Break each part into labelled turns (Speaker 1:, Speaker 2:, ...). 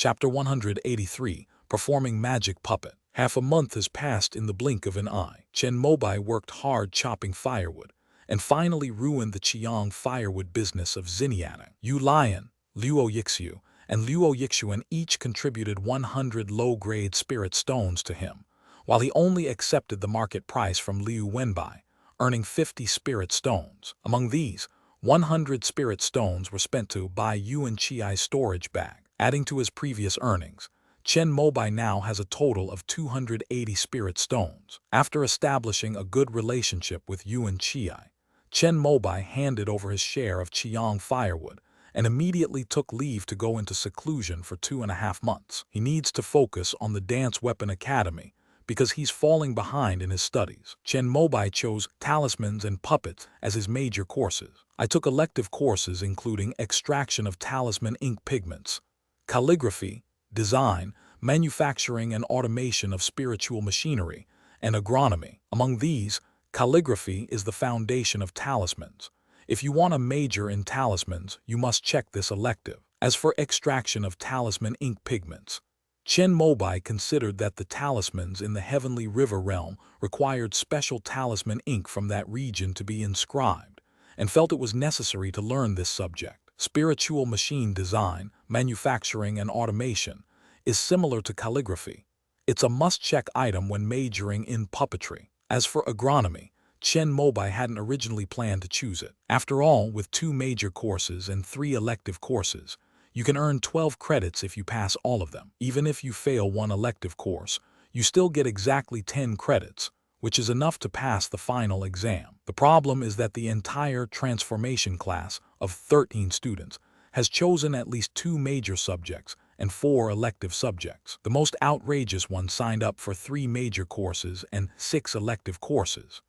Speaker 1: Chapter 183, Performing Magic Puppet. Half a month has passed in the blink of an eye. Chen Mobai worked hard chopping firewood, and finally ruined the Qiang firewood business of Xinjiang. Yu Lian, Luo Yixiu, and Luo Yixuan each contributed 100 low-grade spirit stones to him, while he only accepted the market price from Liu Wenbai, earning 50 spirit stones. Among these, 100 spirit stones were spent to buy Yuan Qiai's storage bag. Adding to his previous earnings, Chen Mobai now has a total of 280 spirit stones. After establishing a good relationship with Yuan Qiai, Chen Mobai handed over his share of Qiang firewood and immediately took leave to go into seclusion for 2.5 months. He needs to focus on the Dance Weapon Academy because he's falling behind in his studies. Chen Mobai chose talismans and puppets as his major courses. I took elective courses including extraction of talisman ink pigments, calligraphy, design, manufacturing and automation of spiritual machinery, and agronomy. Among these, calligraphy is the foundation of talismans. If you want a major in talismans, you must check this elective. As for extraction of talisman ink pigments, Chen Mobai considered that the talismans in the Heavenly River realm required special talisman ink from that region to be inscribed, and felt it was necessary to learn this subject. Spiritual machine design, manufacturing, and automation is similar to calligraphy. It's a must-check item when majoring in puppetry. As for agronomy, Chen Mobai hadn't originally planned to choose it. After all, with 2 major courses and 3 elective courses, you can earn 12 credits if you pass all of them. Even if you fail one elective course, you still get exactly 10 credits, which is enough to pass the final exam. The problem is that the entire transformation class of 13 students has chosen at least 2 major subjects and 4 elective subjects. The most outrageous one signed up for 3 major courses and 6 elective courses.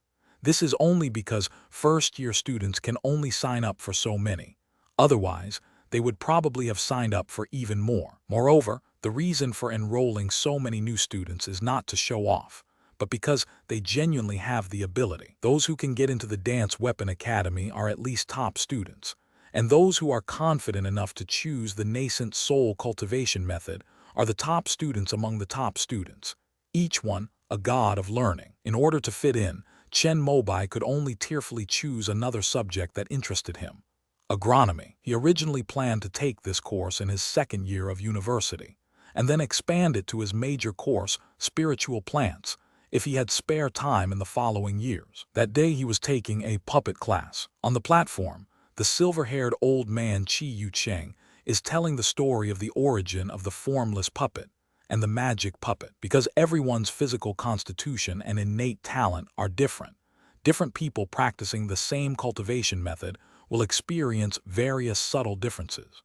Speaker 1: This is only because first-year students can only sign up for so many. Otherwise, they would probably have signed up for even more. Moreover, the reason for enrolling so many new students is not to show off, but because they genuinely have the ability. Those who can get into the Dance Weapon Academy are at least top students, and those who are confident enough to choose the nascent soul cultivation method are the top students among the top students, each one a god of learning. In order to fit in, Chen Mobai could only tearfully choose another subject that interested him: agronomy. He originally planned to take this course in his 2nd year of university, and then expand it to his major course, spiritual plants, if he had spare time in the following years. That day he was taking a puppet class. On the platform, the silver-haired old man Qi Yucheng is telling the story of the origin of the formless puppet and the magic puppet. Because everyone's physical constitution and innate talent are different, different people practicing the same cultivation method will experience various subtle differences.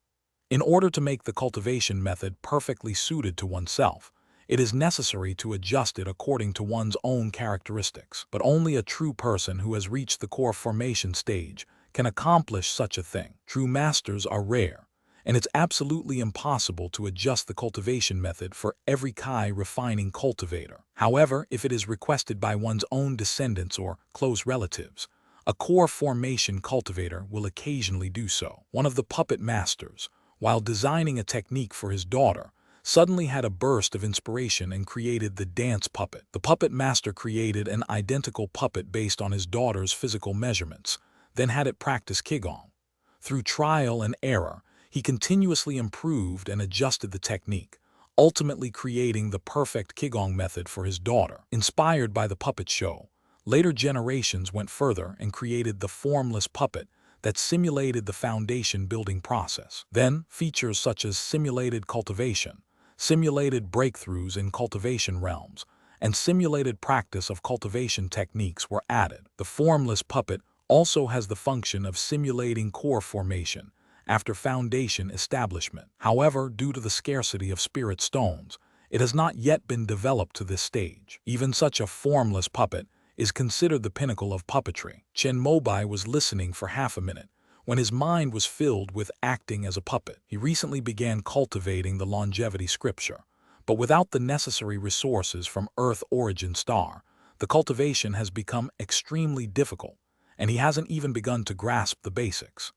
Speaker 1: In order to make the cultivation method perfectly suited to oneself, it is necessary to adjust it according to one's own characteristics. But only a true person who has reached the core formation stage can accomplish such a thing. True masters are rare, and it's absolutely impossible to adjust the cultivation method for every Kai refining cultivator. However, if it is requested by one's own descendants or close relatives, a core formation cultivator will occasionally do so. One of the puppet masters, while designing a technique for his daughter, suddenly had a burst of inspiration and created the dance puppet. The puppet master created an identical puppet based on his daughter's physical measurements, then had it practice Qigong. Through trial and error, he continuously improved and adjusted the technique, ultimately creating the perfect Qigong method for his daughter. Inspired by the puppet show, later generations went further and created the formless puppet that simulated the foundation building process. Then, features such as simulated cultivation, simulated breakthroughs in cultivation realms, and simulated practice of cultivation techniques were added. The formless puppet also has the function of simulating core formation after foundation establishment. However, due to the scarcity of spirit stones, it has not yet been developed to this stage. Even such a formless puppet is considered the pinnacle of puppetry. Chen Mobai was listening for half a minute when his mind was filled with acting as a puppet. He recently began cultivating the longevity scripture, but without the necessary resources from Earth Origin Star, the cultivation has become extremely difficult, and he hasn't even begun to grasp the basics.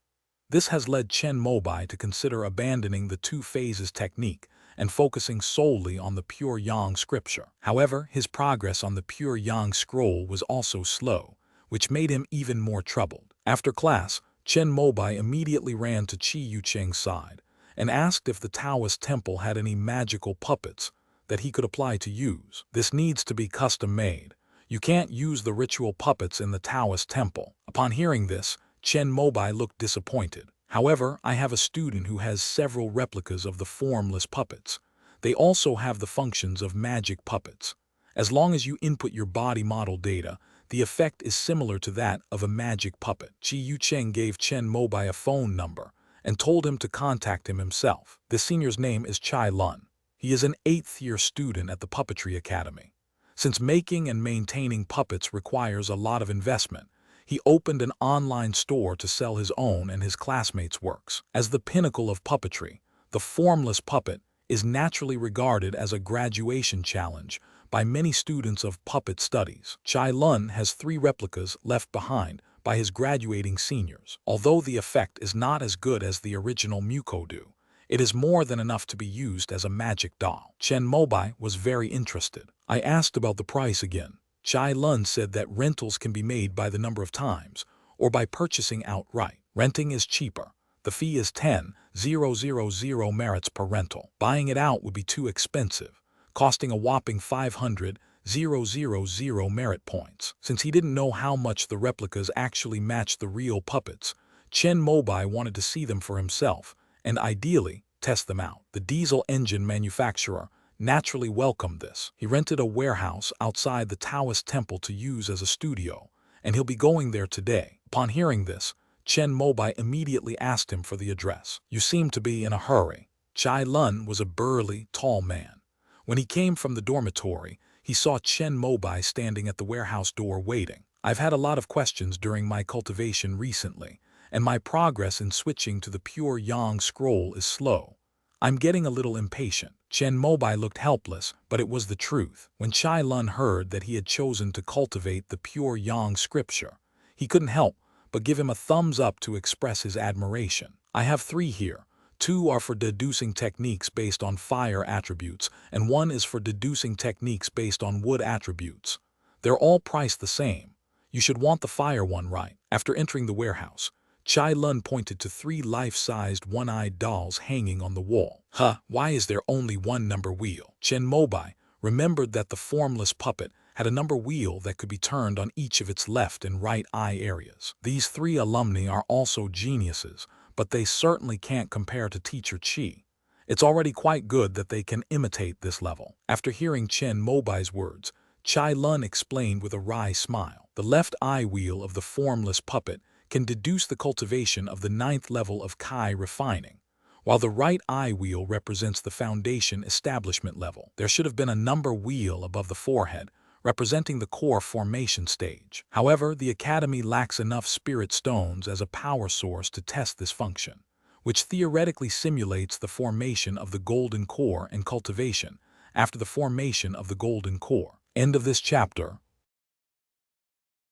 Speaker 1: This has led Chen Mobai to consider abandoning the 2 phases technique and focusing solely on the pure Yang scripture. However, his progress on the pure Yang scroll was also slow, which made him even more troubled. After class, Chen Mobai immediately ran to Qi Yucheng's side and asked if the Taoist temple had any magical puppets that he could apply to use. This needs to be custom-made. You can't use the ritual puppets in the Taoist temple. Upon hearing this, Chen Mobai looked disappointed. However, I have a student who has several replicas of the formless puppets. They also have the functions of magic puppets. As long as you input your body model data, the effect is similar to that of a magic puppet. Qi Yucheng gave Chen Mobai a phone number and told him to contact him himself. The senior's name is Chai Lun. He is an 8th-year student at the Puppetry Academy. Since making and maintaining puppets requires a lot of investment, he opened an online store to sell his own and his classmates' works. As the pinnacle of puppetry, the formless puppet is naturally regarded as a graduation challenge by many students of puppet studies. Chai Lun has 3 replicas left behind by his graduating seniors. Although the effect is not as good as the original Mukodu, it is more than enough to be used as a magic doll. Chen Mobai was very interested. I asked about the price again. Chai Lun said that rentals can be made by the number of times or by purchasing outright. Renting is cheaper. The fee is 10,000 merits per rental. Buying it out would be too expensive, costing a whopping 500,000 merit points. Since he didn't know how much the replicas actually matched the real puppets, Chen Mobai wanted to see them for himself and ideally test them out. The diesel engine manufacturer naturally welcomed this. He rented a warehouse outside the Taoist temple to use as a studio, and he'll be going there today. Upon hearing this, Chen Mobai immediately asked him for the address. You seem to be in a hurry. Chai Lun was a burly, tall man. When he came from the dormitory, he saw Chen Mobai standing at the warehouse door waiting. I've had a lot of questions during my cultivation recently, and my progress in switching to the pure Yang scroll is slow. I'm getting a little impatient. Chen Mobai looked helpless, but it was the truth. When Chai Lun heard that he had chosen to cultivate the pure Yang scripture, he couldn't help but give him a thumbs up to express his admiration. I have 3 here. 2 are for deducing techniques based on fire attributes, and 1 is for deducing techniques based on wood attributes. They're all priced the same. You should want the fire one, right? After entering the warehouse, Chai Lun pointed to 3 life-sized one-eyed dolls hanging on the wall. Why is there only 1 number wheel? Chen Mobai remembered that the formless puppet had a number wheel that could be turned on each of its left and right eye areas. These 3 alumni are also geniuses, but they certainly can't compare to Teacher Qi. It's already quite good that they can imitate this level. After hearing Chen Mobai's words, Chai Lun explained with a wry smile. The left eye wheel of the formless puppet can deduce the cultivation of the 9th level of Kai refining, while the right eye wheel represents the foundation establishment level. There should have been a number wheel above the forehead, representing the core formation stage. However, the Academy lacks enough spirit stones as a power source to test this function, which theoretically simulates the formation of the golden core and cultivation after the formation of the golden core. End of this chapter.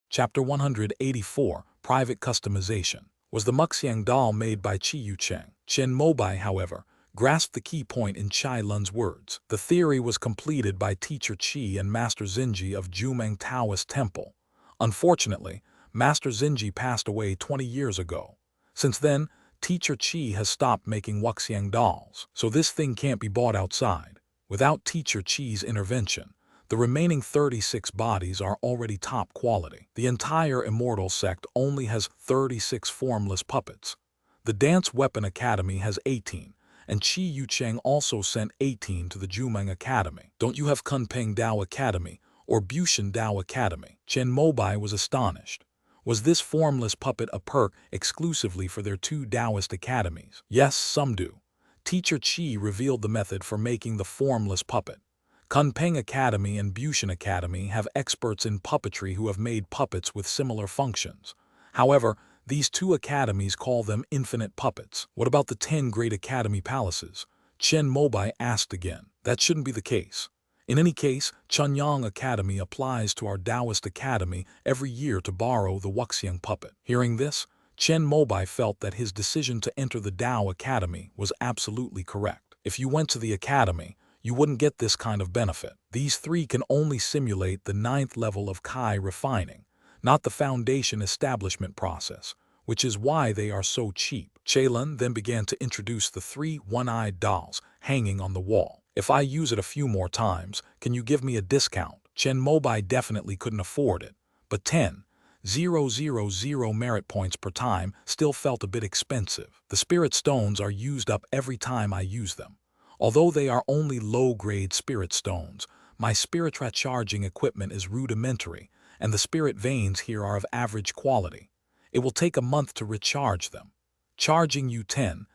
Speaker 1: Chapter 184, Private Customization. Was the Muxiang doll made by Qi Yucheng? Chen Mobai, however, grasped the key point in Chai Lun's words. The theory was completed by Teacher Qi and Master Xinji of Jumeng Taoist Temple. Unfortunately, Master Xinji passed away 20 years ago. Since then, Teacher Qi has stopped making Wuxiang dolls, so this thing can't be bought outside. Without Teacher Qi's intervention, the remaining 36 bodies are already top quality. The entire Immortal sect only has 36 formless puppets. The Dance Weapon Academy has 18, and Qi Yucheng also sent 18 to the Jumeng Academy. Don't you have Kunpeng Dao Academy or Bushan Dao Academy? Chen Mobai was astonished. Was this formless puppet a perk exclusively for their 2 Taoist academies? Yes, some do. Teacher Qi revealed the method for making the formless puppet. Kunpeng Academy and Bushan Academy have experts in puppetry who have made puppets with similar functions. However, these 2 academies call them infinite puppets. What about the 10 great academy palaces? Chen Mobai asked again. That shouldn't be the case. In any case, Chunyang Academy applies to our Taoist Academy every year to borrow the Wuxiang puppet. Hearing this, Chen Mobai felt that his decision to enter the Tao Academy was absolutely correct. If you went to the academy, you wouldn't get this kind of benefit. These three can only simulate the 9th level of Kai refining, not the foundation establishment process, which is why they are so cheap. Chelan then began to introduce the 3 one-eyed dolls hanging on the wall. If I use it a few more times, can you give me a discount? Chen Mobai definitely couldn't afford it, but 10,000 merit points per time still felt a bit expensive. The spirit stones are used up every time I use them. Although they are only low-grade spirit stones, my spirit recharging equipment is rudimentary, and the spirit veins here are of average quality. It will take a month to recharge them. Charging you 10,000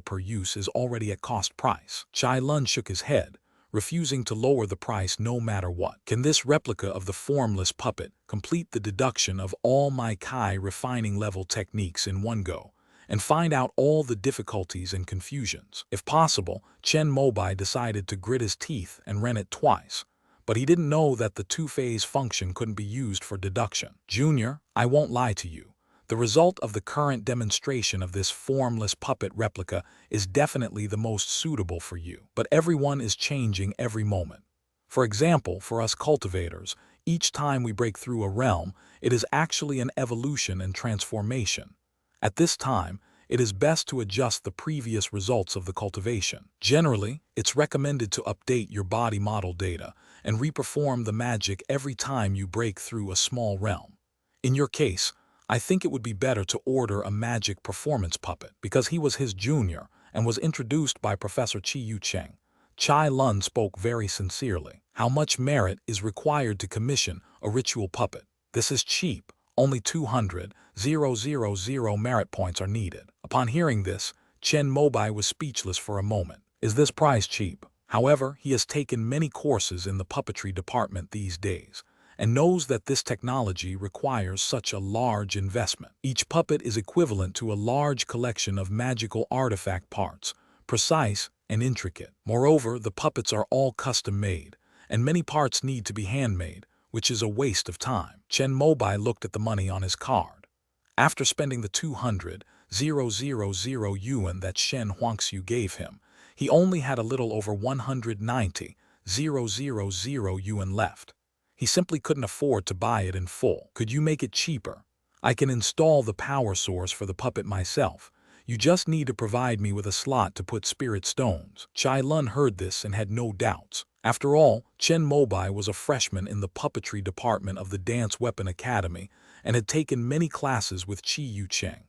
Speaker 1: per use is already at cost price. Chai Lun shook his head, refusing to lower the price no matter what. Can this replica of the formless puppet complete the deduction of all my Kai refining level techniques in one go, and find out all the difficulties and confusions? If possible, Chen Mobai decided to grit his teeth and rent it twice, but he didn't know that the two-phase function couldn't be used for deduction. Junior, I won't lie to you. The result of the current demonstration of this formless puppet replica is definitely the most suitable for you. But everyone is changing every moment. For example, for us cultivators, each time we break through a realm, it is actually an evolution and transformation. At this time, it is best to adjust the previous results of the cultivation. Generally, it's recommended to update your body model data and reperform the magic every time you break through a small realm. In your case, I think it would be better to order a magic performance puppet. Because he was his junior and was introduced by Professor Chi Yu Cheng, Chai Lun spoke very sincerely. How much merit is required to commission a ritual puppet? This is cheap. Only 200,000 merit points are needed. Upon hearing this, Chen Mobai was speechless for a moment. Is this price cheap? However, he has taken many courses in the puppetry department these days, and knows that this technology requires such a large investment. Each puppet is equivalent to a large collection of magical artifact parts, precise and intricate. Moreover, the puppets are all custom-made, and many parts need to be handmade, which is a waste of time. Chen Mobai looked at the money on his card. After spending the 200,000 yuan that Shen Huangxiu gave him, he only had a little over 190,000 yuan left. He simply couldn't afford to buy it in full. Could you make it cheaper? I can install the power source for the puppet myself. You just need to provide me with a slot to put spirit stones. Chai Lun heard this and had no doubts. After all, Chen Mobai was a freshman in the puppetry department of the Dance Weapon Academy and had taken many classes with Chi Yu Cheng.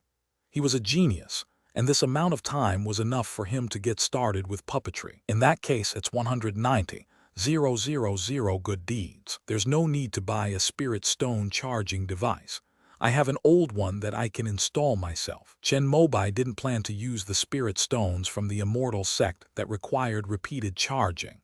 Speaker 1: He was a genius, and this amount of time was enough for him to get started with puppetry. In that case, it's 190,000 good deeds. There's no need to buy a spirit stone charging device. I have an old one that I can install myself. Chen Mobai didn't plan to use the spirit stones from the immortal sect that required repeated charging.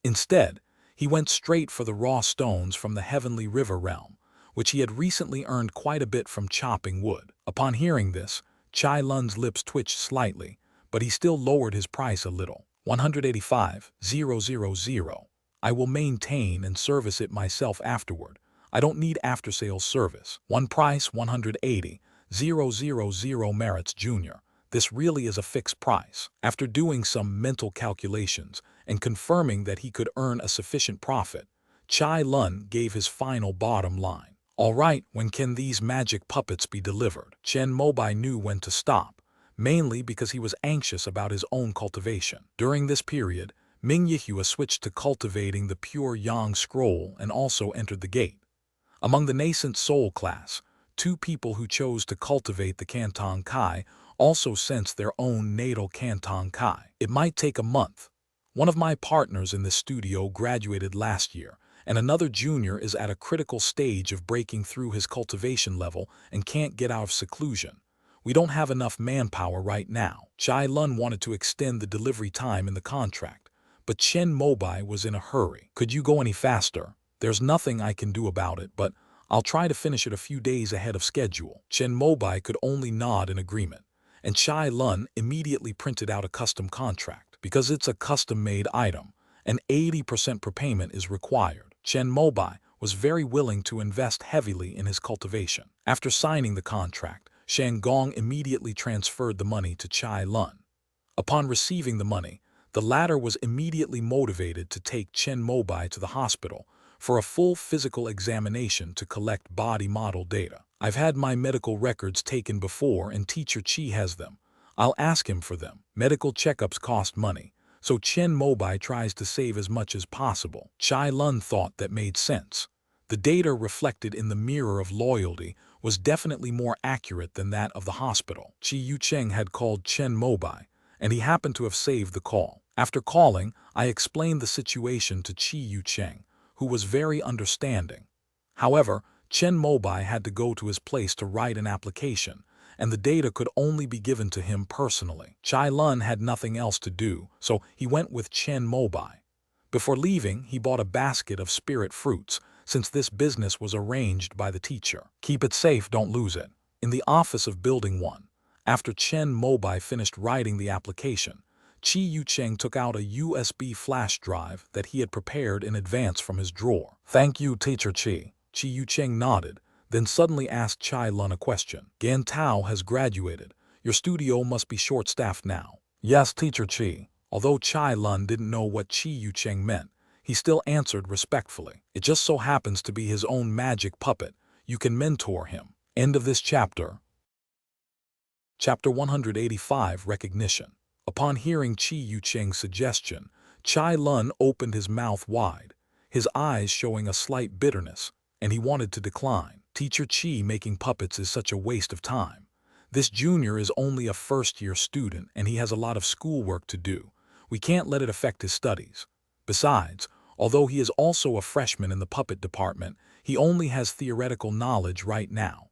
Speaker 1: Instead, he went straight for the raw stones from the Heavenly River realm, which he had recently earned quite a bit from chopping wood. Upon hearing this, Chai Lun's lips twitched slightly, but he still lowered his price a little. 185,000. I will maintain and service it myself afterward. I don't need after-sales service. One price, 180,000 merits junior. This really is a fixed price. After doing some mental calculations and confirming that he could earn a sufficient profit, Chai Lun gave his final bottom line. All right, when can these magic puppets be delivered? Chen Mobai knew when to stop, mainly because he was anxious about his own cultivation. During this period, Ming Yihua switched to cultivating the pure Yang scroll and also entered the gate. Among the nascent soul class, 2 people who chose to cultivate the Canton Kai also sensed their own natal Canton Kai. It might take a month. One of my partners in the studio graduated last year, and another junior is at a critical stage of breaking through his cultivation level and can't get out of seclusion. We don't have enough manpower right now. Chai Lun wanted to extend the delivery time in the contract, but Chen Mobai was in a hurry. Could you go any faster? There's nothing I can do about it, but I'll try to finish it a few days ahead of schedule. Chen Mobai could only nod in agreement, and Chai Lun immediately printed out a custom contract. Because it's a custom-made item, an 80% prepayment is required. Chen Mobai was very willing to invest heavily in his cultivation. After signing the contract, Shan Gong immediately transferred the money to Chai Lun. Upon receiving the money, the latter was immediately motivated to take Chen Mobai to the hospital for a full physical examination to collect body model data. I've had my medical records taken before and Teacher Chi has them. I'll ask him for them. Medical checkups cost money, so Chen Mobai tries to save as much as possible. Chai Lun thought that made sense. The data reflected in the mirror of loyalty was definitely more accurate than that of the hospital. Chi Yucheng had called Chen Mobai, and he happened to have saved the call. After calling, I explained the situation to Chi Yucheng, who was very understanding. However, Chen Mobai had to go to his place to write an application, and the data could only be given to him personally. Chai Lun had nothing else to do, so he went with Chen Mobai. Before leaving, he bought a basket of spirit fruits, since this business was arranged by the teacher. Keep it safe, don't lose it. In the office of Building 1, after Chen Mobai finished writing the application, Chi Yucheng took out a USB flash drive that he had prepared in advance from his drawer. Thank you, Teacher Chi. Chi Yucheng nodded, then suddenly asked Chai Lun a question. Gan Tao has graduated. Your studio must be short-staffed now. Yes, Teacher Chi. Although Chai Lun didn't know what Chi Yucheng meant, he still answered respectfully. It just so happens to be his own magic puppet. You can mentor him. End of this chapter. Chapter 185, Recognition. Upon hearing Chi Yucheng's suggestion, Chai Lun opened his mouth wide, his eyes showing a slight bitterness, and he wanted to decline. Teacher Chi making puppets is such a waste of time. This junior is only a first-year student and he has a lot of schoolwork to do. We can't let it affect his studies. Besides, although he is also a freshman in the puppet department, he only has theoretical knowledge right now.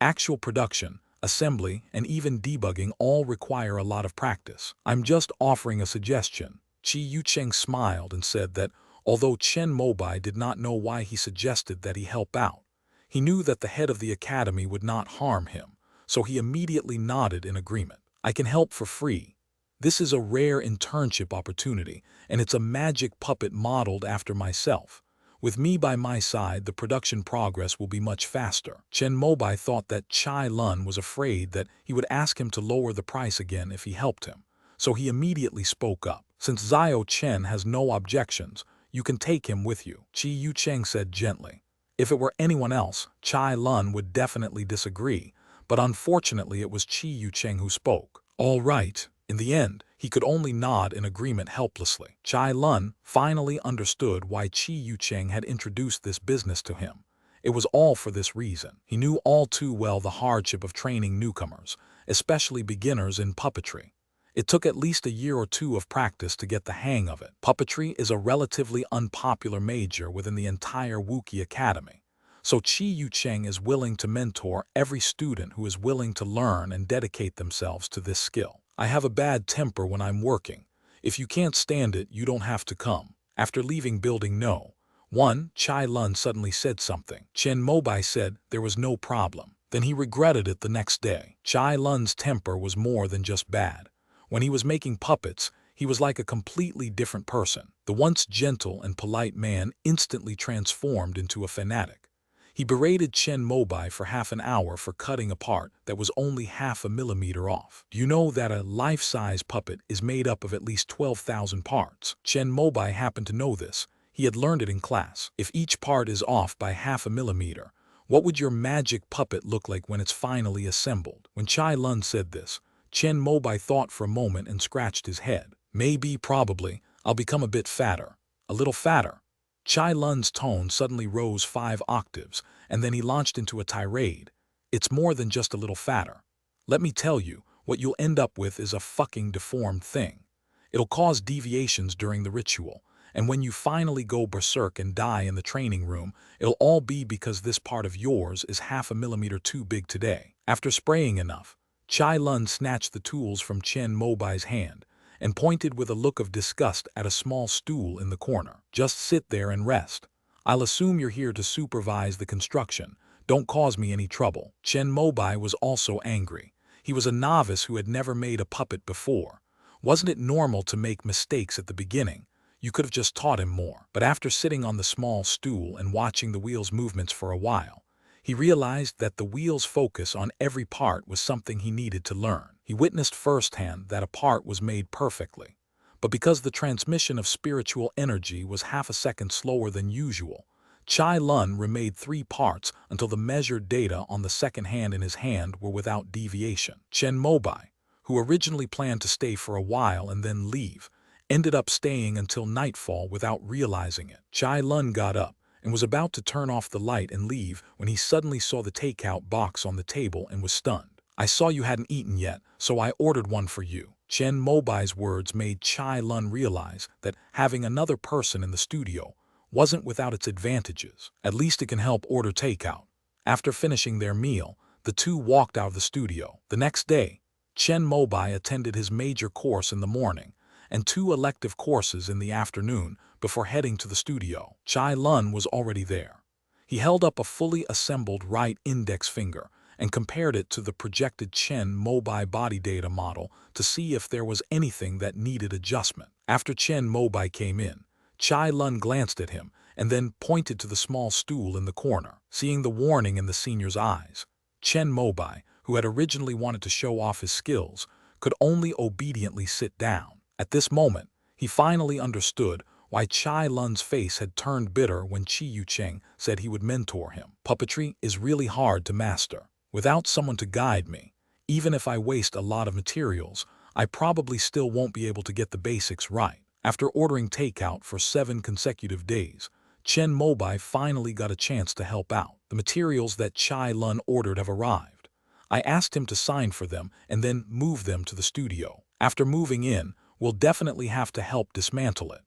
Speaker 1: Actual production, assembly, and even debugging all require a lot of practice. I'm just offering a suggestion. Chi Yucheng smiled and said that although Chen Mobai did not know why he suggested that he help out, he knew that the head of the academy would not harm him, so he immediately nodded in agreement. I can help for free. This is a rare internship opportunity, and it's a magic puppet modeled after myself. With me by my side, the production progress will be much faster. Chen Mobai thought that Chai Lun was afraid that he would ask him to lower the price again if he helped him, so he immediately spoke up. Since Zio Chen has no objections, you can take him with you, Chi Yucheng said gently. If it were anyone else, Chai Lun would definitely disagree, but unfortunately it was Chi Yucheng who spoke. All right. In the end, he could only nod in agreement helplessly. Chai Lun finally understood why Chi Yucheng had introduced this business to him. It was all for this reason. He knew all too well the hardship of training newcomers, especially beginners in puppetry. It took at least a year or two of practice to get the hang of it. Puppetry is a relatively unpopular major within the entire Wuki Academy, so Chi Yucheng is willing to mentor every student who is willing to learn and dedicate themselves to this skill. I have a bad temper when I'm working. If you can't stand it, you don't have to come. After leaving Building No. 1, Chai Lun suddenly said something. Chen Mobai said there was no problem. Then he regretted it the next day. Chai Lun's temper was more than just bad. When he was making puppets, he was like a completely different person. The once gentle and polite man instantly transformed into a fanatic. He berated Chen Mobai for half an hour for cutting a part that was only half a millimeter off. Do you know that a life-size puppet is made up of at least 12,000 parts? Chen Mobai happened to know this. He had learned it in class. If each part is off by half a millimeter, what would your magic puppet look like when it's finally assembled? When Chai Lun said this, Chen Mobai thought for a moment and scratched his head. Maybe, probably, I'll become a bit fatter. A little fatter. Chai Lun's tone suddenly rose 5 octaves, and then he launched into a tirade. It's more than just a little fatter. Let me tell you, what you'll end up with is a fucking deformed thing. It'll cause deviations during the ritual, and when you finally go berserk and die in the training room, it'll all be because this part of yours is half a millimeter too big today. After spraying enough, Chai Lun snatched the tools from Chen Mobai's hand and pointed with a look of disgust at a small stool in the corner. Just sit there and rest. I'll assume you're here to supervise the construction. Don't cause me any trouble. Chen Mobai was also angry. He was a novice who had never made a puppet before. Wasn't it normal to make mistakes at the beginning? You could have just taught him more. But after sitting on the small stool and watching the wheel's movements for a while, he realized that the wheel's focus on every part was something he needed to learn. He witnessed firsthand that a part was made perfectly. But because the transmission of spiritual energy was half a second slower than usual, Chai Lun remade 3 parts until the measured data on the second hand in his hand were without deviation. Chen Mobai, who originally planned to stay for a while and then leave, ended up staying until nightfall without realizing it. Chai Lun got up and was about to turn off the light and leave when he suddenly saw the takeout box on the table and was stunned. "I saw you hadn't eaten yet, so I ordered one for you." Chen Mobai's words made Chai Lun realize that having another person in the studio wasn't without its advantages. At least it can help order takeout. After finishing their meal, the two walked out of the studio. The next day, Chen Mobai attended his major course in the morning and 2 elective courses in the afternoon before heading to the studio. Chai Lun was already there. He held up a fully assembled right index finger and compared it to the projected Chen Mobai body data model to see if there was anything that needed adjustment. After Chen Mobai came in, Chai Lun glanced at him and then pointed to the small stool in the corner. Seeing the warning in the senior's eyes, Chen Mobai, who had originally wanted to show off his skills, could only obediently sit down. At this moment, he finally understood why Chai Lun's face had turned bitter when Chi Yucheng said he would mentor him. Puppetry is really hard to master. Without someone to guide me, even if I waste a lot of materials, I probably still won't be able to get the basics right. After ordering takeout for 7 consecutive days, Chen Mobai finally got a chance to help out. The materials that Chai Lun ordered have arrived. I asked him to sign for them and then move them to the studio. After moving in, we'll definitely have to help dismantle it.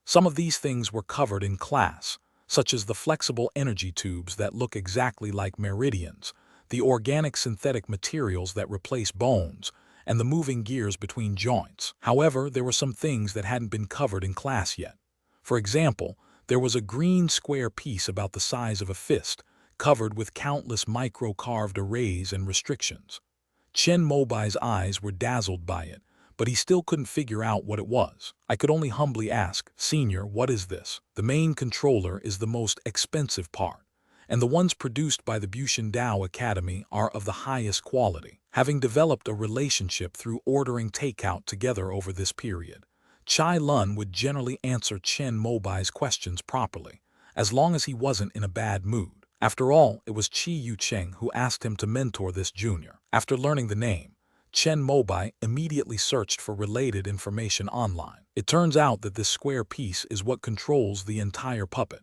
Speaker 1: Some of these things were covered in class, such as the flexible energy tubes that look exactly like meridians, the organic synthetic materials that replace bones, and the moving gears between joints. However, there were some things that hadn't been covered in class yet. For example, there was a green square piece about the size of a fist, covered with countless micro-carved arrays and restrictions. Chen Mobai's eyes were dazzled by it, but he still couldn't figure out what it was. I could only humbly ask, "Senior, what is this?" The main controller is the most expensive part, and the ones produced by the Bushin Dao Academy are of the highest quality. Having developed a relationship through ordering takeout together over this period, Chai Lun would generally answer Chen Mobai's questions properly, as long as he wasn't in a bad mood. After all, it was Chi Yucheng who asked him to mentor this junior. After learning the name, Chen Mobai immediately searched for related information online. It turns out that this square piece is what controls the entire puppet.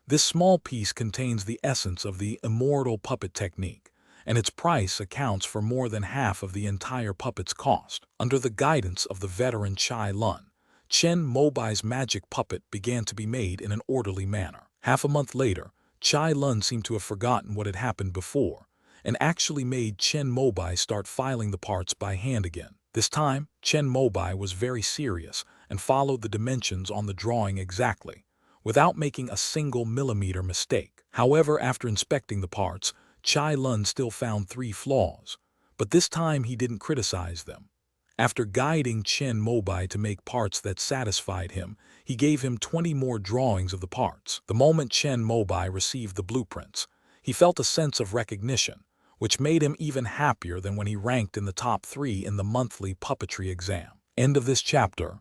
Speaker 1: This small piece contains the essence of the immortal puppet technique, and its price accounts for more than half of the entire puppet's cost. Under the guidance of the veteran Chai Lun, Chen Mobai's magic puppet began to be made in an orderly manner. Half a month later, Chai Lun seemed to have forgotten what had happened before, and actually made Chen Mobai start filing the parts by hand again. This time, Chen Mobai was very serious and followed the dimensions on the drawing exactly, without making a single millimeter mistake. However, after inspecting the parts, Chai Lun still found 3 flaws, but this time he didn't criticize them. After guiding Chen Mobai to make parts that satisfied him, he gave him 20 more drawings of the parts. The moment Chen Mobai received the blueprints, he felt a sense of recognition, which made him even happier than when he ranked in the top 3 in the monthly puppetry exam. End of this chapter.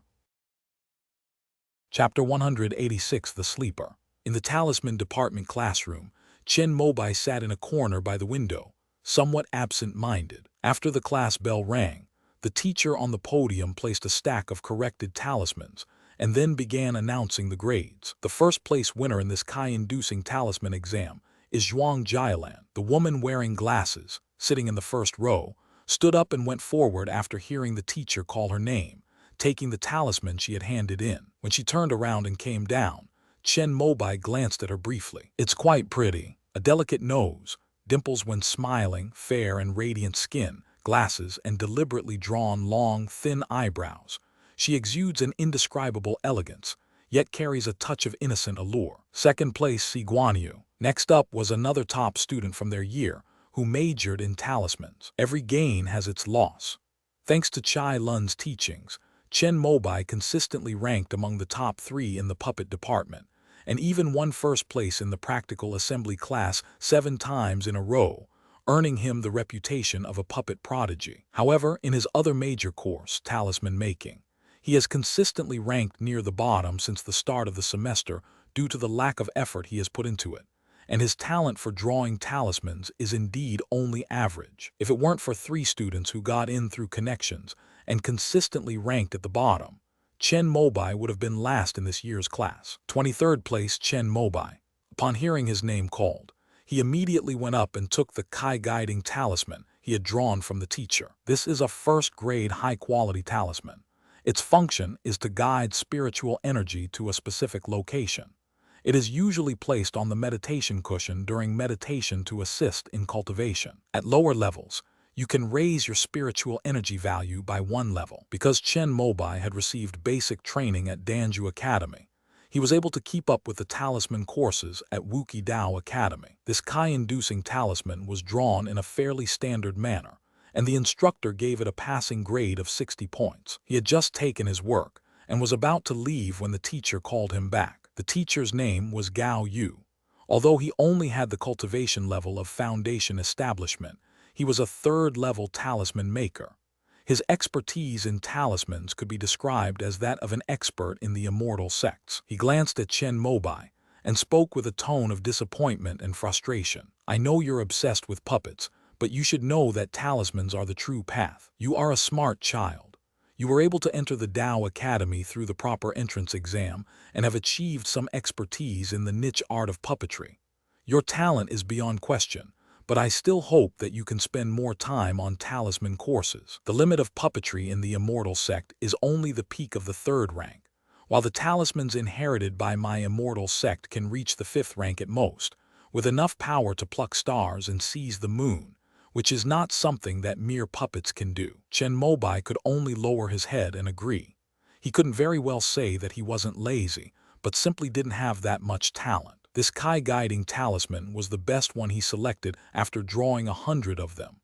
Speaker 1: Chapter 186, The Sleeper. In the Talisman Department classroom, Chen Mobai sat in a corner by the window, somewhat absent-minded. After the class bell rang, the teacher on the podium placed a stack of corrected talismans and then began announcing the grades. The first-place winner in this Kai-inducing talisman exam is Zhuang Jialan. The woman wearing glasses, sitting in the first row, stood up and went forward after hearing the teacher call her name, taking the talisman she had handed in. When she turned around and came down, Chen Mobai glanced at her briefly. "It's quite pretty. A delicate nose, dimples when smiling, fair and radiant skin, glasses, and deliberately drawn long, thin eyebrows. She exudes an indescribable elegance, yet carries a touch of innocent allure." Second place, Si Guanyu. Next up was another top student from their year, who majored in talismans. Every gain has its loss. Thanks to Chai Lun's teachings, Chen Mobai consistently ranked among the top 3 in the puppet department, and even won first place in the practical assembly class 7 times in a row, earning him the reputation of a puppet prodigy. However, in his other major course, talisman making, he has consistently ranked near the bottom since the start of the semester due to the lack of effort he has put into it, and his talent for drawing talismans is indeed only average. If it weren't for 3 students who got in through connections and consistently ranked at the bottom, Chen Mobai would have been last in this year's class. 23rd place, Chen Mobai. Upon hearing his name called, he immediately went up and took the guiding talisman he had drawn from the teacher. This is a first-grade high-quality talisman. Its function is to guide spiritual energy to a specific location. It is usually placed on the meditation cushion during meditation to assist in cultivation. At lower levels, you can raise your spiritual energy value by 1 level. Because Chen Mobai had received basic training at Danju Academy, he was able to keep up with the talisman courses at Wuki Dao Academy. This Kai-inducing talisman was drawn in a fairly standard manner, and the instructor gave it a passing grade of 60 points. He had just taken his work and was about to leave when the teacher called him back. The teacher's name was Gao Yu. Although he only had the cultivation level of foundation establishment, he was a 3rd-level talisman maker. His expertise in talismans could be described as that of an expert in the immortal sects. He glanced at Chen Mobai and spoke with a tone of disappointment and frustration. "I know you're obsessed with puppets, but you should know that talismans are the true path. You are a smart child. You were able to enter the Dao Academy through the proper entrance exam and have achieved some expertise in the niche art of puppetry. Your talent is beyond question, but I still hope that you can spend more time on talisman courses. The limit of puppetry in the immortal sect is only the peak of the 3rd rank, while the talismans inherited by my immortal sect can reach the 5th rank at most, with enough power to pluck stars and seize the moon, which is not something that mere puppets can do." Chen Mobai could only lower his head and agree. He couldn't very well say that he wasn't lazy, but simply didn't have that much talent. This Kai-guiding talisman was the best one he selected after drawing 100 of them.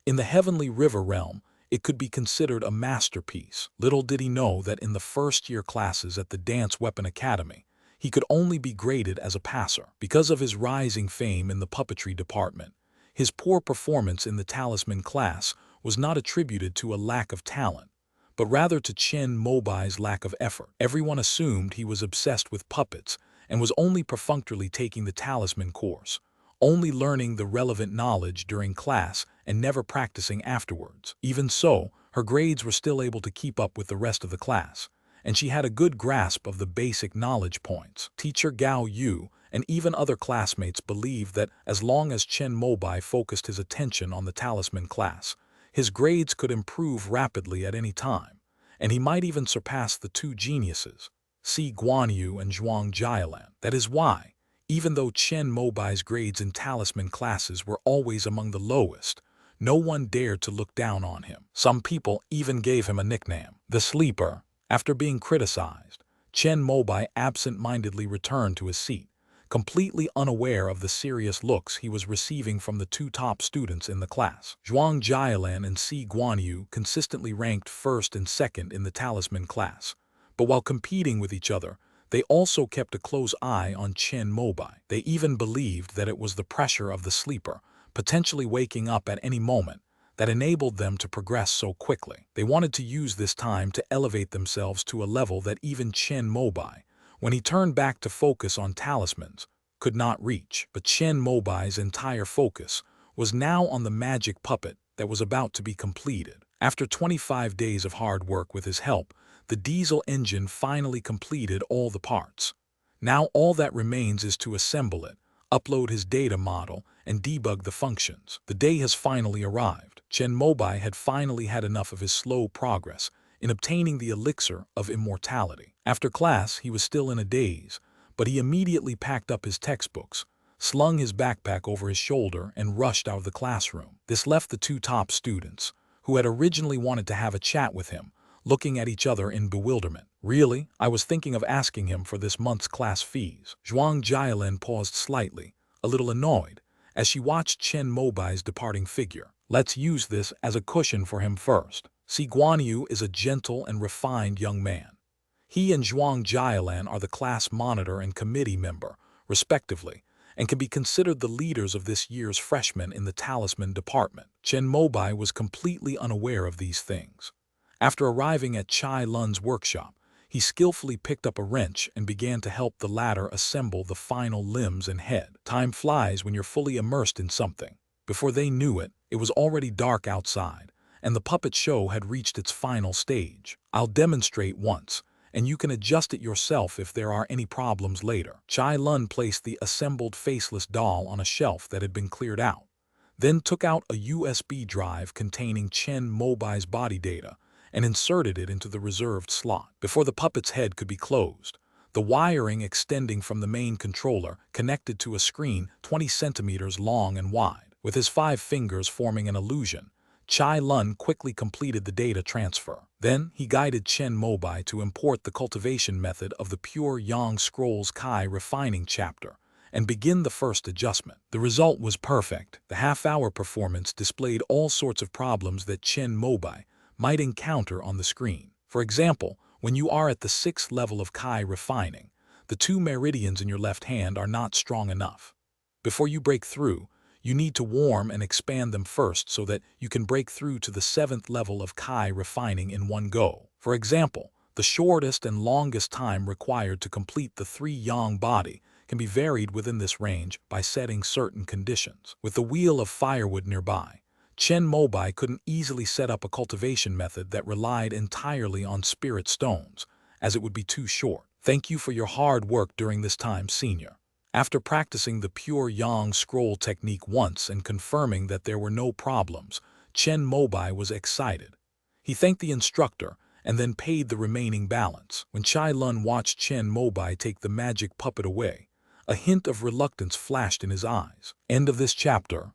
Speaker 1: In the Heavenly River realm, it could be considered a masterpiece. Little did he know that in the first-year classes at the Dance Weapon Academy, he could only be graded as a passer. Because of his rising fame in the puppetry department, his poor performance in the talisman class was not attributed to a lack of talent, but rather to Chen Mobai's lack of effort. Everyone assumed he was obsessed with puppets and was only perfunctorily taking the talisman course, only learning the relevant knowledge during class and never practicing afterwards. Even so, her grades were still able to keep up with the rest of the class, and she had a good grasp of the basic knowledge points. Teacher Gao Yu and even other classmates believed that as long as Chen Mobai focused his attention on the talisman class, his grades could improve rapidly at any time, and he might even surpass the 2 geniuses, Si Guanyu and Zhuang Jialan. That is why, even though Chen Mobai's grades in talisman classes were always among the lowest, no one dared to look down on him. Some people even gave him a nickname, the Sleeper. After being criticized, Chen Mobai absent-mindedly returned to his seat, completely unaware of the serious looks he was receiving from the 2 top students in the class. Zhuang Jialan and Si Guanyu consistently ranked 1st and 2nd in the talisman class, but while competing with each other, they also kept a close eye on Chen Mobai. They even believed that it was the pressure of the Sleeper, potentially waking up at any moment, that enabled them to progress so quickly. They wanted to use this time to elevate themselves to a level that even Chen Mobai, when he turned back to focus on talismans, could not reach. But Chen Mobai's entire focus was now on the magic puppet that was about to be completed. After 25 days of hard work with his help, the diesel engine finally completed all the parts. Now all that remains is to assemble it, upload his data model, and debug the functions. The day has finally arrived. Chen Mobai had finally had enough of his slow progress in obtaining the elixir of immortality. After class, he was still in a daze, but he immediately packed up his textbooks, slung his backpack over his shoulder, and rushed out of the classroom. This left the 2 top students, who had originally wanted to have a chat with him, looking at each other in bewilderment. "Really? I was thinking of asking him for this month's class fees." Zhuang Jialan paused slightly, a little annoyed, as she watched Chen Mobai's departing figure. "Let's use this as a cushion for him first." Si Guanyu is a gentle and refined young man. He and Zhuang Jialan are the class monitor and committee member, respectively, and can be considered the leaders of this year's freshmen in the talisman department. Chen Mobai was completely unaware of these things. After arriving at Chai Lun's workshop, he skillfully picked up a wrench and began to help the latter assemble the final limbs and head. Time flies when you're fully immersed in something. Before they knew it, it was already dark outside, and the puppet show had reached its final stage. I'll demonstrate once, and you can adjust it yourself if there are any problems later. Chai Lun placed the assembled faceless doll on a shelf that had been cleared out, then took out a USB drive containing Chen Mobai's body data and inserted it into the reserved slot. Before the puppet's head could be closed, the wiring extending from the main controller connected to a screen 20 centimeters long and wide. With his 5 fingers forming an illusion, Chai Lun quickly completed the data transfer. Then he guided Chen Mobai to import the cultivation method of the Pure Yang Scrolls Kai refining chapter and begin the first adjustment. The result was perfect. The half-hour performance displayed all sorts of problems that Chen Mobai might encounter on the screen. For example, when you are at the 6th level of Kai refining, the 2 meridians in your left hand are not strong enough. Before you break through, you need to warm and expand them first so that you can break through to the 7th level of Kai refining in one go. For example, the shortest and longest time required to complete the 3 Yang body can be varied within this range by setting certain conditions. With the wheel of firewood nearby, Chen Mobai couldn't easily set up a cultivation method that relied entirely on spirit stones, as it would be too short. Thank you for your hard work during this time, senior. After practicing the Pure Yang scroll technique once and confirming that there were no problems, Chen Mobai was excited. He thanked the instructor and then paid the remaining balance. When Chai Lun watched Chen Mobai take the magic puppet away, a hint of reluctance flashed in his eyes. End of this chapter.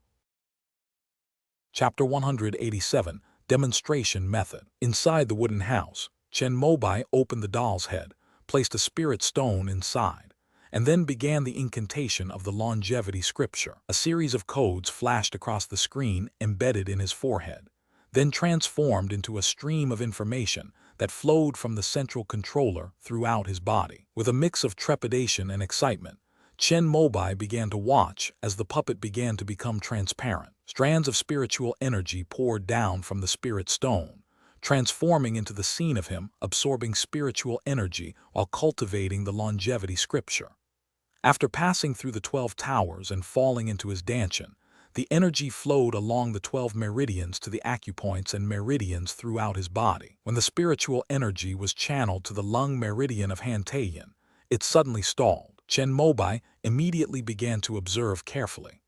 Speaker 1: Chapter 187, Demonstration Method. Inside the wooden house, Chen Mobai opened the doll's head, placed a spirit stone inside, and then began the incantation of the longevity scripture. A series of codes flashed across the screen embedded in his forehead, then transformed into a stream of information that flowed from the central controller throughout his body. With a mix of trepidation and excitement, Chen Mobai began to watch as the puppet began to become transparent. Strands of spiritual energy poured down from the spirit stone, transforming into the scene of him absorbing spiritual energy while cultivating the longevity scripture. After passing through the 12 towers and falling into his dantian, the energy flowed along the 12 meridians to the acupoints and meridians throughout his body. When the spiritual energy was channeled to the lung meridian of Hantayan, it suddenly stalled. Chen Mobai immediately began to observe carefully.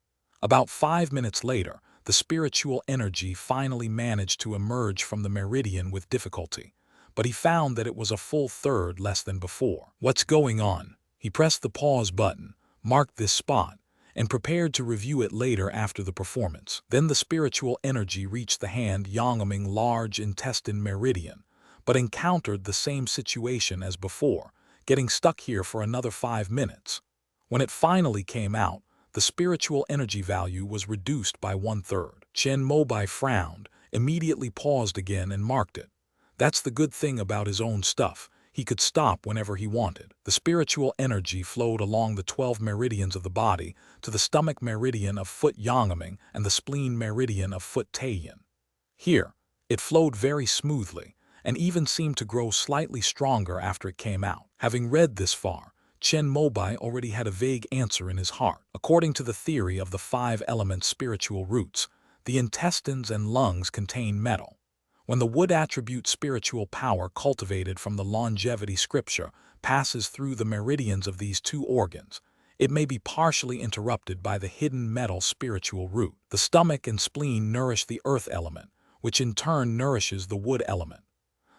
Speaker 1: About 5 minutes later, the spiritual energy finally managed to emerge from the meridian with difficulty, but he found that it was a full third less than before. What's going on? He pressed the pause button, marked this spot, and prepared to review it later after the performance. Then the spiritual energy reached the hand Yangming large intestine meridian, but encountered the same situation as before, getting stuck here for another 5 minutes. When it finally came out, the spiritual energy value was reduced by 1/3. Chen Mobai frowned, immediately paused again and marked it. That's the good thing about his own stuff. He could stop whenever he wanted. The spiritual energy flowed along the 12 meridians of the body to the stomach meridian of foot Yangming and the spleen meridian of foot Tayin. Here, it flowed very smoothly, and even seemed to grow slightly stronger after it came out. Having read this far, Chen Mobai already had a vague answer in his heart. According to the theory of the 5-element spiritual roots, the intestines and lungs contain metal. When the wood attribute spiritual power cultivated from the longevity scripture passes through the meridians of these 2 organs, it may be partially interrupted by the hidden metal spiritual root. The stomach and spleen nourish the earth element, which in turn nourishes the wood element.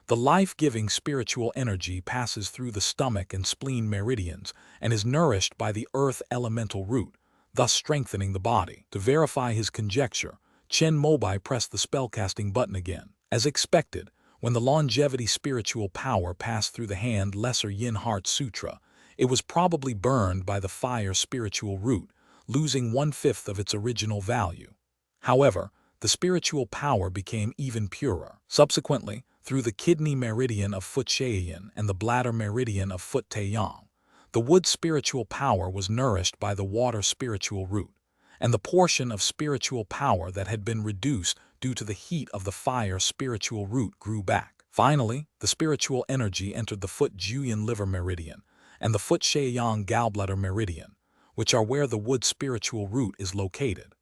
Speaker 1: The life-giving spiritual energy passes through the stomach and spleen meridians and is nourished by the earth elemental root, thus strengthening the body. To verify his conjecture, Chen Mobai pressed the spellcasting button again. As expected, when the longevity spiritual power passed through the hand Lesser Yin Heart Sutra, it was probably burned by the fire spiritual root, losing 1/5 of its original value. However, the spiritual power became even purer. Subsequently, through the kidney meridian of foot Shayin and the bladder meridian of foot Taeyang, The wood spiritual power was nourished by the water spiritual root, and the portion of spiritual power that had been reduced due to the heat of the fire spiritual root grew back. Finally, the spiritual energy entered the foot Julian liver meridian and the foot Shaoyang gallbladder meridian, which are where the wood spiritual root is located.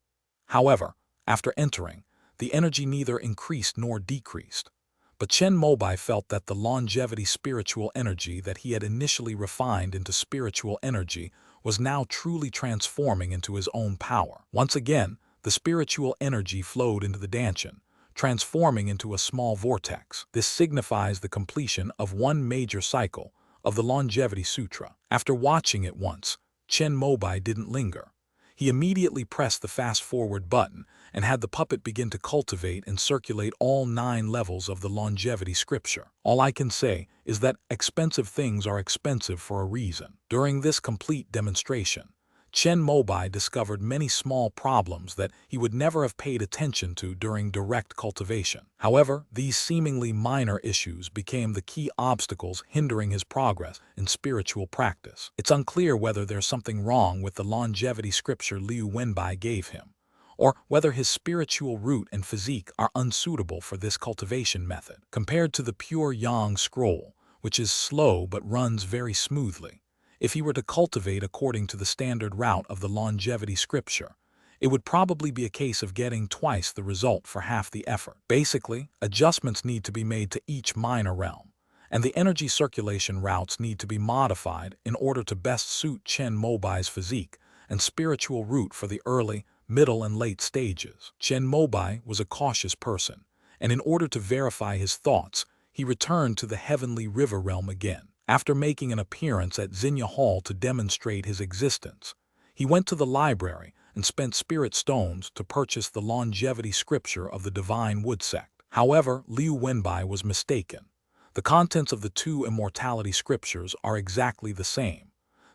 Speaker 1: However, after entering, the energy neither increased nor decreased. But Chen Mobai felt that the longevity spiritual energy that he had initially refined into spiritual energy was now truly transforming into his own power. Once again, the spiritual energy flowed into the Danshan, transforming into a small vortex. This signifies the completion of one major cycle of the Longevity Sutra. After watching it once, Chen Mobai didn't linger. He immediately pressed the fast-forward button and had the puppet begin to cultivate and circulate all 9 levels of the longevity scripture. All I can say is that expensive things are expensive for a reason. During this complete demonstration, Chen Mobai discovered many small problems that he would never have paid attention to during direct cultivation. However, these seemingly minor issues became the key obstacles hindering his progress in spiritual practice. It's unclear whether there's something wrong with the longevity scripture Liu Wenbai gave him, or whether his spiritual root and physique are unsuitable for this cultivation method. Compared to the pure Yang scroll, which is slow but runs very smoothly, if he were to cultivate according to the standard route of the longevity scripture, it would probably be a case of getting twice the result for half the effort. Basically, adjustments need to be made to each minor realm, and the energy circulation routes need to be modified in order to best suit Chen Mobai's physique and spiritual root for the early, middle, and late stages. Chen Mobai was a cautious person, and in order to verify his thoughts, he returned to the heavenly river realm again. After making an appearance at Xingye Hall to demonstrate his existence, he went to the library and spent spirit stones to purchase the longevity scripture of the divine wood sect. However, Liu Wenbai was mistaken. The contents of the 2 immortality scriptures are exactly the same.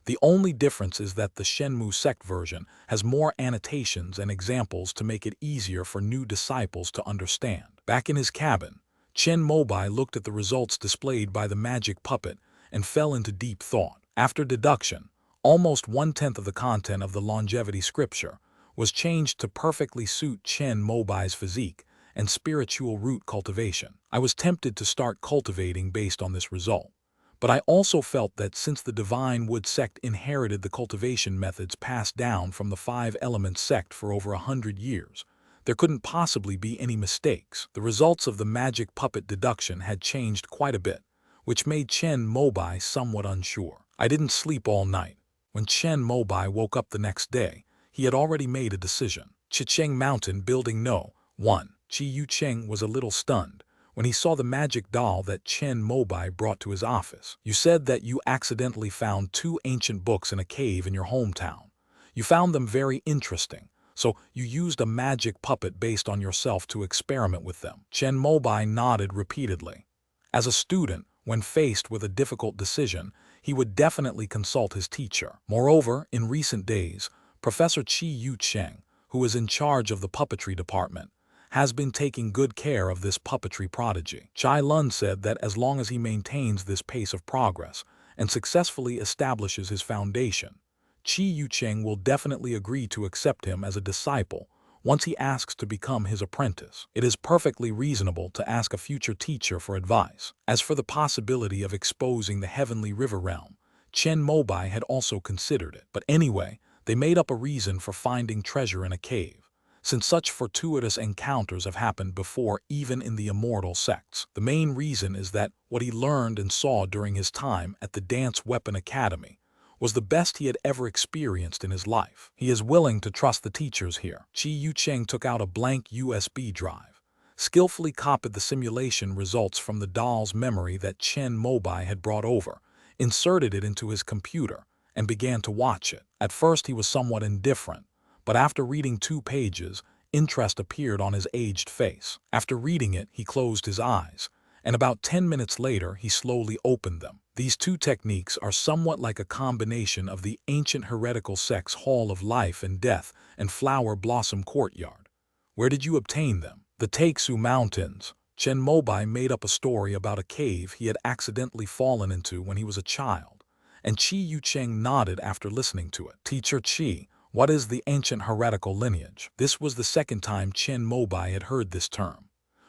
Speaker 1: The only difference is that the Shenmu sect version has more annotations and examples to make it easier for new disciples to understand. Back in his cabin, Chen Mobai looked at the results displayed by the magic puppet and fell into deep thought. After deduction, almost 1/10 of the content of the longevity scripture was changed to perfectly suit Chen Mobai's physique and spiritual root cultivation. I was tempted to start cultivating based on this result, but I also felt that since the Divine Wood sect inherited the cultivation methods passed down from the 5-element sect for over 100 years, there couldn't possibly be any mistakes. The results of the magic puppet deduction had changed quite a bit, which made Chen Mobai somewhat unsure. I didn't sleep all night. When Chen Mobai woke up the next day, he had already made a decision. Chicheng Mountain Building No. 1. Chi Yucheng was a little stunned when he saw the magic doll that Chen Mobai brought to his office. You said that you accidentally found 2 ancient books in a cave in your hometown. You found them very interesting, so you used a magic puppet based on yourself to experiment with them. Chen Mobai nodded repeatedly. As a student, when faced with a difficult decision, he would definitely consult his teacher. Moreover, in recent days, Professor Chi Yucheng, who is in charge of the puppetry department, has been taking good care of this puppetry prodigy. Chai Lun said that as long as he maintains this pace of progress and successfully establishes his foundation, Chi Yucheng will definitely agree to accept him as a disciple once he asks to become his apprentice. It is perfectly reasonable to ask a future teacher for advice. As for the possibility of exposing the heavenly river realm, Chen Mobai had also considered it. But anyway, they made up a reason for finding treasure in a cave, since such fortuitous encounters have happened before even in the immortal sects. The main reason is that what he learned and saw during his time at the Dance Weapon Academy was the best he had ever experienced in his life. He is willing to trust the teachers here. Chi Yucheng took out a blank USB drive, skillfully copied the simulation results from the doll's memory that Chen Mobai had brought over, inserted it into his computer, and began to watch it. At first he was somewhat indifferent, but after reading 2 pages, interest appeared on his aged face. After reading it, he closed his eyes, and about 10 minutes later he slowly opened them. These 2 techniques are somewhat like a combination of the ancient heretical sects Hall of Life and Death and Flower Blossom Courtyard. Where did you obtain them? The Taeksu Mountains. Chen Mobai made up a story about a cave he had accidentally fallen into when he was a child, and Qi Yucheng nodded after listening to it. Teacher Qi, what is the ancient heretical lineage? This was the second time Chen Mobai had heard this term.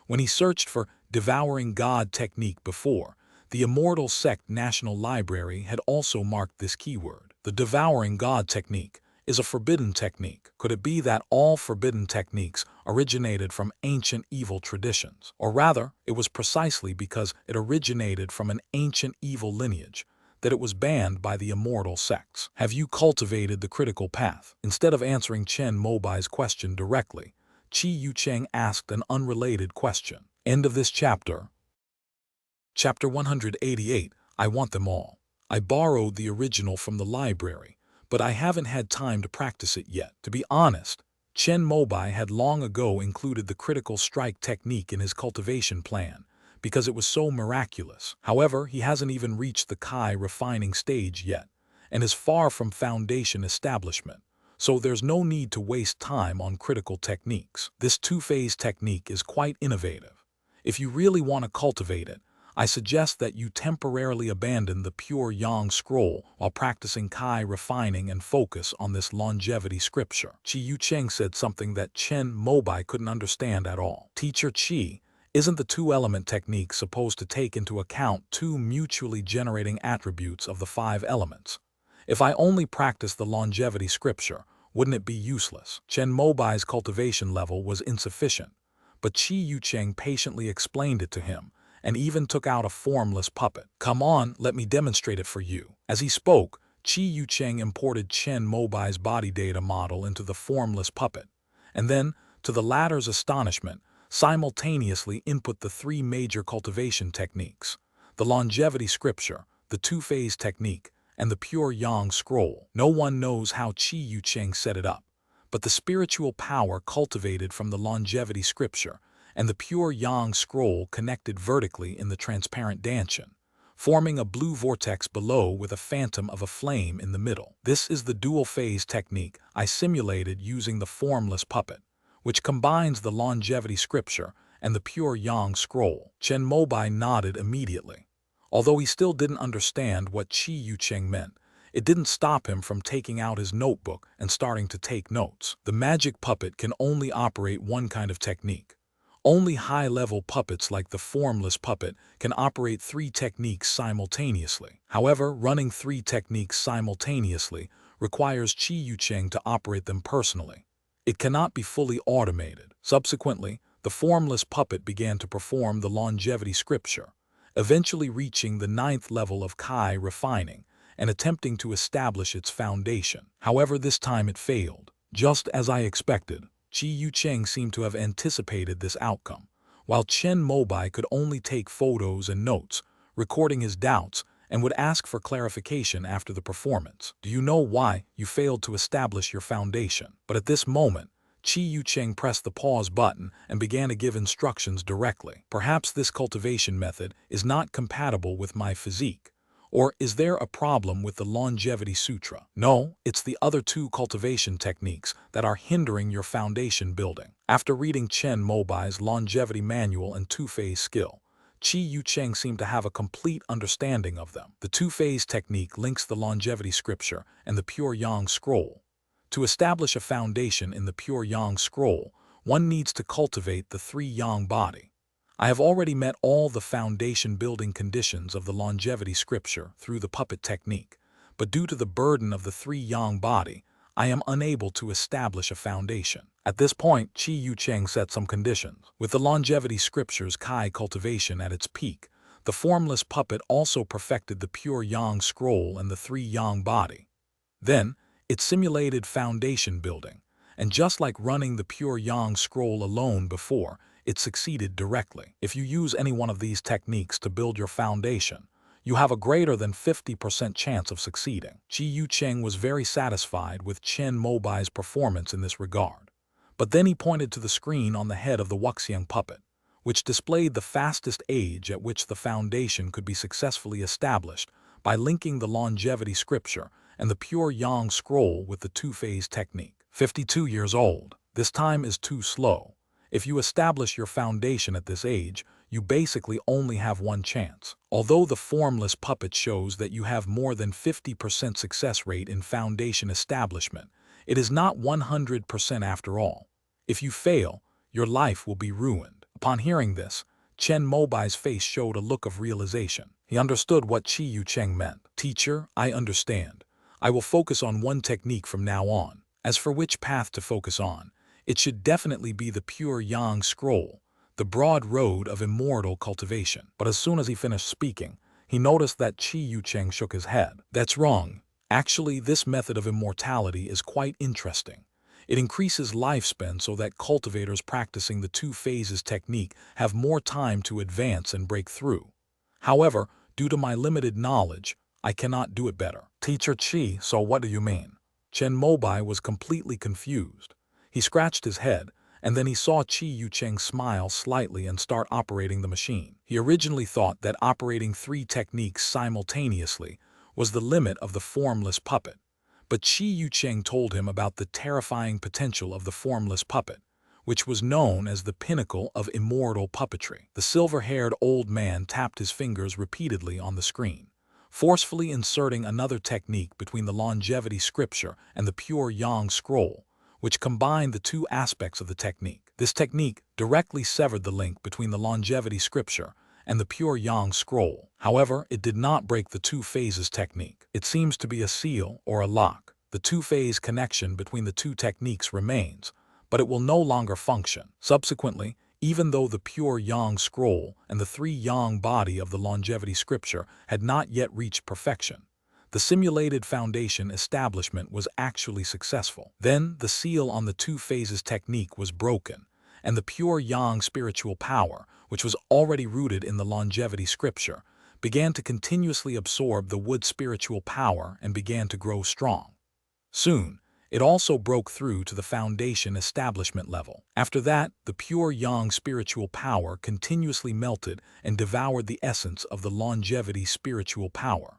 Speaker 1: When he searched for devouring God technique before, the Immortal Sect National Library had also marked this keyword. The devouring God technique is a forbidden technique. Could it be that all forbidden techniques originated from ancient evil traditions? Or rather, it was precisely because it originated from an ancient evil lineage that it was banned by the immortal sects. Have you cultivated the critical path? Instead of answering Chen Mobai's question directly, Qi Yucheng asked an unrelated question. End of this chapter. Chapter 188, I want them all. I borrowed the original from the library, but I haven't had time to practice it yet. To be honest, Chen Mobai had long ago included the critical strike technique in his cultivation plan because it was so miraculous. However, he hasn't even reached the Kai refining stage yet and is far from foundation establishment, so there's no need to waste time on critical techniques. This two-phase technique is quite innovative. If you really want to cultivate it, I suggest that you temporarily abandon the pure Yang scroll while practicing Kai refining and focus on this longevity scripture. Qi Yucheng said something that Chen Mobai couldn't understand at all. Teacher Qi, isn't the two-element technique supposed to take into account two mutually generating attributes of the 5 elements? If I only practice the longevity scripture, wouldn't it be useless? Chen Mobai's cultivation level was insufficient, but Qi Yucheng patiently explained it to him and even took out a formless puppet. Come on, let me demonstrate it for you. As he spoke, Qi Yucheng imported Chen Mobai's body data model into the formless puppet, and then, to the latter's astonishment, simultaneously input the 3 major cultivation techniques: the longevity scripture, the two-phase technique, and the pure Yang scroll. No one knows how Qi Yucheng set it up, but the spiritual power cultivated from the longevity scripture and the pure Yang scroll connected vertically in the transparent Danshan, forming a blue vortex below with a phantom of a flame in the middle. This is the dual-phase technique I simulated using the formless puppet, which combines the longevity scripture and the pure Yang scroll. Chen Mobai nodded immediately. Although he still didn't understand what Qi Yucheng meant, it didn't stop him from taking out his notebook and starting to take notes. The magic puppet can only operate one kind of technique. Only high-level puppets like the formless puppet can operate 3 techniques simultaneously. However, running 3 techniques simultaneously requires Qi Yucheng to operate them personally. It cannot be fully automated. Subsequently, the formless puppet began to perform the longevity scripture, eventually reaching the 9th level of Kai refining and attempting to establish its foundation. However, this time it failed. Just as I expected, Qi Yucheng seemed to have anticipated this outcome, while Chen Mobai could only take photos and notes, recording his doubts, and would ask for clarification after the performance. Do you know why you failed to establish your foundation? But at this moment, Qi Yucheng pressed the pause button and began to give instructions directly. Perhaps this cultivation method is not compatible with my physique. Or is there a problem with the longevity sutra? No, it's the other 2 cultivation techniques that are hindering your foundation building. After reading Chen Mobai's longevity manual and two-phase skill, Qi Yucheng seemed to have a complete understanding of them. The two-phase technique links the longevity scripture and the pure Yang scroll. To establish a foundation in the pure Yang scroll, one needs to cultivate the 3 Yang body. I have already met all the foundation-building conditions of the longevity scripture through the puppet technique, but due to the burden of the 3 Yang body, I am unable to establish a foundation. At this point, Qi Yucheng set some conditions. With the longevity scripture's Kai cultivation at its peak, the formless puppet also perfected the pure Yang scroll and the 3 Yang body. Then, it simulated foundation building, and just like running the pure Yang scroll alone before, it succeeded directly. If you use any one of these techniques to build your foundation, you have a greater than 50% chance of succeeding. Qi Yucheng was very satisfied with Chen Mobai's performance in this regard. But then he pointed to the screen on the head of the Wuxiang puppet, which displayed the fastest age at which the foundation could be successfully established by linking the longevity scripture and the pure Yang scroll with the two-phase technique. 52 years old. This time is too slow. If you establish your foundation at this age, you basically only have one chance. Although the formless puppet shows that you have more than 50% success rate in foundation establishment, it is not 100% after all. If you fail, your life will be ruined. Upon hearing this, Chen Mobai's face showed a look of realization. He understood what Qi Yucheng meant. Teacher, I understand. I will focus on one technique from now on. As for which path to focus on, it should definitely be the pure Yang scroll, the broad road of immortal cultivation. But as soon as he finished speaking, he noticed that Qi Yucheng shook his head. That's wrong. Actually, this method of immortality is quite interesting. It increases lifespan so that cultivators practicing the two phases technique have more time to advance and break through. However, due to my limited knowledge, I cannot do it better. Teacher Qi, so what do you mean? Chen Mobai was completely confused. He scratched his head, and then he saw Qi Yucheng smile slightly and start operating the machine. He originally thought that operating 3 techniques simultaneously was the limit of the formless puppet. But Qi Yucheng told him about the terrifying potential of the formless puppet, which was known as the pinnacle of immortal puppetry. The silver-haired old man tapped his fingers repeatedly on the screen, forcefully inserting another technique between the longevity scripture and the pure Yang scroll, which combined the two aspects of the technique. This technique directly severed the link between the longevity scripture and the pure Yang scroll. However, it did not break the two phases technique. It seems to be a seal or a lock. The two-phase connection between the two techniques remains, but it will no longer function. Subsequently, even though the pure Yang scroll and the 3 Yang body of the longevity scripture had not yet reached perfection, the simulated foundation establishment was actually successful. Then the seal on the two phases technique was broken, and the pure Yang spiritual power, which was already rooted in the longevity scripture, began to continuously absorb the wood spiritual power and began to grow strong. Soon, it also broke through to the foundation establishment level. After that, the pure Yang spiritual power continuously melted and devoured the essence of the longevity spiritual power.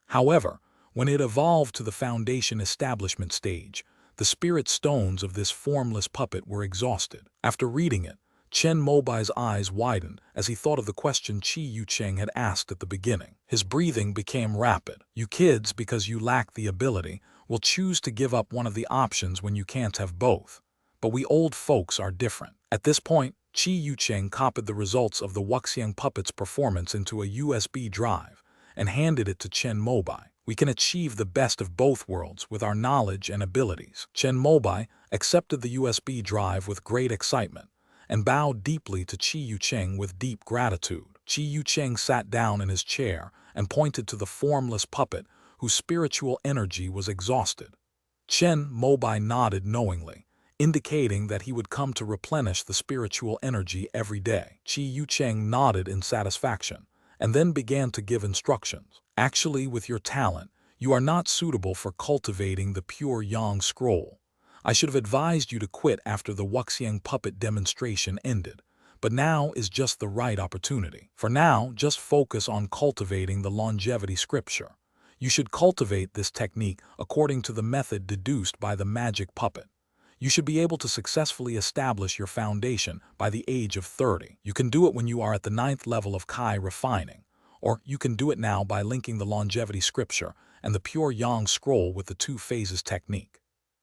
Speaker 1: However, when it evolved to the foundation establishment stage, the spirit stones of this formless puppet were exhausted. After reading it, Chen Mobai's eyes widened as he thought of the question Qi Yucheng had asked at the beginning. His breathing became rapid. You kids, because you lack the ability, will choose to give up one of the options when you can't have both. But we old folks are different. At this point, Qi Yucheng copied the results of the Wuxiang puppet's performance into a USB drive and handed it to Chen Mobai. We can achieve the best of both worlds with our knowledge and abilities. Chen Mobai accepted the USB drive with great excitement and bowed deeply to Qi Yucheng with deep gratitude. Qi Yucheng sat down in his chair and pointed to the formless puppet whose spiritual energy was exhausted. Chen Mobai nodded knowingly, indicating that he would come to replenish the spiritual energy every day. Qi Yucheng nodded in satisfaction and then began to give instructions. Actually, with your talent, you are not suitable for cultivating the pure Yang scroll. I should have advised you to quit after the Wuxiang puppet demonstration ended, but now is just the right opportunity. For now, just focus on cultivating the longevity scripture. You should cultivate this technique according to the method deduced by the magic puppet. You should be able to successfully establish your foundation by the age of 30. You can do it when you are at the 9th level of Kai refining, or you can do it now by linking the longevity scripture and the pure Yang scroll with the two phases technique.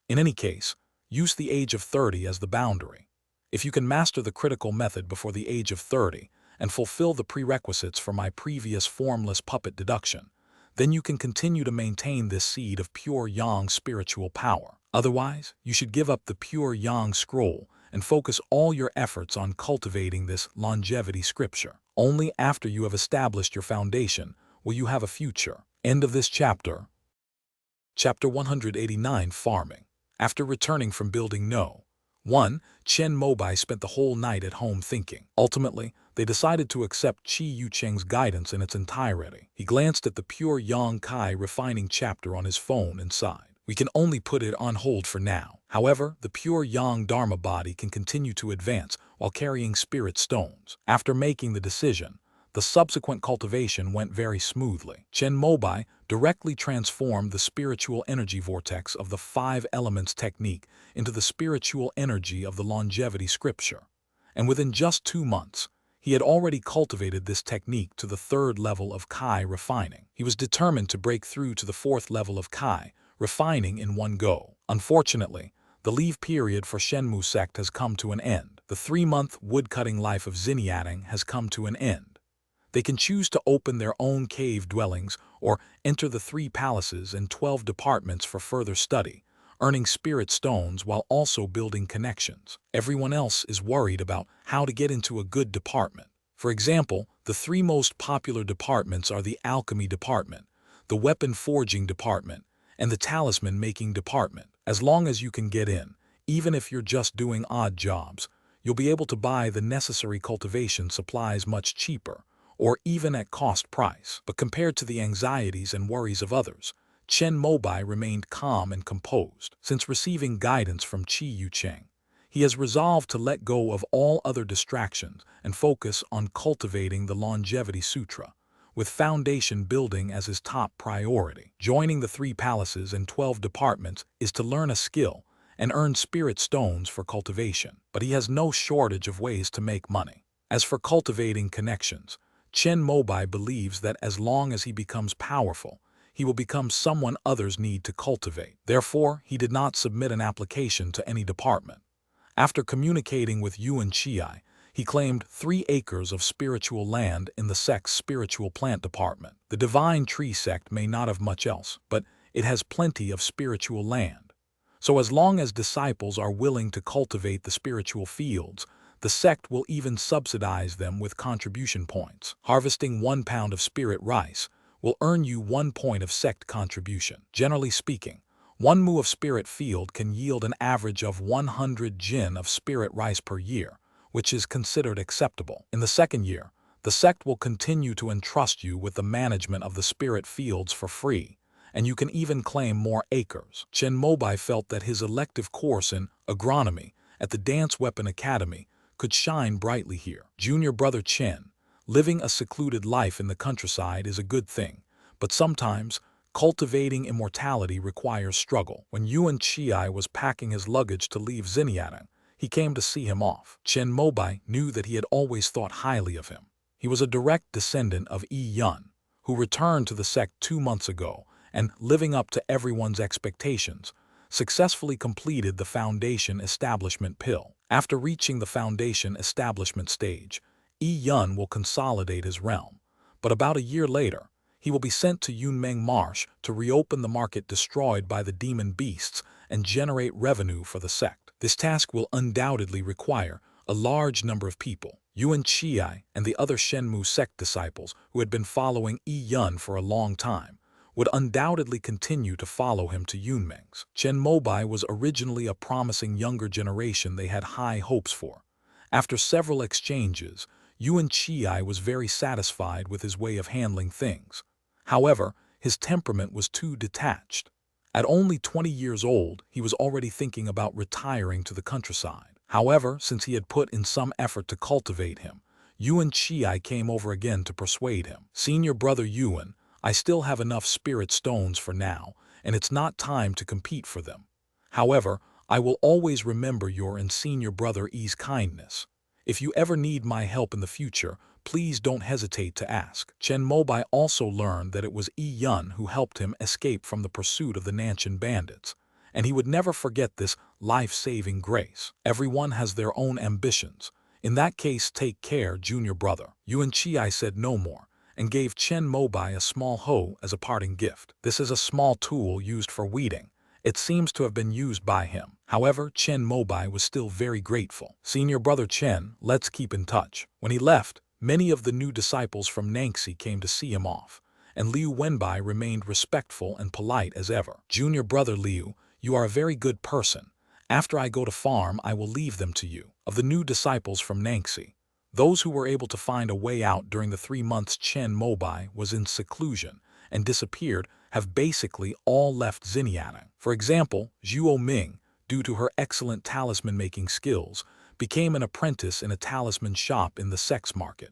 Speaker 1: In any case, use the age of 30 as the boundary. If you can master the critical method before the age of 30 and fulfill the prerequisites for my previous formless puppet deduction, then you can continue to maintain this seed of pure Yang spiritual power. Otherwise, you should give up the pure Yang scroll and focus all your efforts on cultivating this longevity scripture. Only after you have established your foundation will you have a future. End of this chapter. Chapter 189, Farming. After returning from building No. 1, Chen Mobai spent the whole night at home thinking. Ultimately, they decided to accept Qi Yucheng's guidance in its entirety. He glanced at the pure Yang Kai refining chapter on his phone and sighed. We can only put it on hold for now. However, the pure Yang Dharma body can continue to advance while carrying spirit stones. After making the decision, the subsequent cultivation went very smoothly. Chen Mobai directly transformed the spiritual energy vortex of the 5 elements technique into the spiritual energy of the longevity scripture. And within just 2 months, He had already cultivated this technique to the 3rd level of Kai refining. He was determined to break through to the 4th level of Kai refining in one go. Unfortunately, the leave period for Shenmu sect has come to an end. The 3-month woodcutting life of Xinjiang has come to an end. They can choose to open their own cave dwellings or enter the 3 palaces and 12 departments for further study, earning spirit stones while also building connections. Everyone else is worried about how to get into a good department. For example, the 3 most popular departments are the alchemy department, the weapon forging department, and the talisman making department. As long as you can get in, even if you're just doing odd jobs, you'll be able to buy the necessary cultivation supplies much cheaper, or even at cost price. But compared to the anxieties and worries of others, Chen Mobai remained calm and composed. Since receiving guidance from Qi Yucheng, he has resolved to let go of all other distractions and focus on cultivating the Longevity Sutra, with foundation building as his top priority. Joining the 3 palaces and 12 departments is to learn a skill and earn spirit stones for cultivation. But he has no shortage of ways to make money. As for cultivating connections, Chen Mobai believes that as long as he becomes powerful, he will become someone others need to cultivate. Therefore, he did not submit an application to any department. After communicating with Yuan Chiai, he claimed 3 acres of spiritual land in the sect's spiritual plant department. The divine tree sect may not have much else, but it has plenty of spiritual land. So as long as disciples are willing to cultivate the spiritual fields, the sect will even subsidize them with contribution points. Harvesting 1 pound of spirit rice will earn you 1 point of sect contribution. Generally speaking, 1 mu of spirit field can yield an average of 100 jin of spirit rice per year, which is considered acceptable. In the 2nd year, the sect will continue to entrust you with the management of the spirit fields for free, and you can even claim more acres. Chen Mobai felt that his elective course in agronomy at the Dance Weapon Academy could shine brightly here. Junior brother Chen, living a secluded life in the countryside is a good thing, but sometimes cultivating immortality requires struggle. When Yuan Chiai was packing his luggage to leave Xinjiang, he came to see him off. Chen Mobai knew that he had always thought highly of him. He was a direct descendant of Yi Yun, who returned to the sect 2 months ago and, living up to everyone's expectations, successfully completed the Foundation Establishment Pill. After reaching the Foundation Establishment stage, Yi Yun will consolidate his realm, but about a year later, he will be sent to Yunmeng Marsh to reopen the market destroyed by the demon beasts and generate revenue for the sect. This task will undoubtedly require a large number of people. Yuan Chiai and the other Shenmu sect disciples who had been following Yi Yun for a long time would undoubtedly continue to follow him to Yunmeng's. Chen Mobai was originally a promising younger generation they had high hopes for. After several exchanges, Yuan Chiai was very satisfied with his way of handling things. However, his temperament was too detached. At only 20 years old, he was already thinking about retiring to the countryside. However, since he had put in some effort to cultivate him, Yuan Chiai came over again to persuade him. Senior brother Yuan, I still have enough spirit stones for now, and it's not time to compete for them. However, I will always remember your and senior brother Yi's kindness. If you ever need my help in the future, please don't hesitate to ask. Chen Mobai also learned that it was Yi Yun who helped him escape from the pursuit of the Nanshan bandits, and he would never forget this life-saving grace. Everyone has their own ambitions. In that case, take care, junior brother. Yuan Chiai said no more, and gave Chen Mobai a small hoe as a parting gift. This is a small tool used for weeding. It seems to have been used by him. However, Chen Mobai was still very grateful. Senior brother Chen, let's keep in touch. When he left, many of the new disciples from Nangxi came to see him off, and Liu Wenbai remained respectful and polite as ever. Junior brother Liu, you are a very good person. After I go to farm, I will leave them to you. Of the new disciples from Nangxi, those who were able to find a way out during the 3 months Chen Mobai was in seclusion and disappeared have basically all left Xinjiang. For example, Zhuo Ming, due to her excellent talisman-making skills, became an apprentice in a talisman shop in the sects market.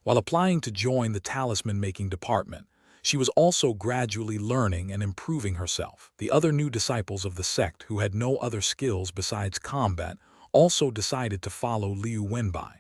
Speaker 1: While applying to join the talisman-making department, she was also gradually learning and improving herself. The other new disciples of the sect who had no other skills besides combat also decided to follow Liu Wenbai.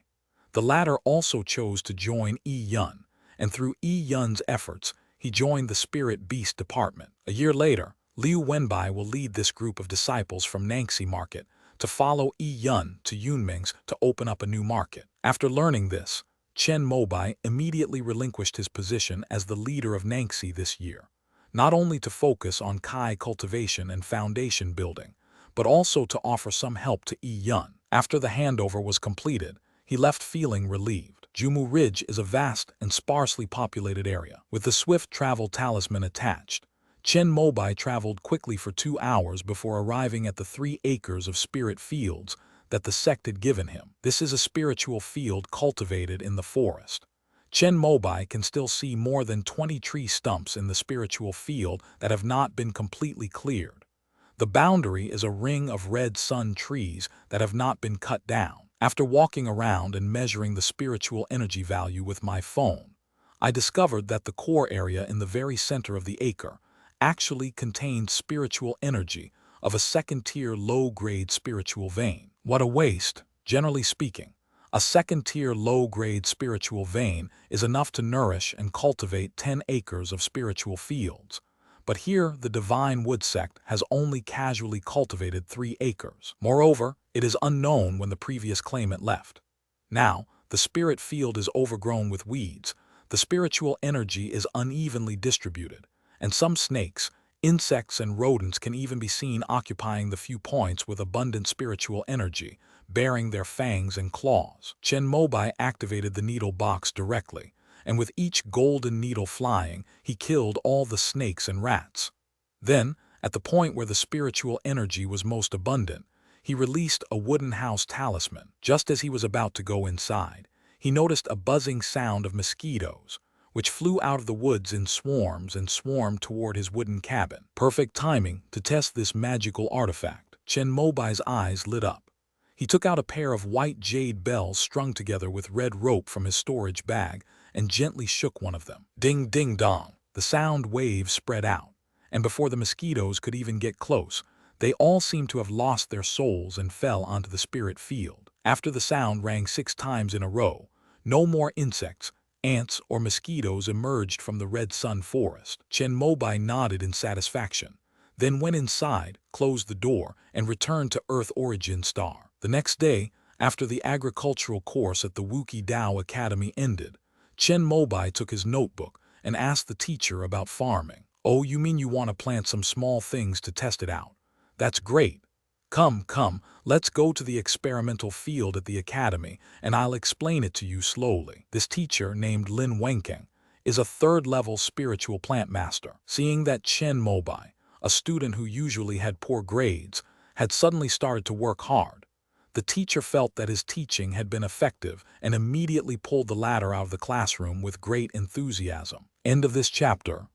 Speaker 1: The latter also chose to join Yi Yun, and through Yi Yun's efforts, he joined the Spirit Beast Department. A year later, Liu Wenbai will lead this group of disciples from Nangxi Market to follow Yi Yun to Yunming's to open up a new market. After learning this, Chen Mobai immediately relinquished his position as the leader of Nangxi this year, not only to focus on Kai cultivation and foundation building, but also to offer some help to Yi Yun. After the handover was completed, he left feeling relieved. Jumu Ridge is a vast and sparsely populated area. With the swift travel talisman attached, Chen Mobai traveled quickly for 2 hours before arriving at the 3 acres of spirit fields that the sect had given him. This is a spiritual field cultivated in the forest. Chen Mobai can still see more than 20 tree stumps in the spiritual field that have not been completely cleared. The boundary is a ring of red sun trees that have not been cut down. After walking around and measuring the spiritual energy value with my phone, I discovered that the core area in the very center of the acre actually contained spiritual energy of a second-tier low-grade spiritual vein. What a waste, generally speaking. A second-tier low-grade spiritual vein is enough to nourish and cultivate 10 acres of spiritual fields. But here the Divine Wood sect has only casually cultivated 3 acres. Moreover, it is unknown when the previous claimant left. Now, the spirit field is overgrown with weeds, the spiritual energy is unevenly distributed, and some snakes, insects, and rodents can even be seen occupying the few points with abundant spiritual energy, bearing their fangs and claws. Chen Mobai activated the needle box directly, and with each golden needle flying, he killed all the snakes and rats. Then, at the point where the spiritual energy was most abundant, he released a wooden house talisman. Just as he was about to go inside, he noticed a buzzing sound of mosquitoes, which flew out of the woods in swarms and swarmed toward his wooden cabin. Perfect timing to test this magical artifact. Chen Mobai's eyes lit up. He took out a pair of white jade bells strung together with red rope from his storage bag and gently shook one of them. Ding, ding, dong. The sound waves spread out, and before the mosquitoes could even get close, they all seemed to have lost their souls and fell onto the spirit field. After the sound rang 6 times in a row, no more insects, ants, or mosquitoes emerged from the red sun forest. Chen Mobai nodded in satisfaction, then went inside, closed the door, and returned to Earth Origin Star. The next day, after the agricultural course at the Wuki Dao Academy ended, Chen Mobai took his notebook and asked the teacher about farming. "Oh, you mean you want to plant some small things to test it out? That's great. Come, let's go to the experimental field at the academy and I'll explain it to you slowly." This teacher, named Lin Wenkeng, is a 3rd-level spiritual plant master. Seeing that Chen Mobai, a student who usually had poor grades, had suddenly started to work hard, the teacher felt that his teaching had been effective and immediately pulled the latter out of the classroom with great enthusiasm. End of this chapter.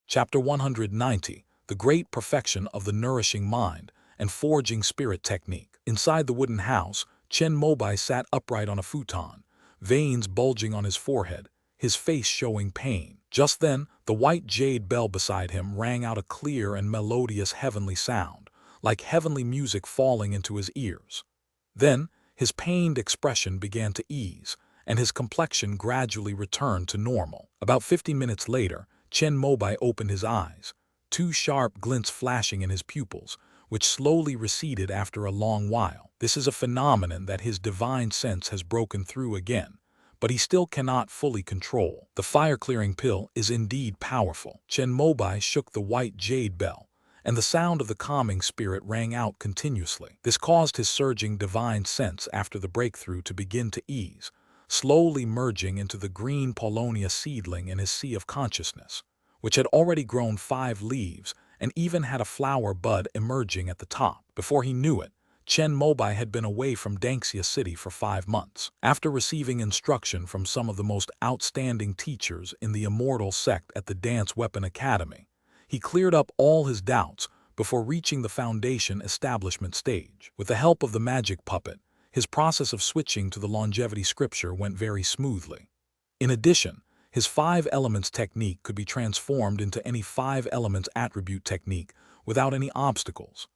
Speaker 1: Chapter 190, The Great Perfection of the Nourishing Mind and Forging Spirit Technique. Inside the wooden house, Chen Mobai sat upright on a futon, veins bulging on his forehead, his face showing pain. Just then, the white jade bell beside him rang out a clear and melodious heavenly sound, like heavenly music falling into his ears. Then, his pained expression began to ease, and his complexion gradually returned to normal. About 50 minutes later, Chen Mobai opened his eyes, 2 sharp glints flashing in his pupils, which slowly receded after a long while. This is a phenomenon that his divine sense has broken through again, but he still cannot fully control. The fire-clearing pill is indeed powerful. Chen Mobai shook the white jade bell, and the sound of the calming spirit rang out continuously. This caused his surging divine sense after the breakthrough to begin to ease, slowly merging into the green Polonia seedling in his sea of consciousness, which had already grown 5 leaves and even had a flower bud emerging at the top. Before he knew it, Chen Mobai had been away from Dangxia City for 5 months. After receiving instruction from some of the most outstanding teachers in the immortal sect at the Dance Weapon Academy, he cleared up all his doubts before reaching the foundation establishment stage. With the help of the magic puppet, his process of switching to the longevity scripture went very smoothly. In addition, His 5 elements technique could be transformed into any 5 elements attribute technique without any obstacles.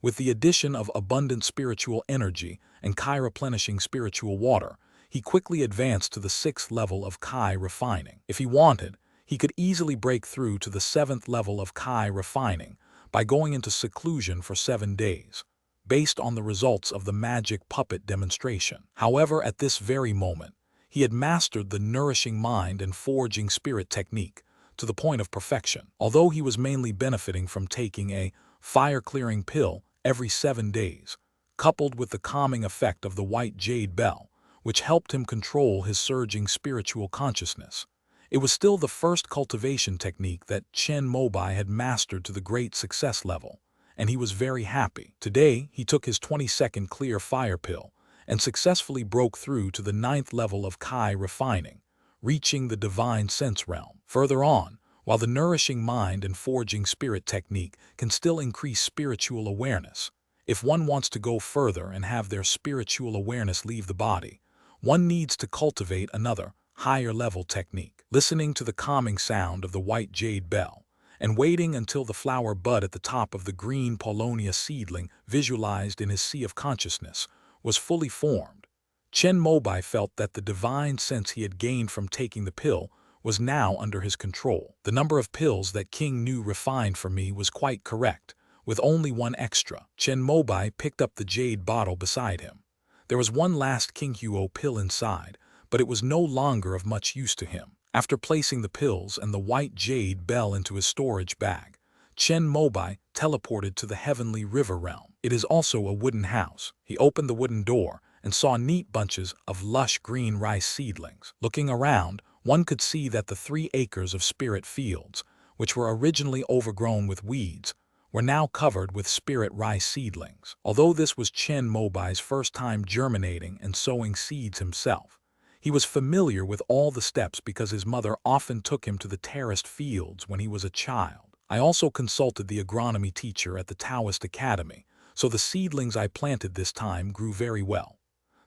Speaker 1: With the addition of abundant spiritual energy and Kai-replenishing spiritual water, he quickly advanced to the 6th level of Kai refining. If he wanted, he could easily break through to the 7th level of Kai refining by going into seclusion for 7 days, based on the results of the magic puppet demonstration. However, at this very moment, he had mastered the nourishing mind and forging spirit technique to the point of perfection. Although he was mainly benefiting from taking a fire-clearing pill every 7 days, coupled with the calming effect of the white jade bell, which helped him control his surging spiritual consciousness, it was still the first cultivation technique that Chen Mobai had mastered to the great success level, and he was very happy. Today, he took his 20-second clear fire pill and successfully broke through to the 9th level of Kai refining, reaching the divine sense realm. Further on, while the nourishing mind and forging spirit technique can still increase spiritual awareness, if one wants to go further and have their spiritual awareness leave the body, one needs to cultivate another, higher-level technique. Listening to the calming sound of the white jade bell and waiting until the flower bud at the top of the green Polonia seedling visualized in his sea of consciousness was fully formed, Chen Mobai felt that the divine sense he had gained from taking the pill was now under his control. The number of pills that King Nu refined for me was quite correct, with only 1 extra. Chen Mobai picked up the jade bottle beside him. There was one last King Huo pill inside, but it was no longer of much use to him. After placing the pills and the white jade bell into his storage bag, Chen Mobai teleported to the heavenly river realm. It is also a wooden house. He opened the wooden door and saw neat bunches of lush green rice seedlings. Looking around, one could see that the 3 acres of spirit fields, which were originally overgrown with weeds, were now covered with spirit rice seedlings. Although this was Chen Mobai's first time germinating and sowing seeds himself, he was familiar with all the steps because his mother often took him to the terraced fields when he was a child. I also consulted the agronomy teacher at the Taoist Academy, so the seedlings I planted this time grew very well.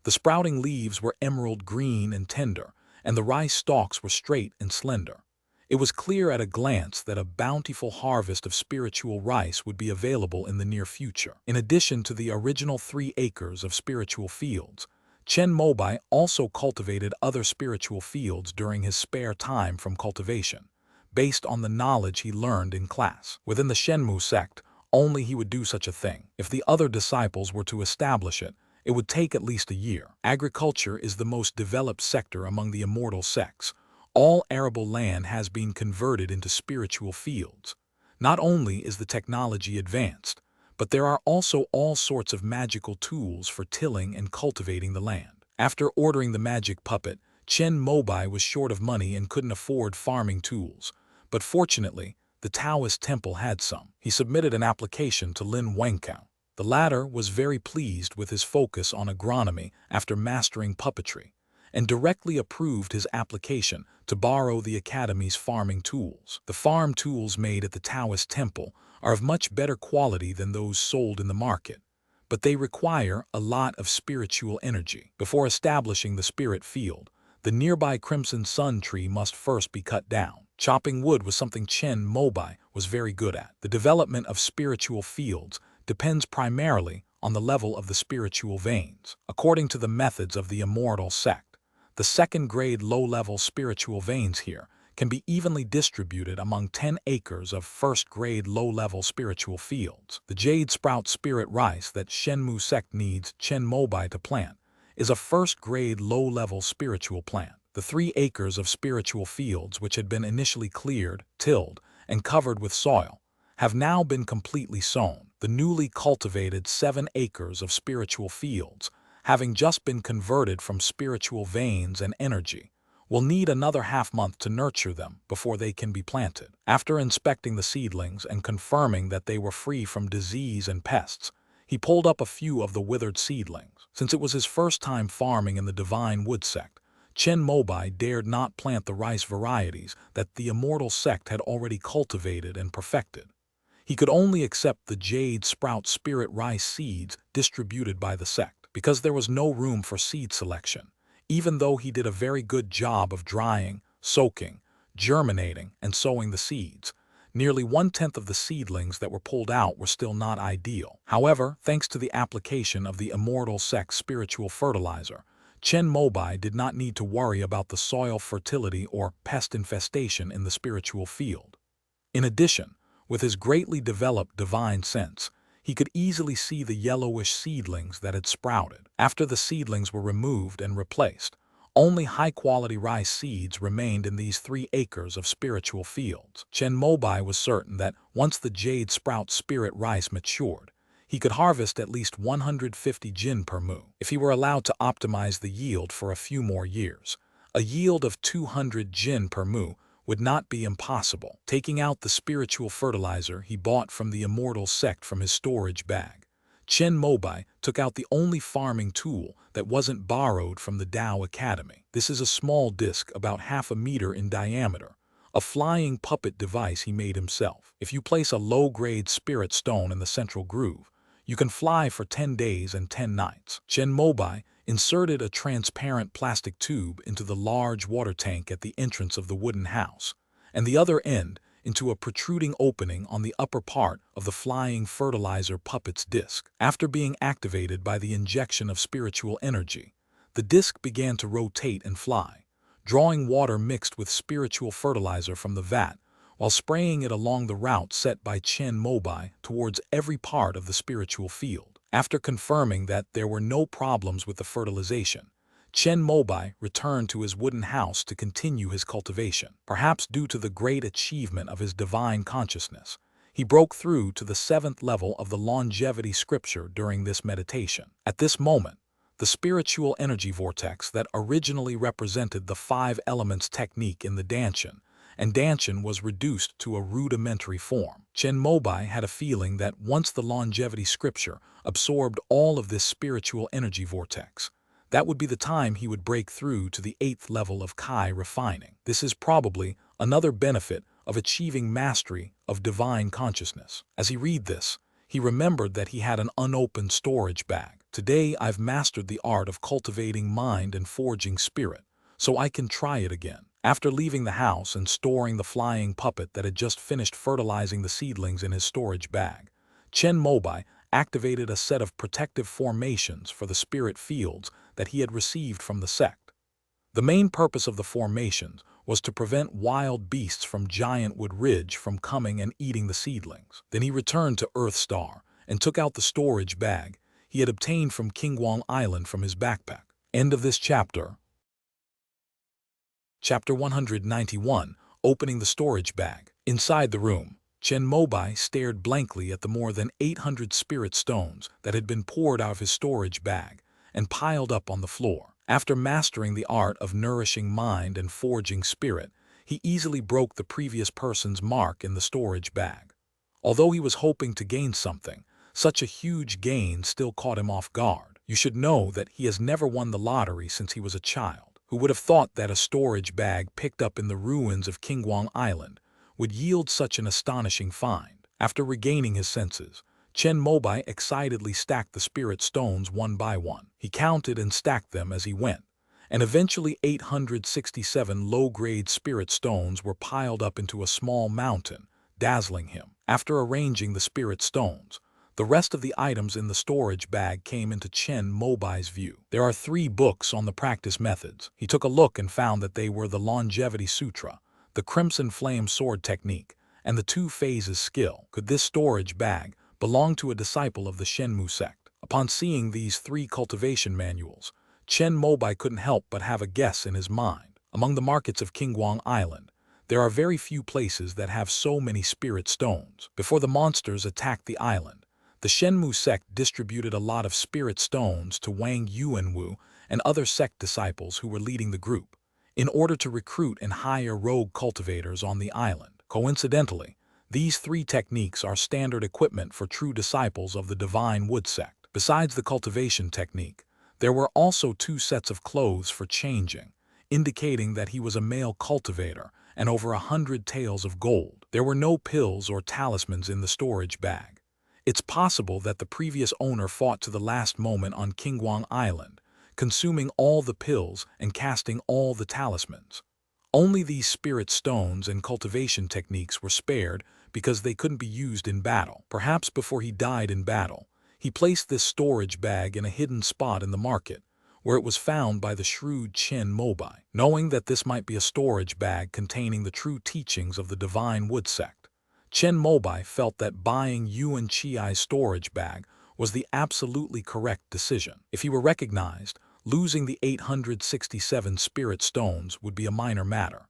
Speaker 1: The sprouting leaves were emerald green and tender, and the rice stalks were straight and slender. It was clear at a glance that a bountiful harvest of spiritual rice would be available in the near future. In addition to the original 3 acres of spiritual fields, Chen Mobai also cultivated other spiritual fields during his spare time from cultivation, based on the knowledge he learned in class. Within the Shenmu sect, only he would do such a thing. If the other disciples were to establish it, it would take at least a year. Agriculture is the most developed sector among the immortal sects. All arable land has been converted into spiritual fields. Not only is the technology advanced, but there are also all sorts of magical tools for tilling and cultivating the land. After ordering the magic puppet, Chen Mobai was short of money and couldn't afford farming tools, but fortunately, the Taoist temple had some. He submitted an application to Lin Wenkao. The latter was very pleased with his focus on agronomy after mastering puppetry, and directly approved his application to borrow the Academy's farming tools. The farm tools made at the Taoist temple are of much better quality than those sold in the market, but they require a lot of spiritual energy. Before establishing the spirit field, the nearby Crimson Sun tree must first be cut down. Chopping wood was something Chen Mobai was very good at. The development of spiritual fields depends primarily on the level of the spiritual veins. According to the methods of the immortal sect, the second-grade low-level spiritual veins here can be evenly distributed among 10 acres of first-grade low-level spiritual fields. The jade sprout spirit rice that Shenmu sect needs Chen Mobai to plant is a first-grade low-level spiritual plant. The 3 acres of spiritual fields which had been initially cleared, tilled, and covered with soil have now been completely sown. The newly cultivated 7 acres of spiritual fields, having just been converted from spiritual veins and energy, will need another half-month to nurture them before they can be planted. After inspecting the seedlings and confirming that they were free from disease and pests, he pulled up a few of the withered seedlings. Since it was his first time farming in the Divine Wood sect, Chen Mobai dared not plant the rice varieties that the immortal sect had already cultivated and perfected. He could only accept the jade sprout spirit rice seeds distributed by the sect, because there was no room for seed selection. Even though he did a very good job of drying, soaking, germinating, and sowing the seeds. Nearly 1/10 of the seedlings that were pulled out were still not ideal. However, thanks to the application of the immortal sect spiritual fertilizer, Chen Mobai did not need to worry about the soil fertility or pest infestation in the spiritual field. In addition, with his greatly developed divine sense, he could easily see the yellowish seedlings that had sprouted. After the seedlings were removed and replaced, only high-quality rice seeds remained in these 3 acres of spiritual fields. Chen Mobai was certain that once the jade sprout spirit rice matured, he could harvest at least 150 jin per mu. If he were allowed to optimize the yield for a few more years, a yield of 200 jin per mu would not be impossible. Taking out the spiritual fertilizer he bought from the immortal sect from his storage bag, Chen Mobai took out the only farming tool that wasn't borrowed from the Tao Academy. This is a small disc about half a meter in diameter, a flying puppet device he made himself. If you place a low-grade spirit stone in the central groove, you can fly for 10 days and 10 nights. Chen Mobai inserted a transparent plastic tube into the large water tank at the entrance of the wooden house, and the other end into a protruding opening on the upper part of the flying fertilizer puppet's disc. After being activated by the injection of spiritual energy, the disc began to rotate and fly, drawing water mixed with spiritual fertilizer from the vat while spraying it along the route set by Chen Mobai towards every part of the spiritual field. After confirming that there were no problems with the fertilization, Chen Mobai returned to his wooden house to continue his cultivation. Perhaps due to the great achievement of his divine consciousness, he broke through to the 7th level of the longevity scripture during this meditation. At this moment, the spiritual energy vortex that originally represented the 5 elements technique in the Danshan and Danshan was reduced to a rudimentary form. Chen Mobai had a feeling that once the longevity scripture absorbed all of this spiritual energy vortex, that would be the time he would break through to the 8th level of Kai refining. This is probably another benefit of achieving mastery of divine consciousness. As he read this, he remembered that he had an unopened storage bag. Today I've mastered the art of cultivating mind and forging spirit, so I can try it again. After leaving the house and storing the flying puppet that had just finished fertilizing the seedlings in his storage bag, Chen Mobai activated a set of protective formations for the spirit fields that he had received from the sect. The main purpose of the formations was to prevent wild beasts from Giantwood Ridge from coming and eating the seedlings. Then he returned to Earth Star and took out the storage bag he had obtained from Kingwang Island from his backpack. End of this chapter. Chapter 191, Opening the Storage Bag. Inside the room, Chen Mobai stared blankly at the more than 800 spirit stones that had been poured out of his storage bag and piled up on the floor. After mastering the art of nourishing mind and forging spirit, he easily broke the previous person's mark in the storage bag. Although he was hoping to gain something, such a huge gain still caught him off guard. You should know that he has never won the lottery since he was a child. Who would have thought that a storage bag picked up in the ruins of Kingwang Island would yield such an astonishing find? After regaining his senses, Chen Mobai excitedly stacked the spirit stones one by one. He counted and stacked them as he went, and eventually 867 low-grade spirit stones were piled up into a small mountain, dazzling him. After arranging the spirit stones, the rest of the items in the storage bag came into Chen Mobai's view. There are 3 books on the practice methods. He took a look and found that they were the Longevity Sutra, the Crimson Flame Sword Technique, and the 2 Phases Skill. Could this storage bag belong to a disciple of the Shenmu sect? Upon seeing these 3 cultivation manuals, Chen Mobai couldn't help but have a guess in his mind. Among the markets of Kingwang Island, there are very few places that have so many spirit stones. Before the monsters attacked the island, the Shenmu sect distributed a lot of spirit stones to Wang Yuanwu and other sect disciples who were leading the group, in order to recruit and hire rogue cultivators on the island. Coincidentally, these 3 techniques are standard equipment for true disciples of the Divine Wood sect. Besides the cultivation technique, there were also 2 sets of clothes for changing, indicating that he was a male cultivator, and over 100 taels of gold. There were no pills or talismans in the storage bag. It's possible that the previous owner fought to the last moment on Kingwang Island, consuming all the pills and casting all the talismans. Only these spirit stones and cultivation techniques were spared because they couldn't be used in battle. Perhaps before he died in battle, he placed this storage bag in a hidden spot in the market, where it was found by the shrewd Chen Mobai. Knowing that this might be a storage bag containing the true teachings of the divine wood sect, Chen Mobai felt that buying Yuan Chi's storage bag was the absolutely correct decision. If he were recognized, losing the 867 spirit stones would be a minor matter.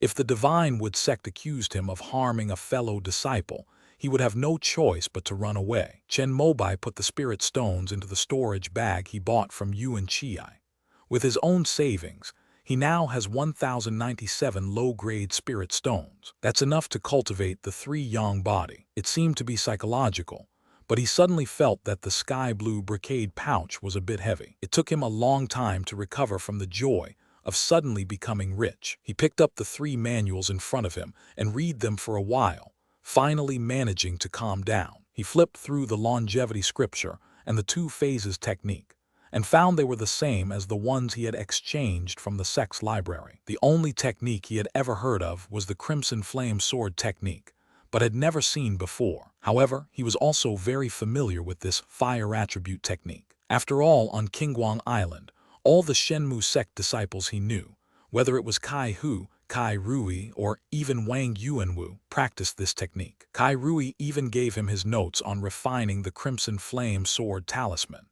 Speaker 1: If the divine wood sect accused him of harming a fellow disciple, he would have no choice but to run away. Chen Mobai put the spirit stones into the storage bag he bought from Yuan Chi. With his own savings, he now has 1,097 low-grade spirit stones. That's enough to cultivate the 3-yang body. It seemed to be psychological, but he suddenly felt that the sky-blue brocade pouch was a bit heavy. It took him a long time to recover from the joy of suddenly becoming rich. He picked up the 3 manuals in front of him and read them for a while, finally managing to calm down. He flipped through the longevity scripture and the 2 phases technique, and found they were the same as the ones he had exchanged from the sect's library. The only technique he had ever heard of was the Crimson Flame Sword technique, but had never seen before. However, he was also very familiar with this fire attribute technique. After all, on Qingguang Island, all the Shenmu sect disciples he knew, whether it was Kai Hu, Kai Rui, or even Wang Yuanwu, practiced this technique. Kai Rui even gave him his notes on refining the Crimson Flame Sword talisman.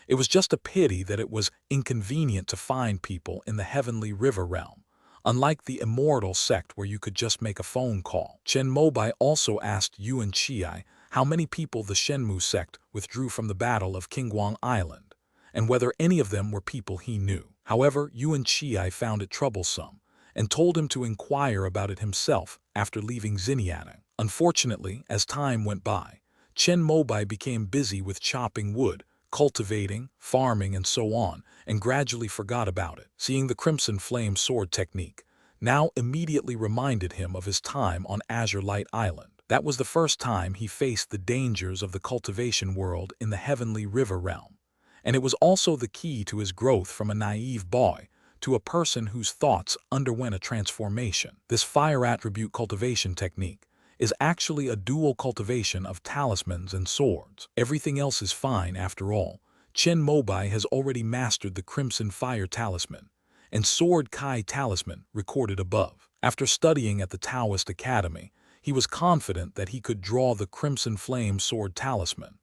Speaker 1: It was just a pity that it was inconvenient to find people in the Heavenly River realm, unlike the immortal sect where you could just make a phone call. Chen Mobai also asked Yuan Chi how many people the Shenmu sect withdrew from the Battle of Qingguang Island, and whether any of them were people he knew. However, Yuan Chi found it troublesome, and told him to inquire about it himself after leaving Xinjiang. Unfortunately, as time went by, Chen Mobai became busy with chopping wood, cultivating, farming, and so on, and gradually forgot about it. Seeing the Crimson Flame Sword technique now immediately reminded him of his time on Azure Light Island. That was the first time he faced the dangers of the cultivation world in the Heavenly River realm, and it was also the key to his growth from a naive boy to a person whose thoughts underwent a transformation. This fire attribute cultivation technique is actually a dual cultivation of talismans and swords. Everything else is fine after all. Chen Mobai has already mastered the Crimson Fire Talisman and Sword Kai Talisman recorded above. After studying at the Taoist Academy, he was confident that he could draw the Crimson Flame Sword Talisman,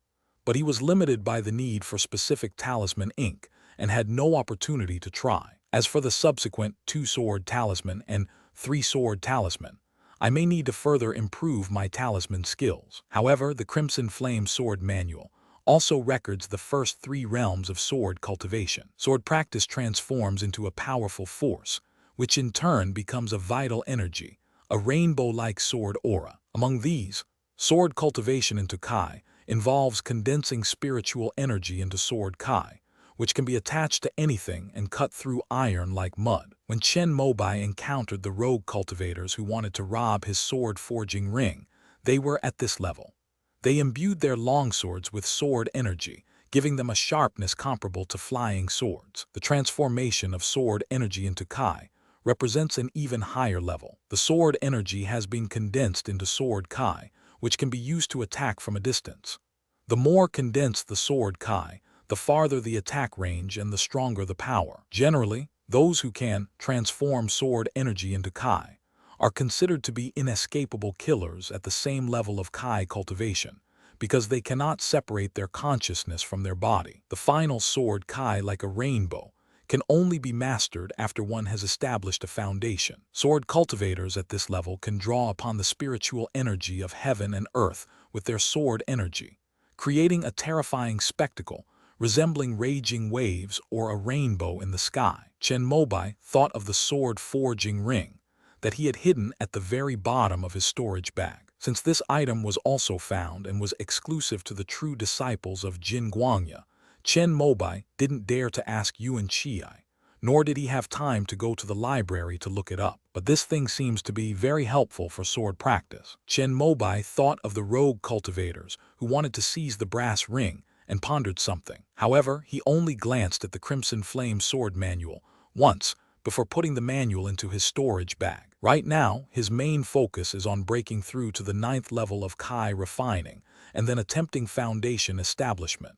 Speaker 1: but he was limited by the need for specific talisman ink and had no opportunity to try. As for the subsequent 2-sword talisman and 3-sword talisman, I may need to further improve my talisman skills. However, the Crimson Flame Sword Manual also records the first 3 realms of sword cultivation. Sword practice transforms into a powerful force, which in turn becomes a vital energy, a rainbow-like sword aura. Among these, sword cultivation into Kai involves condensing spiritual energy into sword Kai, which can be attached to anything and cut through iron like mud. When Chen Mobai encountered the rogue cultivators who wanted to rob his sword forging ring, they were at this level. They imbued their longswords with sword energy, giving them a sharpness comparable to flying swords. The transformation of sword energy into Kai represents an even higher level. The sword energy has been condensed into sword Kai, which can be used to attack from a distance. The more condensed the sword Kai, the farther the attack range and the stronger the power. Generally, those who can transform sword energy into Kai are considered to be inescapable killers at the same level of Kai cultivation, because they cannot separate their consciousness from their body. The final sword Kai, like a rainbow, can only be mastered after one has established a foundation. Sword cultivators at this level can draw upon the spiritual energy of heaven and earth with their sword energy, creating a terrifying spectacle resembling raging waves or a rainbow in the sky. Chen Mobai thought of the sword forging ring that he had hidden at the very bottom of his storage bag. Since this item was also found and was exclusive to the true disciples of Jin Guangya, Chen Mobai didn't dare to ask Yuan Chi, nor did he have time to go to the library to look it up. But this thing seems to be very helpful for sword practice. Chen Mobai thought of the rogue cultivators who wanted to seize the brass ring and pondered something. However, he only glanced at the Crimson Flame Sword Manual once before putting the manual into his storage bag. Right now, his main focus is on breaking through to the 9th level of Kai refining and then attempting foundation establishment.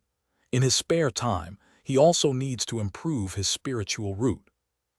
Speaker 1: In his spare time, he also needs to improve his spiritual root.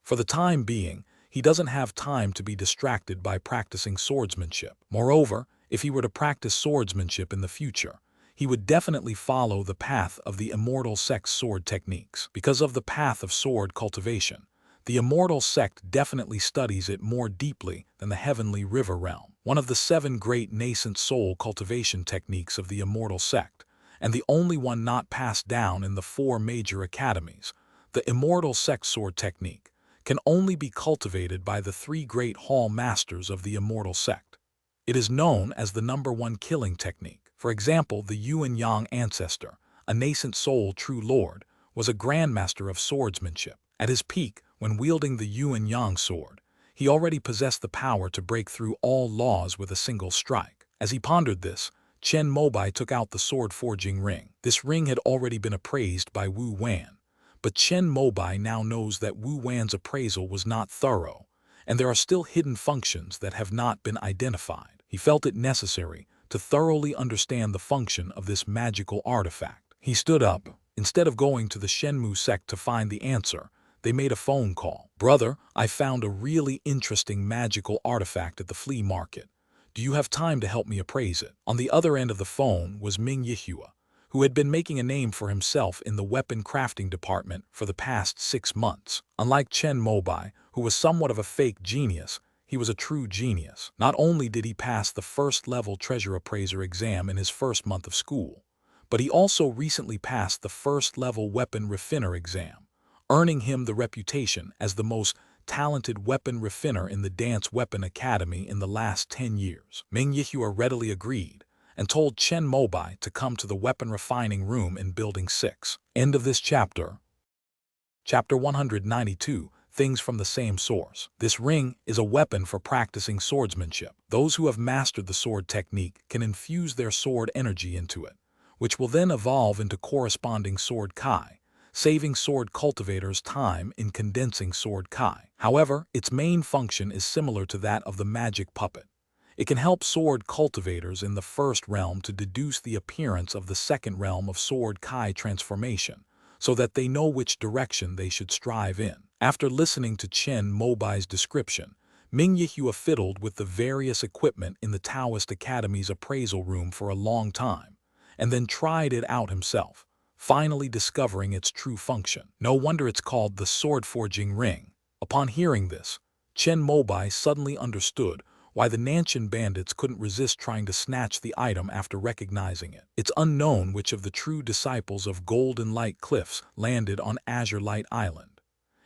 Speaker 1: For the time being, he doesn't have time to be distracted by practicing swordsmanship. Moreover, if he were to practice swordsmanship in the future, he would definitely follow the path of the immortal sect's sword techniques. Because of the path of sword cultivation, the immortal sect definitely studies it more deeply than the heavenly river realm. One of the 7 great nascent soul cultivation techniques of the immortal sect, and the only one not passed down in the 4 major academies, the immortal sect sword technique, can only be cultivated by the 3 great hall masters of the immortal sect. It is known as the #1 killing technique. For example, the Yuan Yang ancestor, a nascent soul true lord, was a grandmaster of swordsmanship. At his peak, when wielding the Yuan Yang sword, he already possessed the power to break through all laws with a single strike. As he pondered this, Chen Mobai took out the sword forging ring. This ring had already been appraised by Wu Wan, but Chen Mobai now knows that Wu Wan's appraisal was not thorough, and there are still hidden functions that have not been identified. He felt it necessary to thoroughly understand the function of this magical artifact. He stood up. Instead of going to the Shenmu sect to find the answer, they made a phone call. "Brother, I found a really interesting magical artifact at the flea market. Do you have time to help me appraise it?" On the other end of the phone was Ming Yihua, who had been making a name for himself in the weapon crafting department for the past 6 months. Unlike Chen Mobai, who was somewhat of a fake genius, he was a true genius. Not only did he pass the 1st-level treasure appraiser exam in his 1st month of school, but he also recently passed the 1st-level weapon refiner exam, earning him the reputation as the most talented weapon refiner in the Dance Weapon Academy in the last 10 years. Ming Yihua readily agreed and told Chen Mobai to come to the weapon refining room in Building 6. End of this chapter. Chapter 192. Things from the same source. This ring is a weapon for practicing swordsmanship. Those who have mastered the sword technique can infuse their sword energy into it, which will then evolve into corresponding sword kai, saving sword cultivators time in condensing sword kai. However, its main function is similar to that of the magic puppet. It can help sword cultivators in the 1st realm to deduce the appearance of the 2nd realm of sword kai transformation, so that they know which direction they should strive in. After listening to Chen Mobai's description, Ming Yihua fiddled with the various equipment in the Taoist Academy's appraisal room for a long time, and then tried it out himself, finally discovering its true function. No wonder it's called the sword forging ring. Upon hearing this, Chen Mobai suddenly understood why the Nanshan bandits couldn't resist trying to snatch the item after recognizing it. It's unknown which of the true disciples of Golden Light Cliffs landed on Azure Light Island.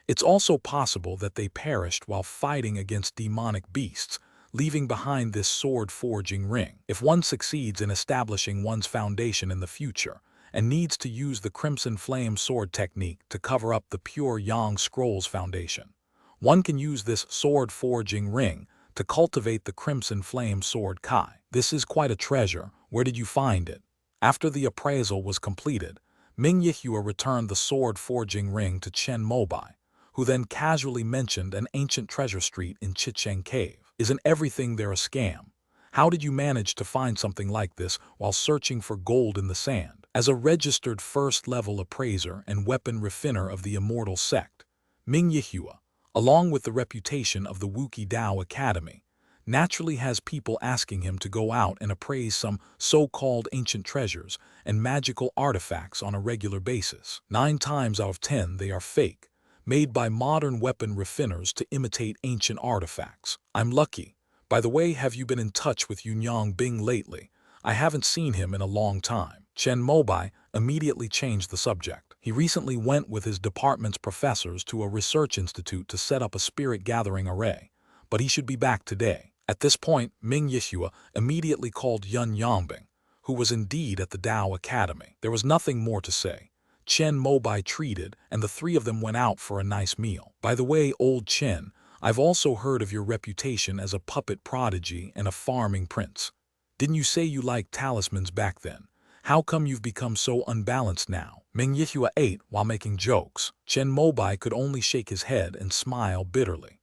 Speaker 1: It's also possible that they perished while fighting against demonic beasts, leaving behind this sword forging ring. If one succeeds in establishing one's foundation in the future, and needs to use the Crimson Flame sword technique to cover up the pure Yang Scrolls foundation, one can use this sword forging ring to cultivate the Crimson Flame sword kai. This is quite a treasure. Where did you find it? After the appraisal was completed, Ming Yihua returned the sword forging ring to Chen Mobai, who then casually mentioned an ancient treasure street in Chicheng Cave. Isn't everything there a scam? How did you manage to find something like this while searching for gold in the sand? As a registered 1st-level appraiser and weapon refiner of the immortal sect, Ming Yihua, along with the reputation of the Wuki Dao Academy, naturally has people asking him to go out and appraise some so-called ancient treasures and magical artifacts on a regular basis. 9 times out of 10 they are fake, made by modern weapon refiners to imitate ancient artifacts. I'm lucky. By the way, have you been in touch with Yunyang Bing lately? I haven't seen him in a long time. Chen Mobai immediately changed the subject. He recently went with his department's professors to a research institute to set up a spirit gathering array, but he should be back today. At this point, Ming Yihua immediately called Yun Yangbing, who was indeed at the Dao Academy. There was nothing more to say. Chen Mobai treated, and the 3 of them went out for a nice meal. By the way, old Chen, I've also heard of your reputation as a puppet prodigy and a farming prince. Didn't you say you liked talismans back then? How come you've become so unbalanced now? Ming Yihua ate while making jokes. Chen Mobai could only shake his head and smile bitterly.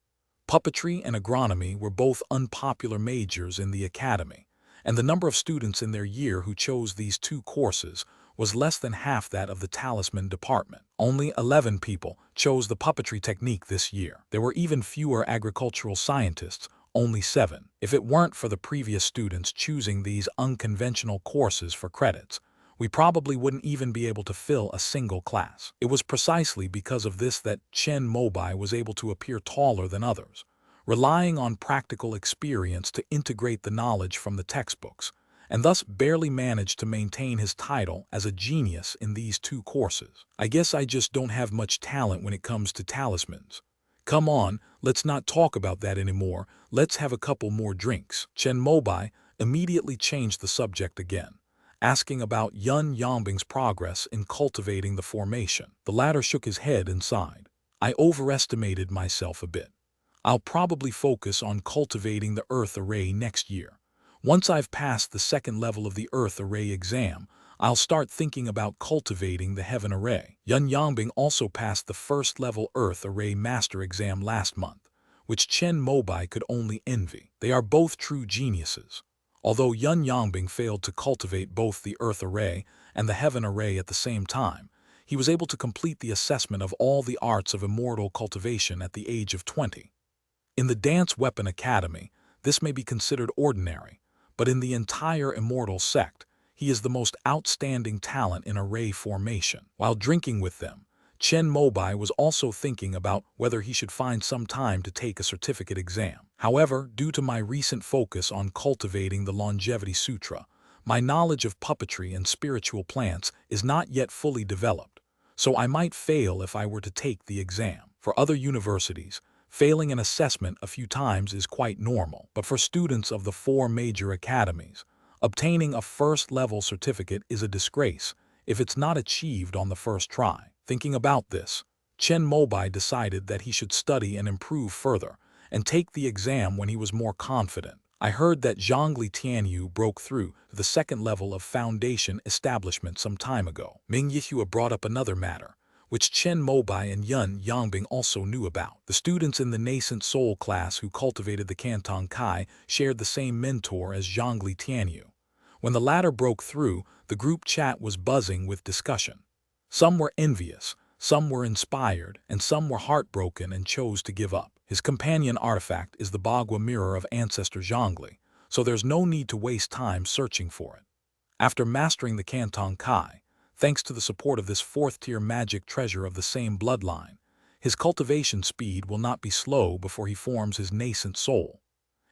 Speaker 1: Puppetry and agronomy were both unpopular majors in the academy, and the number of students in their year who chose these two courses was less than half that of the talisman department. Only 11 people chose the puppetry technique this year. There were even fewer agricultural scientists, only 7. If it weren't for the previous students choosing these unconventional courses for credits, we probably wouldn't even be able to fill a single class. It was precisely because of this that Chen Mobai was able to appear taller than others, relying on practical experience to integrate the knowledge from the textbooks, and thus barely managed to maintain his title as a genius in these two courses. I guess I just don't have much talent when it comes to talismans. Come on, let's not talk about that anymore, let's have a couple more drinks. Chen Mobai immediately changed the subject again, asking about Yun Yangbing's progress in cultivating the formation. The latter shook his head and sighed. I overestimated myself a bit. I'll probably focus on cultivating the Earth Array next year. Once I've passed the second level of the Earth Array exam, I'll start thinking about cultivating the Heaven Array. Yun Yangbing also passed the first level Earth Array Master exam last month, which Chen Mobai could only envy. They are both true geniuses. Although Yun Yangbing failed to cultivate both the Earth Array and the Heaven Array at the same time, he was able to complete the assessment of all the arts of immortal cultivation at the age of 20. In the Dance Weapon Academy, this may be considered ordinary, but in the entire immortal sect, he is the most outstanding talent in array formation. While drinking with them, Chen Mobai was also thinking about whether he should find some time to take a certificate exam. However, due to my recent focus on cultivating the Longevity Sutra, my knowledge of puppetry and spiritual plants is not yet fully developed, so I might fail if I were to take the exam. For other universities, failing an assessment a few times is quite normal, but for students of the 4 major academies, obtaining a first-level certificate is a disgrace if it's not achieved on the first try. Thinking about this, Chen Mobai decided that he should study and improve further and take the exam when he was more confident. I heard that Zhongli Tianyu broke through to the second level of foundation establishment some time ago. Ming Yihua brought up another matter, which Chen Mobai and Yun Yangbing also knew about. The students in the nascent soul class who cultivated the Canton Kai shared the same mentor as Zhongli Tianyu. When the latter broke through, the group chat was buzzing with discussion. Some were envious, some were inspired, and some were heartbroken and chose to give up. His companion artifact is the Bagua mirror of Ancestor Zhongli, so there's no need to waste time searching for it. After mastering the Canton Kai, thanks to the support of this 4th-tier magic treasure of the same bloodline, his cultivation speed will not be slow before he forms his nascent soul.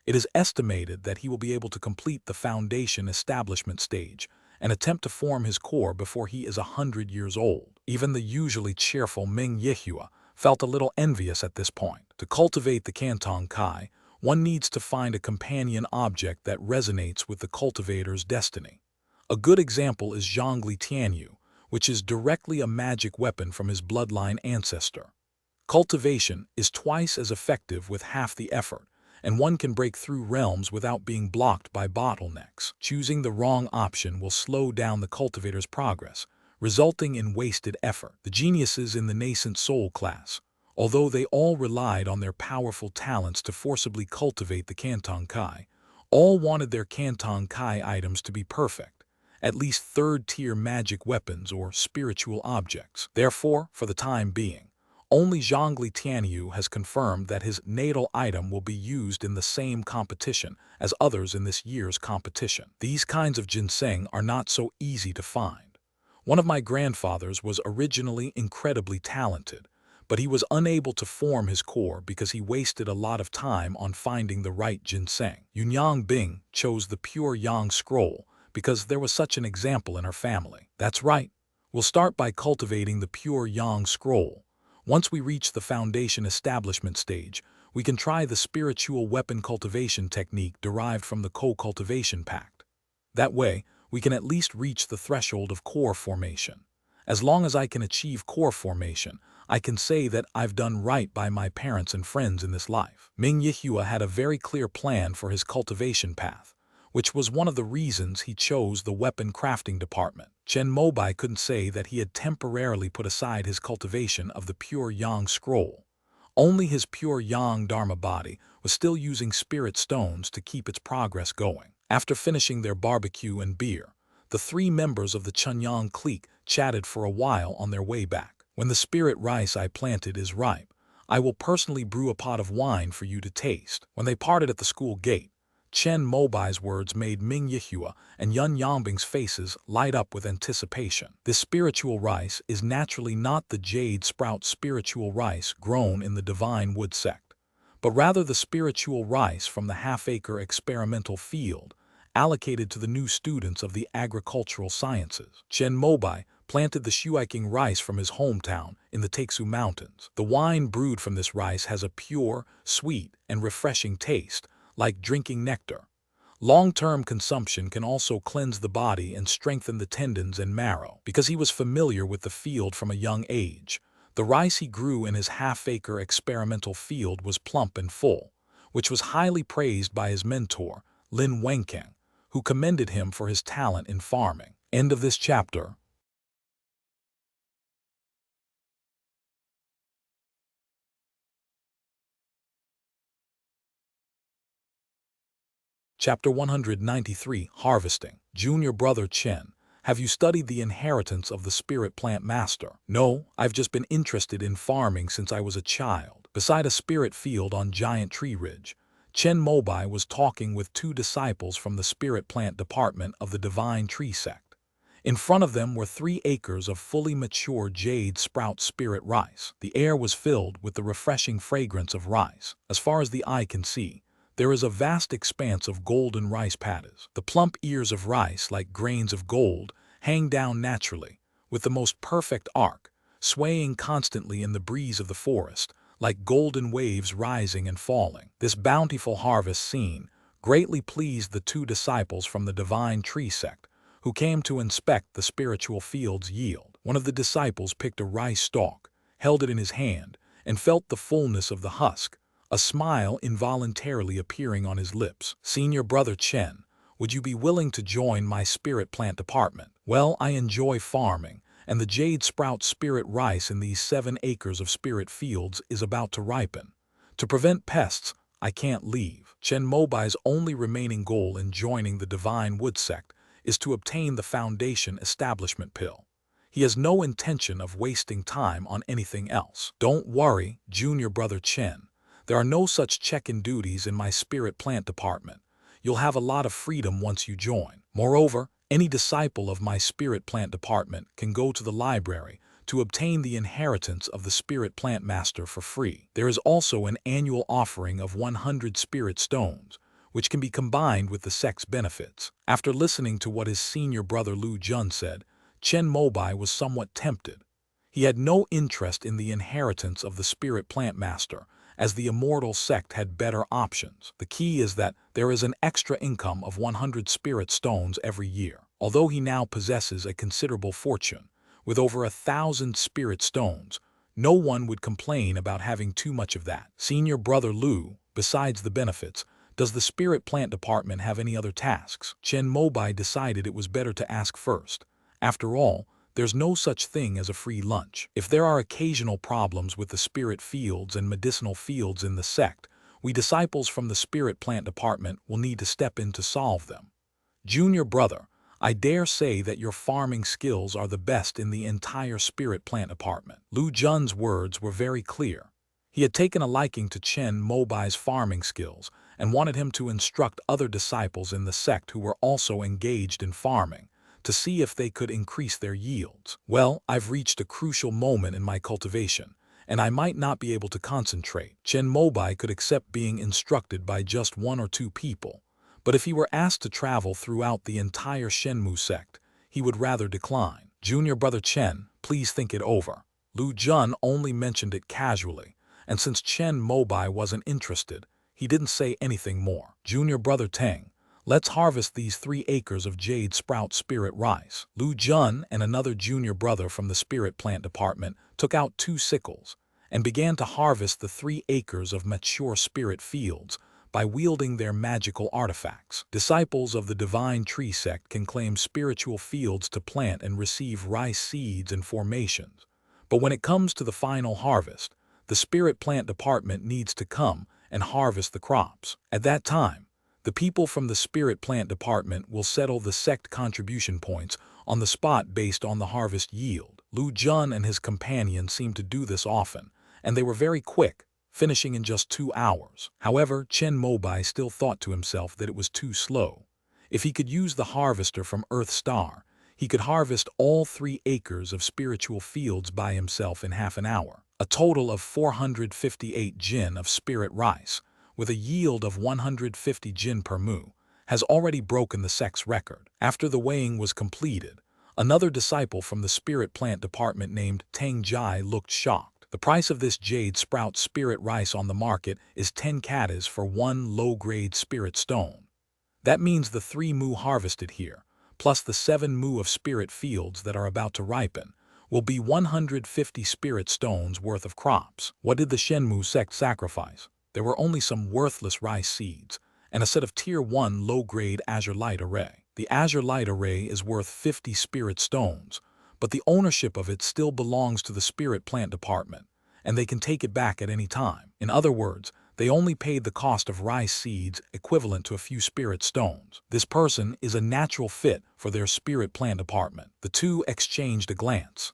Speaker 1: It is estimated that he will be able to complete the foundation establishment stage and attempt to form his core before he is 100 years old. Even the usually cheerful Ming Yihua felt a little envious at this point. To cultivate the Canton Kai, one needs to find a companion object that resonates with the cultivator's destiny. A good example is Zhongli Tianyu, which is directly a magic weapon from his bloodline ancestor. Cultivation is twice as effective with half the effort, and one can break through realms without being blocked by bottlenecks. Choosing the wrong option will slow down the cultivator's progress, resulting in wasted effort. The geniuses in the nascent soul class, although they all relied on their powerful talents to forcibly cultivate the Canton Kai, all wanted their Canton Kai items to be perfect, at least 3rd-tier magic weapons or spiritual objects. Therefore, for the time being, only Zhongli Tianyu has confirmed that his natal item will be used in the same competition as others in this year's competition. These kinds of ginseng are not so easy to find. One of my grandfathers was originally incredibly talented, but he was unable to form his core because he wasted a lot of time on finding the right ginseng. Yun Yangbing chose the pure yang scroll because there was such an example in her family. That's right. We'll start by cultivating the pure yang scroll. Once we reach the foundation establishment stage, we can try the spiritual weapon cultivation technique derived from the co-cultivation pact. That way, we can at least reach the threshold of core formation. As long as I can achieve core formation, I can say that I've done right by my parents and friends in this life. Ming Yihua had a very clear plan for his cultivation path, which was one of the reasons he chose the weapon crafting department. Chen Mobai couldn't say that he had temporarily put aside his cultivation of the pure yang scroll. Only his pure yang dharma body was still using spirit stones to keep its progress going. After finishing their barbecue and beer, the three members of the Chunyang clique chatted for a while on their way back. When the spirit rice I planted is ripe, I will personally brew a pot of wine for you to taste. When they parted at the school gate, Chen Mobai's words made Ming Yihua and Yun Yangbing's faces light up with anticipation. This spiritual rice is naturally not the jade sprout spiritual rice grown in the divine wood sect, but rather the spiritual rice from the half-acre experimental field allocated to the new students of the agricultural sciences. Chen Mobai planted the Shuiking rice from his hometown in the Taixu Mountains. The wine brewed from this rice has a pure, sweet, and refreshing taste, like drinking nectar. Long-term consumption can also cleanse the body and strengthen the tendons and marrow. Because he was familiar with the field from a young age, the rice he grew in his half-acre experimental field was plump and full, which was highly praised by his mentor, Lin Wenkang, who commended him for his talent in farming. End of this chapter. Chapter 193, Harvesting. Junior brother Chen, have you studied the inheritance of the spirit plant master? No, I've just been interested in farming since I was a child. Beside a spirit field on Giant Tree Ridge, Chen Mobai was talking with two disciples from the spirit plant department of the Divine Tree sect. In front of them were 3 acres of fully mature jade sprout spirit rice. The air was filled with the refreshing fragrance of rice. As far as the eye can see, there is a vast expanse of golden rice paddies. The plump ears of rice, like grains of gold, hang down naturally, with the most perfect arc, swaying constantly in the breeze of the forest, like golden waves rising and falling. This bountiful harvest scene greatly pleased the two disciples from the Divine Tree sect, who came to inspect the spiritual field's yield. One of the disciples picked a rice stalk, held it in his hand, and felt the fullness of the husk, a smile involuntarily appearing on his lips. Senior brother Chen, would you be willing to join my spirit plant department? Well, I enjoy farming, and the jade sprout spirit rice in these 7 acres of spirit fields is about to ripen. To prevent pests, I can't leave. Chen Mobai's only remaining goal in joining the Divine Wood sect is to obtain the Foundation Establishment Pill. He has no intention of wasting time on anything else. Don't worry, junior brother Chen. There are no such check-in duties in my spirit plant department. You'll have a lot of freedom once you join. Moreover, any disciple of my spirit plant department can go to the library to obtain the inheritance of the spirit plant master for free. There is also an annual offering of 100 spirit stones, which can be combined with the sect's benefits. After listening to what his senior brother Lu Jun said, Chen Mobai was somewhat tempted. He had no interest in the inheritance of the spirit plant master, as the immortal sect had better options. The key is that there is an extra income of 100 spirit stones every year. Although he now possesses a considerable fortune, with over 1,000 spirit stones, no one would complain about having too much of that. Senior brother Lu, besides the benefits, does the spirit plant department have any other tasks? Chen Mobai decided it was better to ask first. After all, there's no such thing as a free lunch. If there are occasional problems with the spirit fields and medicinal fields in the sect, we disciples from the spirit plant department will need to step in to solve them. Junior brother, I dare say that your farming skills are the best in the entire spirit plant department. Lu Jun's words were very clear. He had taken a liking to Chen Mobai's farming skills and wanted him to instruct other disciples in the sect who were also engaged in farming, to see if they could increase their yields. Well, I've reached a crucial moment in my cultivation, and I might not be able to concentrate. Chen Mobai could accept being instructed by just 1 or 2 people, but if he were asked to travel throughout the entire Shenmu sect, he would rather decline. Junior brother Chen, please think it over. Lu Jun only mentioned it casually, and since Chen Mobai wasn't interested, he didn't say anything more. Junior brother Teng, let's harvest these 3 acres of jade sprout spirit rice. Lu Jun and another junior brother from the spirit plant department took out 2 sickles and began to harvest the 3 acres of mature spirit fields, by wielding their magical artifacts. Disciples of the Divine Tree sect can claim spiritual fields to plant and receive rice seeds and formations. But when it comes to the final harvest, the spirit plant department needs to come and harvest the crops. At that time, the people from the spirit plant department will settle the sect contribution points on the spot based on the harvest yield. Lu Jun and his companion seemed to do this often, and they were very quick, finishing in just 2 hours. However, Chen Mobai still thought to himself that it was too slow. If he could use the harvester from Earth Star, he could harvest all 3 acres of spiritual fields by himself in half an hour. A total of 458 jin of spirit rice, with a yield of 150 jin per mu, has already broken the sect's record. After the weighing was completed, another disciple from the spirit plant department named Tang Jai looked shocked. The price of this jade sprout spirit rice on the market is 10 katas for 1 low-grade spirit stone. That means the 3 mu harvested here, plus the 7 mu of spirit fields that are about to ripen, will be 150 spirit stones worth of crops. What did the Shenmu sect sacrifice? There were only some worthless rice seeds and a set of Tier 1 low-grade Azure Light Array. The Azure Light Array is worth 50 spirit stones, but the ownership of it still belongs to the spirit plant department, and they can take it back at any time. In other words, they only paid the cost of rice seeds equivalent to a few spirit stones. This person is a natural fit for their spirit plant department. The two exchanged a glance.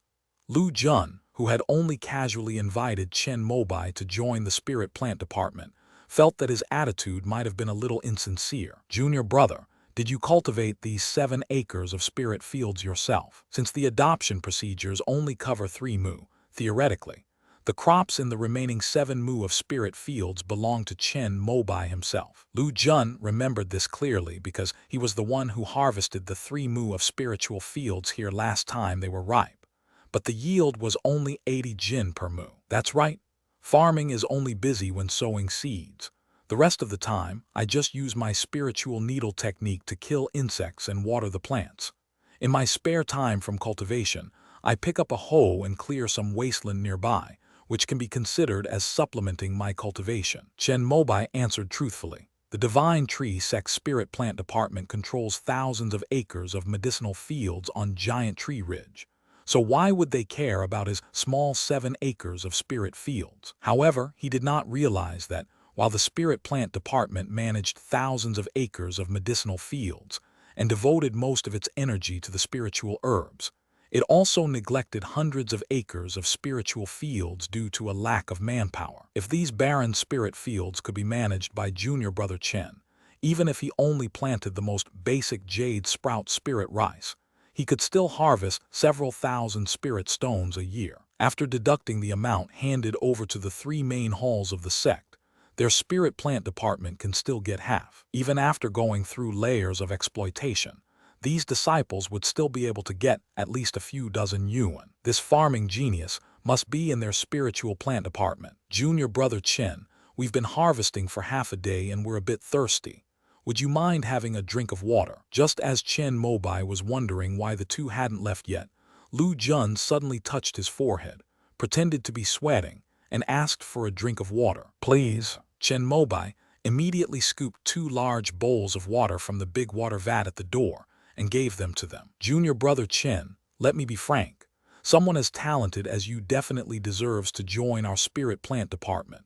Speaker 1: Lu Jun, who had only casually invited Chen Mobai to join the spirit plant department, felt that his attitude might have been a little insincere. Junior brother, did you cultivate these 7 acres of spirit fields yourself? Since the adoption procedures only cover 3 mu, theoretically, the crops in the remaining 7 mu of spirit fields belong to Chen Mobai himself. Lu Jun remembered this clearly because he was the one who harvested the 3 mu of spiritual fields here last time they were ripe. But the yield was only 80 jin per mu. That's right. Farming is only busy when sowing seeds. The rest of the time, I just use my spiritual needle technique to kill insects and water the plants. In my spare time from cultivation, I pick up a hoe and clear some wasteland nearby, which can be considered as supplementing my cultivation. Chen Mobai answered truthfully. The Divine Tree Sect Spirit Plant Department controls thousands of acres of medicinal fields on Giant Tree Ridge. So why would they care about his small 7 acres of spirit fields? However, he did not realize that, while the Spirit Plant Department managed thousands of acres of medicinal fields and devoted most of its energy to the spiritual herbs, it also neglected hundreds of acres of spiritual fields due to a lack of manpower. If these barren spirit fields could be managed by Junior Brother Chen, even if he only planted the most basic jade sprout spirit rice, he could still harvest several thousand spirit stones a year. After deducting the amount handed over to the 3 main halls of the sect, their spirit plant department can still get half. Even after going through layers of exploitation, these disciples would still be able to get at least a few dozen yuan. This farming genius must be in their spiritual plant department. Junior Brother Chen, we've been harvesting for half a day and we're a bit thirsty. Would you mind having a drink of water? Just as Chen Mobai was wondering why the two hadn't left yet, Lu Jun suddenly touched his forehead, pretended to be sweating, and asked for a drink of water. Please. Chen Mobai immediately scooped 2 large bowls of water from the big water vat at the door and gave them to them. Junior Brother Chen, let me be frank. Someone as talented as you definitely deserves to join our spirit plant department.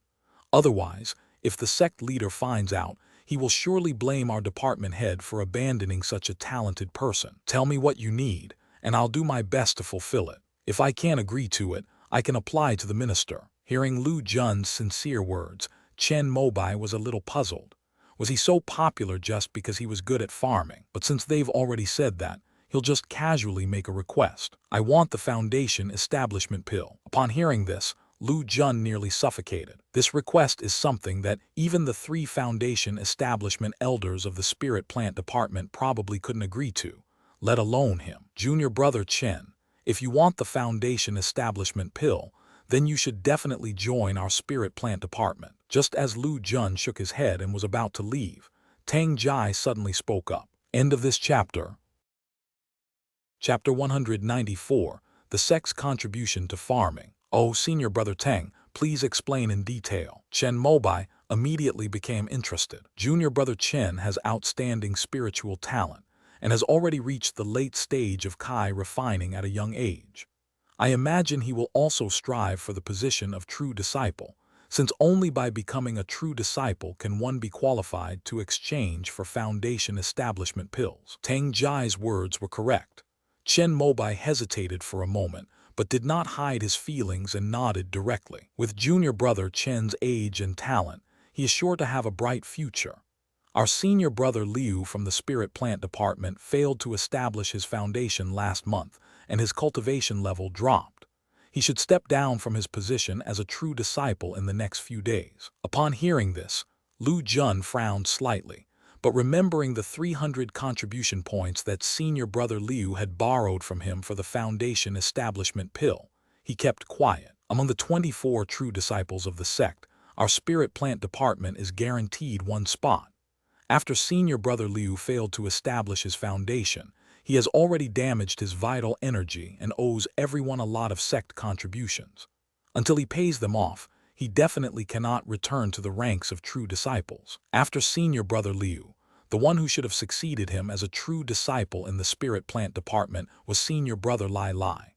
Speaker 1: Otherwise, if the sect leader finds out, he will surely blame our department head for abandoning such a talented person. Tell me what you need, and I'll do my best to fulfill it. If I can't agree to it, I can apply to the minister. Hearing Lu Jun's sincere words, Chen Mobai was a little puzzled. Was he so popular just because he was good at farming? But since they've already said that, he'll just casually make a request. I want the Foundation Establishment Pill. Upon hearing this, Lu Jun nearly suffocated. This request is something that even the 3 Foundation Establishment Elders of the Spirit Plant Department probably couldn't agree to, let alone him. Junior Brother Chen, if you want the Foundation Establishment Pill, then you should definitely join our Spirit Plant Department. Just as Lu Jun shook his head and was about to leave, Tang Jai suddenly spoke up. End of this chapter. Chapter 194, The Sect's Contribution to Farming. Oh, Senior Brother Tang, Please explain in detail. Chen Mobai immediately became interested. Junior brother Chen has outstanding spiritual talent and has already reached the late stage of Kai refining at a young age. I imagine he will also strive for the position of true disciple, since only by becoming a true disciple can one be qualified to exchange for foundation establishment pills. Tang Jai's words were correct. Chen Mobai hesitated for a moment, but did not hide his feelings and nodded directly. With junior brother Chen's age and talent, he is sure to have a bright future. Our senior brother Liu from the spirit plant department failed to establish his foundation last month, and his cultivation level dropped. He should step down from his position as a true disciple in the next few days. Upon hearing this, Lu Jun frowned slightly, but remembering the 300 contribution points that senior brother Liu had borrowed from him for the foundation establishment pill, he kept quiet. Among the 24 true disciples of the sect, our spirit plant department is guaranteed one spot. After senior brother Liu failed to establish his foundation, he has already damaged his vital energy and owes everyone a lot of sect contributions. Until he pays them off, he definitely cannot return to the ranks of true disciples. After senior brother Liu, the one who should have succeeded him as a true disciple in the spirit plant department was senior brother leyline.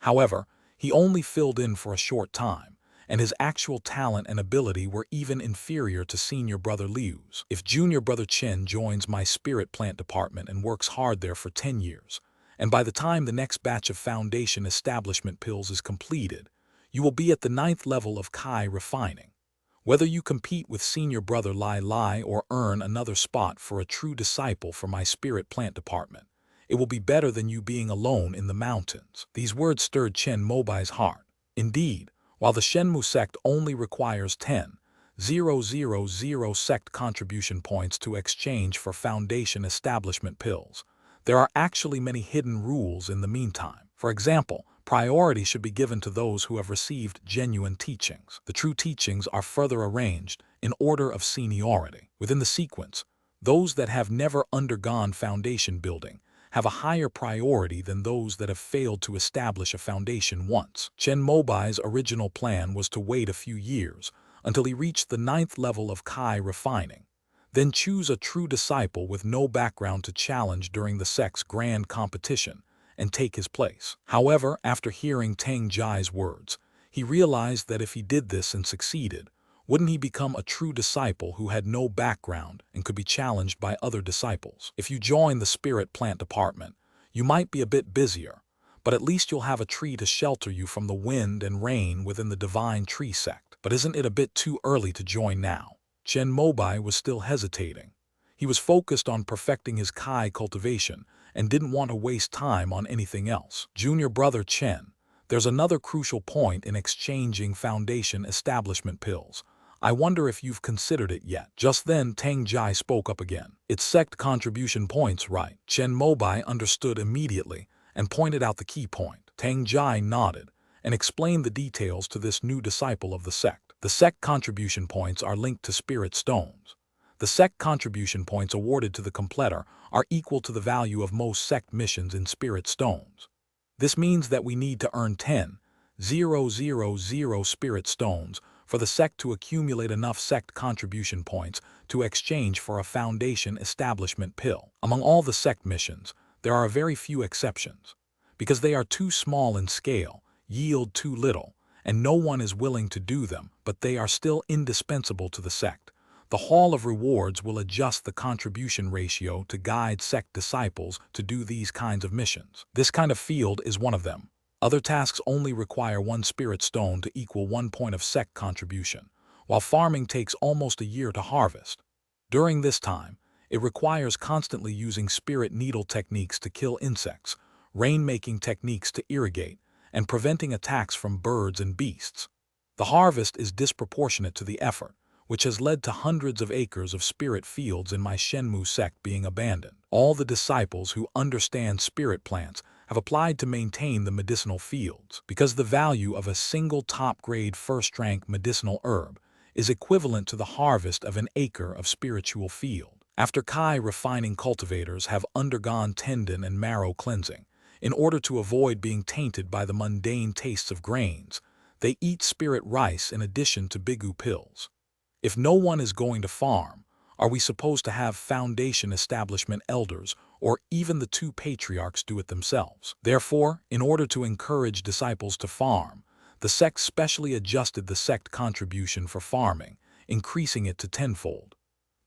Speaker 1: However, he only filled in for a short time, and his actual talent and ability were even inferior to senior brother Liu's. If junior brother Chen joins my spirit plant department and works hard there for 10 years, and by the time the next batch of foundation establishment pills is completed, you will be at the 9th level of Kai refining. Whether you compete with senior brother Lai or earn another spot for a true disciple for my spirit plant department, it will be better than you being alone in the mountains. These words stirred Chen Mobai's heart. Indeed, while the Shenmu sect only requires 10,000 sect contribution points to exchange for foundation establishment pills, there are actually many hidden rules in the meantime. For example, priority should be given to those who have received genuine teachings. The true teachings are further arranged in order of seniority. Within the sequence, those that have never undergone foundation building have a higher priority than those that have failed to establish a foundation once. Chen Mobai's original plan was to wait a few years until he reached the 9th level of Kai refining, then choose a true disciple with no background to challenge during the sect's grand competition and take his place. However, after hearing Tang Jai's words, he realized that if he did this and succeeded, wouldn't he become a true disciple who had no background and could be challenged by other disciples? If you join the spirit plant department, you might be a bit busier, but at least you'll have a tree to shelter you from the wind and rain within the divine tree sect. But isn't it a bit too early to join now? Chen Mobai was still hesitating. He was focused on perfecting his Kai cultivation and didn't want to waste time on anything else. Junior brother Chen, there's another crucial point in exchanging foundation establishment pills. I wonder if you've considered it yet. Just then, Tang Jai spoke up again. It's sect contribution points, right? Chen Mobai understood immediately and pointed out the key point. Tang Jai nodded and explained the details to this new disciple of the sect. The sect contribution points are linked to spirit stones. The sect contribution points awarded to the completer are equal to the value of most sect missions in spirit stones. This means that we need to earn 10,000 spirit stones for the sect to accumulate enough sect contribution points to exchange for a foundation establishment pill. Among all the sect missions, there are very few exceptions. Because they are too small in scale, yield too little, and no one is willing to do them, but they are still indispensable to the sect. The Hall of Rewards will adjust the contribution ratio to guide sect disciples to do these kinds of missions. This kind of field is one of them. Other tasks only require 1 spirit stone to equal 1 point of sect contribution, while farming takes almost a year to harvest. During this time, it requires constantly using spirit needle techniques to kill insects, rainmaking techniques to irrigate, and preventing attacks from birds and beasts. The harvest is disproportionate to the effort, which has led to hundreds of acres of spirit fields in my Shenmu sect being abandoned. All the disciples who understand spirit plants have applied to maintain the medicinal fields, because the value of a single top-grade first-rank medicinal herb is equivalent to the harvest of an acre of spiritual field. After Kai refining cultivators have undergone tendon and marrow cleansing, in order to avoid being tainted by the mundane tastes of grains, They eat spirit rice in addition to bigu pills. If no one is going to farm, are we supposed to have foundation establishment elders or even the two patriarchs do it themselves? Therefore, in order to encourage disciples to farm, the sect specially adjusted the sect contribution for farming, increasing it to tenfold.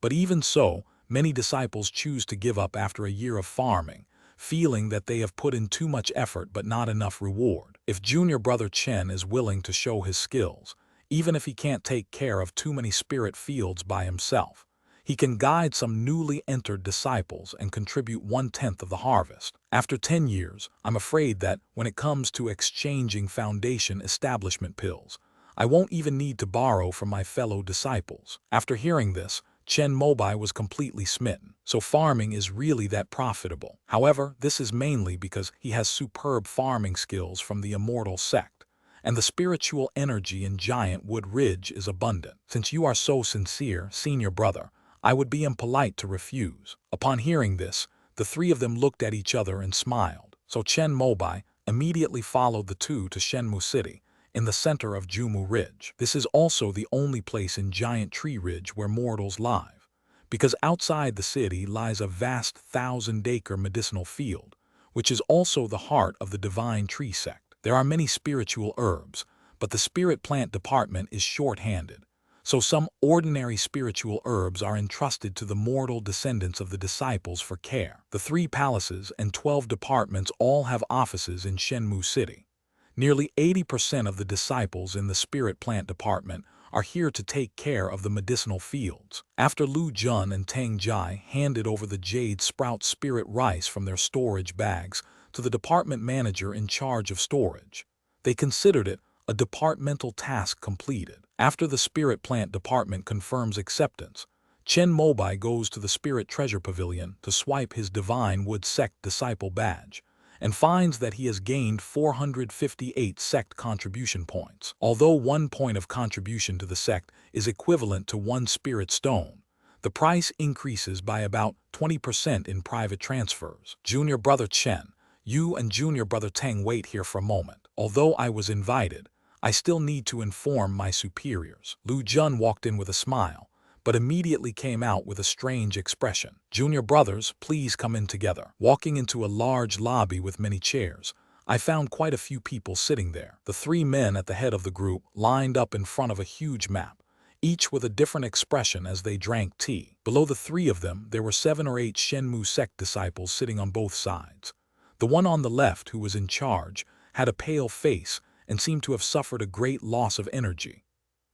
Speaker 1: But even so, many disciples choose to give up after a year of farming, feeling that they have put in too much effort but not enough reward. If junior brother Chen is willing to show his skills, even if he can't take care of too many spirit fields by himself, he can guide some newly entered disciples and contribute 1/10 of the harvest. After 10 years, I'm afraid that when it comes to exchanging foundation establishment pills, I won't even need to borrow from my fellow disciples. After hearing this, Chen Mobai was completely smitten. So farming is really that profitable. However, this is mainly because he has superb farming skills from the immortal sect, and the spiritual energy in Giant Wood Ridge is abundant. Since you are so sincere, senior brother, I would be impolite to refuse. Upon hearing this, the three of them looked at each other and smiled. So Chen Mobai immediately followed the two to Shenmu City, in the center of Jumu Ridge. This is also the only place in Giant Tree Ridge where mortals live, because outside the city lies a vast 1,000-acre medicinal field, which is also the heart of the divine tree sect. There are many spiritual herbs, but the spirit plant department is short-handed, so some ordinary spiritual herbs are entrusted to the mortal descendants of the disciples for care. The 3 palaces and 12 departments all have offices in Shenmu City. Nearly 80% of the disciples in the spirit plant department are here to take care of the medicinal fields. After Lu Jun and Tang Jai handed over the jade sprout spirit rice from their storage bags to the department manager in charge of storage, they considered it a departmental task completed. After the spirit plant department confirms acceptance, Chen Mobai goes to the spirit treasure pavilion to swipe his divine wood sect disciple badge, and finds that he has gained 458 sect contribution points. Although 1 point of contribution to the sect is equivalent to 1 spirit stone, the price increases by about 20% in private transfers. Junior brother Chen, you and junior brother Tang wait here for a moment. Although I was invited, I still need to inform my superiors. Lu Jun walked in with a smile, but immediately came out with a strange expression. Junior brothers, please come in together. Walking into a large lobby with many chairs, I found quite a few people sitting there. The 3 men at the head of the group lined up in front of a huge map, each with a different expression as they drank tea. Below the 3 of them, there were 7 or 8 Shenmu sect disciples sitting on both sides. The one on the left, who was in charge, had a pale face and seemed to have suffered a great loss of energy.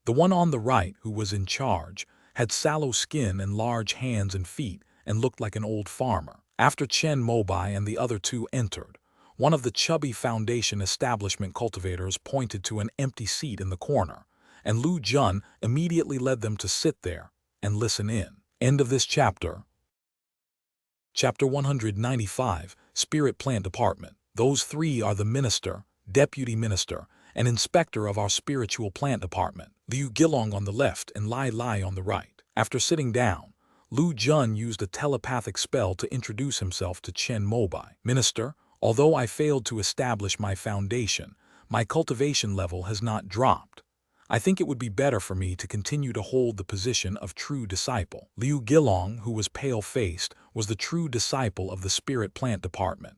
Speaker 1: The one on the right, who was in charge, had sallow skin and large hands and feet and looked like an old farmer. After Chen Mobai and the other 2 entered, one of the chubby foundation establishment cultivators pointed to an empty seat in the corner, and Lu Jun immediately led them to sit there and listen in. End of this chapter. Chapter 195, Spirit Plant Department. Those 3 are the minister, deputy minister, and inspector of our spiritual plant department, Liu Gilong on the left and Lai Lai on the right. After sitting down, Lu Jun used a telepathic spell to introduce himself to Chen Mobai. Minister, although I failed to establish my foundation, my cultivation level has not dropped. I think it would be better for me to continue to hold the position of true disciple. Liu Gilong, who was pale-faced, was the true disciple of the spirit plant department.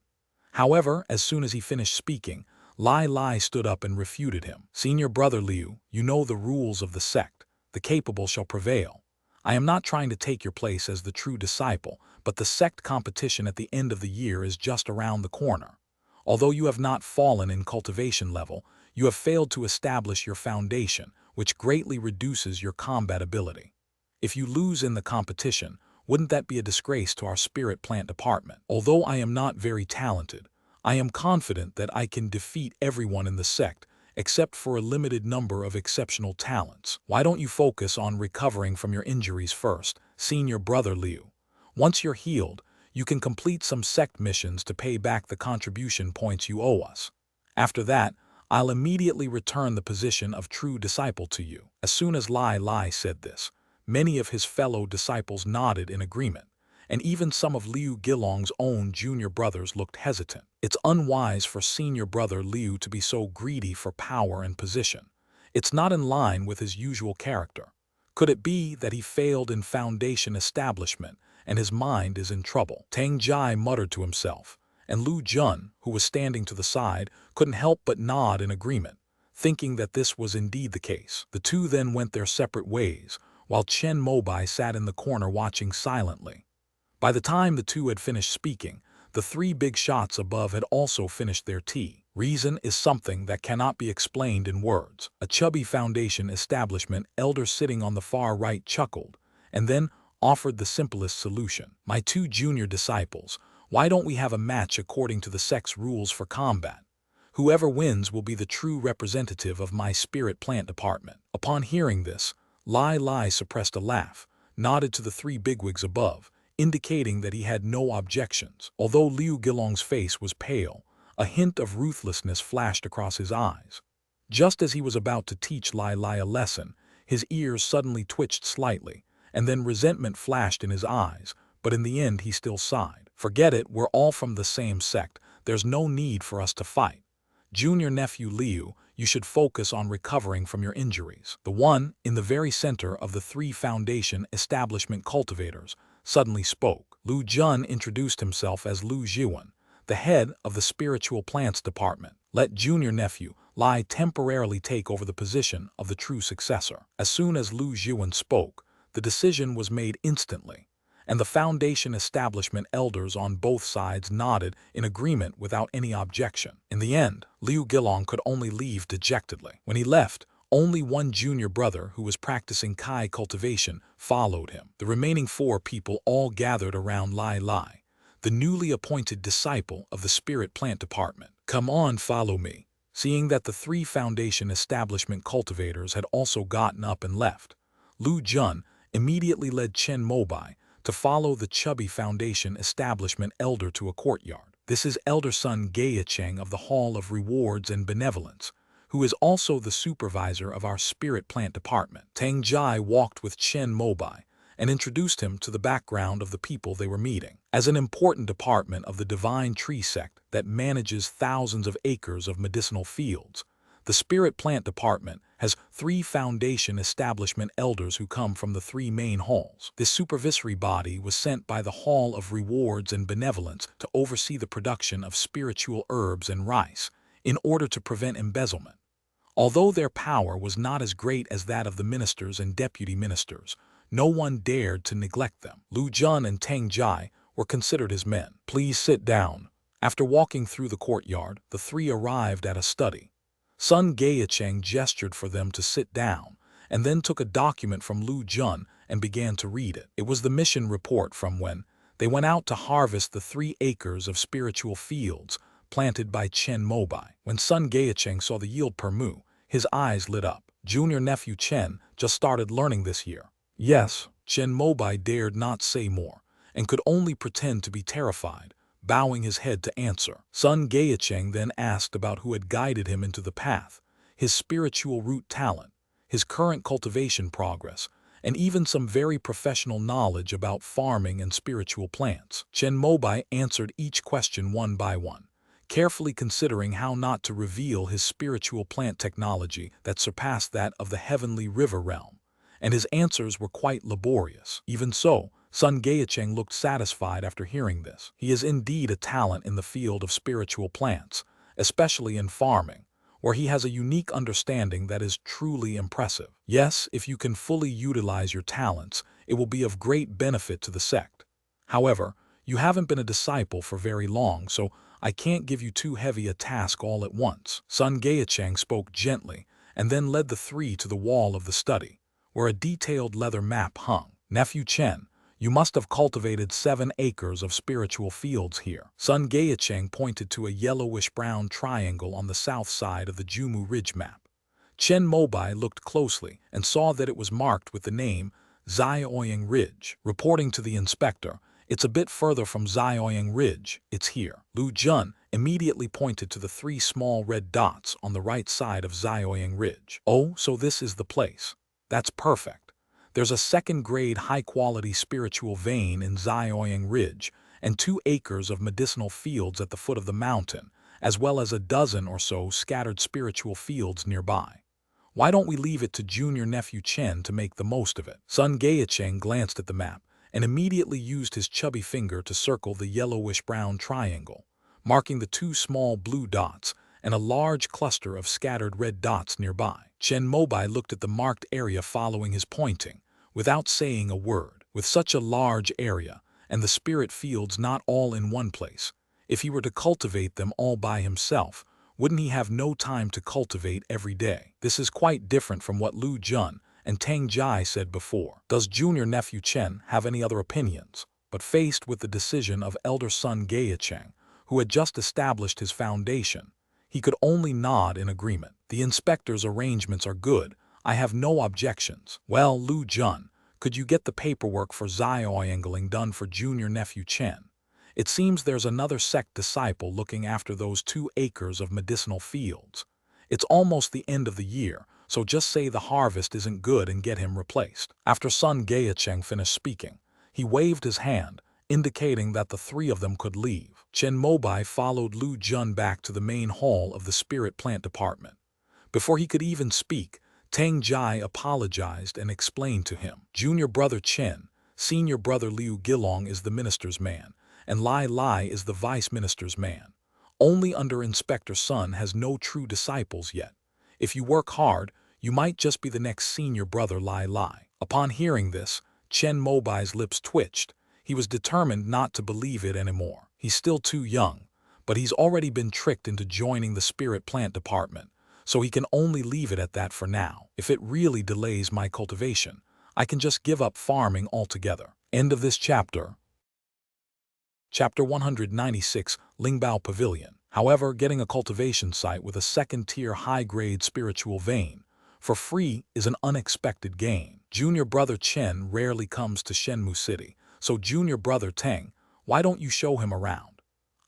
Speaker 1: However, as soon as he finished speaking, Lai Lai stood up and refuted him. Senior brother Liu, you know the rules of the sect. The capable shall prevail. I am not trying to take your place as the true disciple, but the sect competition at the end of the year is just around the corner. Although you have not fallen in cultivation level, you have failed to establish your foundation, which greatly reduces your combat ability. If you lose in the competition, wouldn't that be a disgrace to our spirit plant department? Although I am not very talented, I am confident that I can defeat everyone in the sect, except for a limited number of exceptional talents. Why don't you focus on recovering from your injuries first, senior brother Liu? Once you're healed, you can complete some sect missions to pay back the contribution points you owe us. After that, I'll immediately return the position of true disciple to you. As soon as Lai Lai said this, many of his fellow disciples nodded in agreement, and even some of Liu Gilong's own junior brothers looked hesitant. It's unwise for senior brother Liu to be so greedy for power and position, It's not in line with his usual character. Could it be that he failed in foundation establishment and his mind is in trouble? Tang Jai muttered to himself, and Lu Jun, who was standing to the side, couldn't help but nod in agreement, thinking that this was indeed the case. The two then went their separate ways, while Chen Mobai sat in the corner watching silently. By the time the two had finished speaking, the three big shots above had also finished their tea. Reason is something that cannot be explained in words. A chubby foundation establishment elder sitting on the far right chuckled, and then offered the simplest solution. My two junior disciples, why don't we have a match according to the sect's rules for combat? Whoever wins will be the true representative of my spirit plant department. Upon hearing this, Lai suppressed a laugh, nodded to the three bigwigs above, indicating that he had no objections. Although Liu Gilong's face was pale, a hint of ruthlessness flashed across his eyes. Just as he was about to teach Lai a lesson, his ears suddenly twitched slightly, and then resentment flashed in his eyes, but in the end he still sighed. Forget it, we're all from the same sect, there's no need for us to fight. Junior nephew Liu, you should focus on recovering from your injuries. The one, in the very center of the three foundation establishment cultivators, suddenly spoke. Lu Jun introduced himself as Lu Jiwan, the head of the spiritual plants department. Let junior nephew Lai temporarily take over the position of the true successor. As soon as Lu Jiwan spoke, the decision was made instantly, and the foundation establishment elders on both sides nodded in agreement without any objection. In the end, Liu Gilong could only leave dejectedly. When he left, only one junior brother who was practicing Kai cultivation followed him. The remaining four people all gathered around Lai, the newly appointed disciple of the spirit plant department. Come on, follow me. Seeing that the three foundation establishment cultivators had also gotten up and left, Lu Jun immediately led Chen Mobai to follow the chubby foundation establishment elder to a courtyard. This is elder son Gaicheng of the Hall of Rewards and Benevolence, who is also the supervisor of our spirit plant department. Tang Jai walked with Chen Mobai and introduced him to the background of the people they were meeting. As an important department of the Divine Tree sect that manages thousands of acres of medicinal fields, the Spirit Plant Department has three foundation establishment elders who come from the three main halls. This supervisory body was sent by the Hall of Rewards and Benevolence to oversee the production of spiritual herbs and rice in order to prevent embezzlement. Although their power was not as great as that of the ministers and deputy ministers, no one dared to neglect them. Lu Jun and Tang Jai were considered his men. Please sit down. After walking through the courtyard, the three arrived at a study. Sun Gaicheng gestured for them to sit down, and then took a document from Lu Jun and began to read it. It was the mission report from when they went out to harvest the 3 acres of spiritual fields planted by Chen Mobai. When Sun Gaicheng saw the yield per mu, his eyes lit up. Junior nephew Chen just started learning this year. Yes, Chen Mobai dared not say more, and could only pretend to be terrified, bowing his head to answer. Sun Gaicheng then asked about who had guided him into the path, his spiritual root talent, his current cultivation progress, and even some very professional knowledge about farming and spiritual plants. Chen Mobai answered each question one by one, carefully considering how not to reveal his spiritual plant technology that surpassed that of the heavenly river realm, and his answers were quite laborious. Even so, Sun Gaicheng looked satisfied after hearing this. He is indeed a talent in the field of spiritual plants, especially in farming, where he has a unique understanding that is truly impressive. Yes, if you can fully utilize your talents, it will be of great benefit to the sect. However, you haven't been a disciple for very long, so I can't give you too heavy a task all at once. Sun Gaicheng spoke gently and then led the 3 to the wall of the study, where a detailed leather map hung. Nephew Chen, you must have cultivated 7 acres of spiritual fields here. Sun Gaicheng pointed to a yellowish-brown triangle on the south side of the Jumu Ridge map. Chen Mobai looked closely and saw that it was marked with the name Zioyang Ridge. Reporting to the inspector, it's a bit further from Zioyang Ridge, it's here. Lu Jun immediately pointed to the 3 small red dots on the right side of Zioyang Ridge. Oh, so this is the place. That's perfect. There's a second-grade high-quality spiritual vein in Zioyang Ridge and 2 acres of medicinal fields at the foot of the mountain, as well as a dozen or so scattered spiritual fields nearby. Why don't we leave it to junior nephew Chen to make the most of it? Sun Gaicheng glanced at the map and immediately used his chubby finger to circle the yellowish-brown triangle, marking the two small blue dots and a large cluster of scattered red dots nearby. Chen Mobai looked at the marked area following his pointing, without saying a word. With such a large area, and the spirit fields not all in one place, if he were to cultivate them all by himself, wouldn't he have no time to cultivate every day? This is quite different from what Lu Jun and Tang Jai said before. Does junior nephew Chen have any other opinions? But faced with the decision of elder son Gaicheng, who had just established his foundation, he could only nod in agreement. The inspector's arrangements are good. I have no objections. Well, Lu Jun, could you get the paperwork for Zioyangling done for junior nephew Chen? It seems there's another sect disciple looking after those 2 acres of medicinal fields. It's almost the end of the year, so just say the harvest isn't good and get him replaced. After Sun Gaicheng finished speaking, he waved his hand, indicating that the 3 of them could leave. Chen Mobai followed Lu Jun back to the main hall of the spirit plant department. Before he could even speak, Tang Jai apologized and explained to him. Junior brother Chen, senior brother Liu Gilong is the minister's man, and Lai Lai is the vice minister's man. Only under Inspector Sun has no true disciples yet. If you work hard, you might just be the next senior brother Lai Lai. Upon hearing this, Chen Mobai's lips twitched. He was determined not to believe it anymore. He's still too young, but he's already been tricked into joining the spirit plant department, so he can only leave it at that for now. If it really delays my cultivation, I can just give up farming altogether. End of this chapter. Chapter 196, Lingbao Pavilion. However, getting a cultivation site with a second-tier high-grade spiritual vein for free is an unexpected gain. Junior brother Chen rarely comes to Shenmue City, so junior brother Teng, why don't you show him around?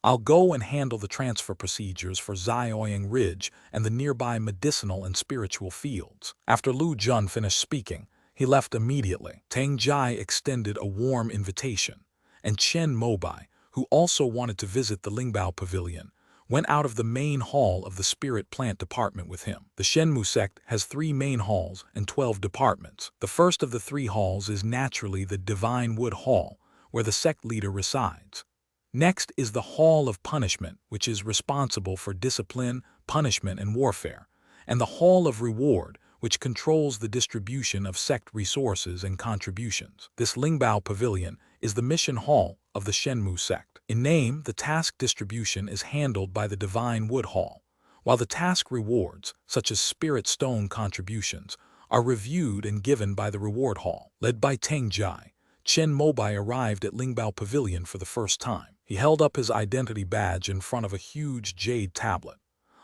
Speaker 1: I'll go and handle the transfer procedures for Zioyang Ridge and the nearby medicinal and spiritual fields. After Lu Jun finished speaking, he left immediately. Tang Jai extended a warm invitation, and Chen Mobai, who also wanted to visit the Lingbao Pavilion, went out of the main hall of the Spirit Plant Department with him. The Shenmue sect has 3 main halls and 12 departments. The first of the 3 halls is naturally the Divine Wood Hall, where the sect leader resides. Next is the Hall of Punishment, which is responsible for discipline, punishment, and warfare, and the Hall of Reward, which controls the distribution of sect resources and contributions. This Lingbao Pavilion is the mission hall of the Shenmue sect. In name, the task distribution is handled by the Divine Wood Hall, while the task rewards, such as Spirit Stone contributions, are reviewed and given by the Reward Hall. Led by Teng Jai, Chen Mobai arrived at Lingbao Pavilion for the first time. He held up his identity badge in front of a huge jade tablet.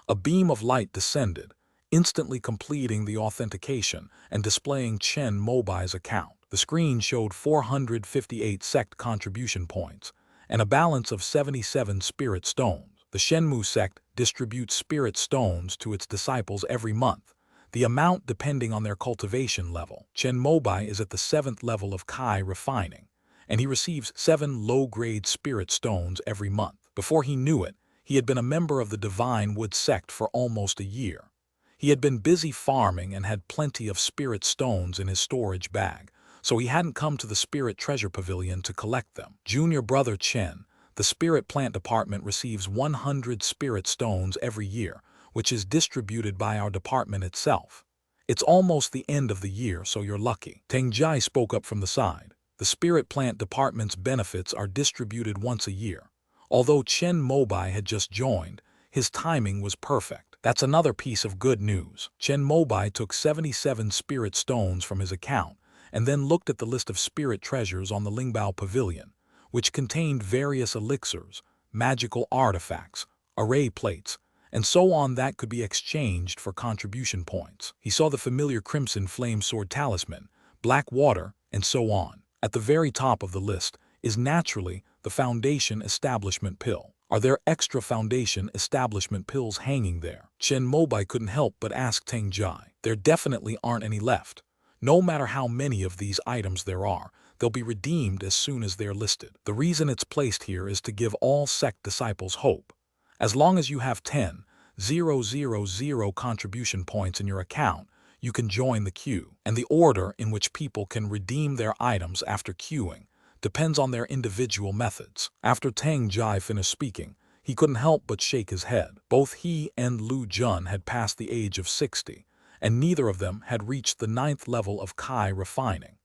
Speaker 1: A beam of light descended, instantly completing the authentication and displaying Chen Mobai's account. The screen showed 458 sect contribution points and a balance of 77 spirit stones. The Shenmue sect distributes spirit stones to its disciples every month, the amount depending on their cultivation level. Chen Mobai is at the 7th level of Kai refining, and he receives 7 low-grade spirit stones every month. Before he knew it, he had been a member of the Divine Wood sect for almost a year. He had been busy farming and had plenty of spirit stones in his storage bag, so he hadn't come to the Spirit Treasure Pavilion to collect them. Junior brother Chen, the Spirit Plant Department receives 100 spirit stones every year, which is distributed by our department itself. It's almost the end of the year, so you're lucky. Teng Jai spoke up from the side. The Spirit Plant Department's benefits are distributed once a year. Although Chen Mobai had just joined, his timing was perfect. That's another piece of good news. Chen Mobai took 77 spirit stones from his account and then looked at the list of spirit treasures on the Lingbao Pavilion, which contained various elixirs, magical artifacts, array plates, and so on that could be exchanged for contribution points. He saw the familiar Crimson Flame Sword Talisman, Black Water, and so on. At the very top of the list is naturally the Foundation Establishment Pill. Are there extra Foundation Establishment pills hanging there? Chen Mobai couldn't help but ask Teng Jai. There definitely aren't any left. No matter how many of these items there are, they'll be redeemed as soon as they're listed. The reason it's placed here is to give all sect disciples hope. As long as you have 10,000 contribution points in your account, you can join the queue, and the order in which people can redeem their items after queuing depends on their individual methods. After Tang Jai finished speaking, he couldn't help but shake his head. Both he and Lu Jun had passed the age of 60, and neither of them had reached the 9th level of Kai refining.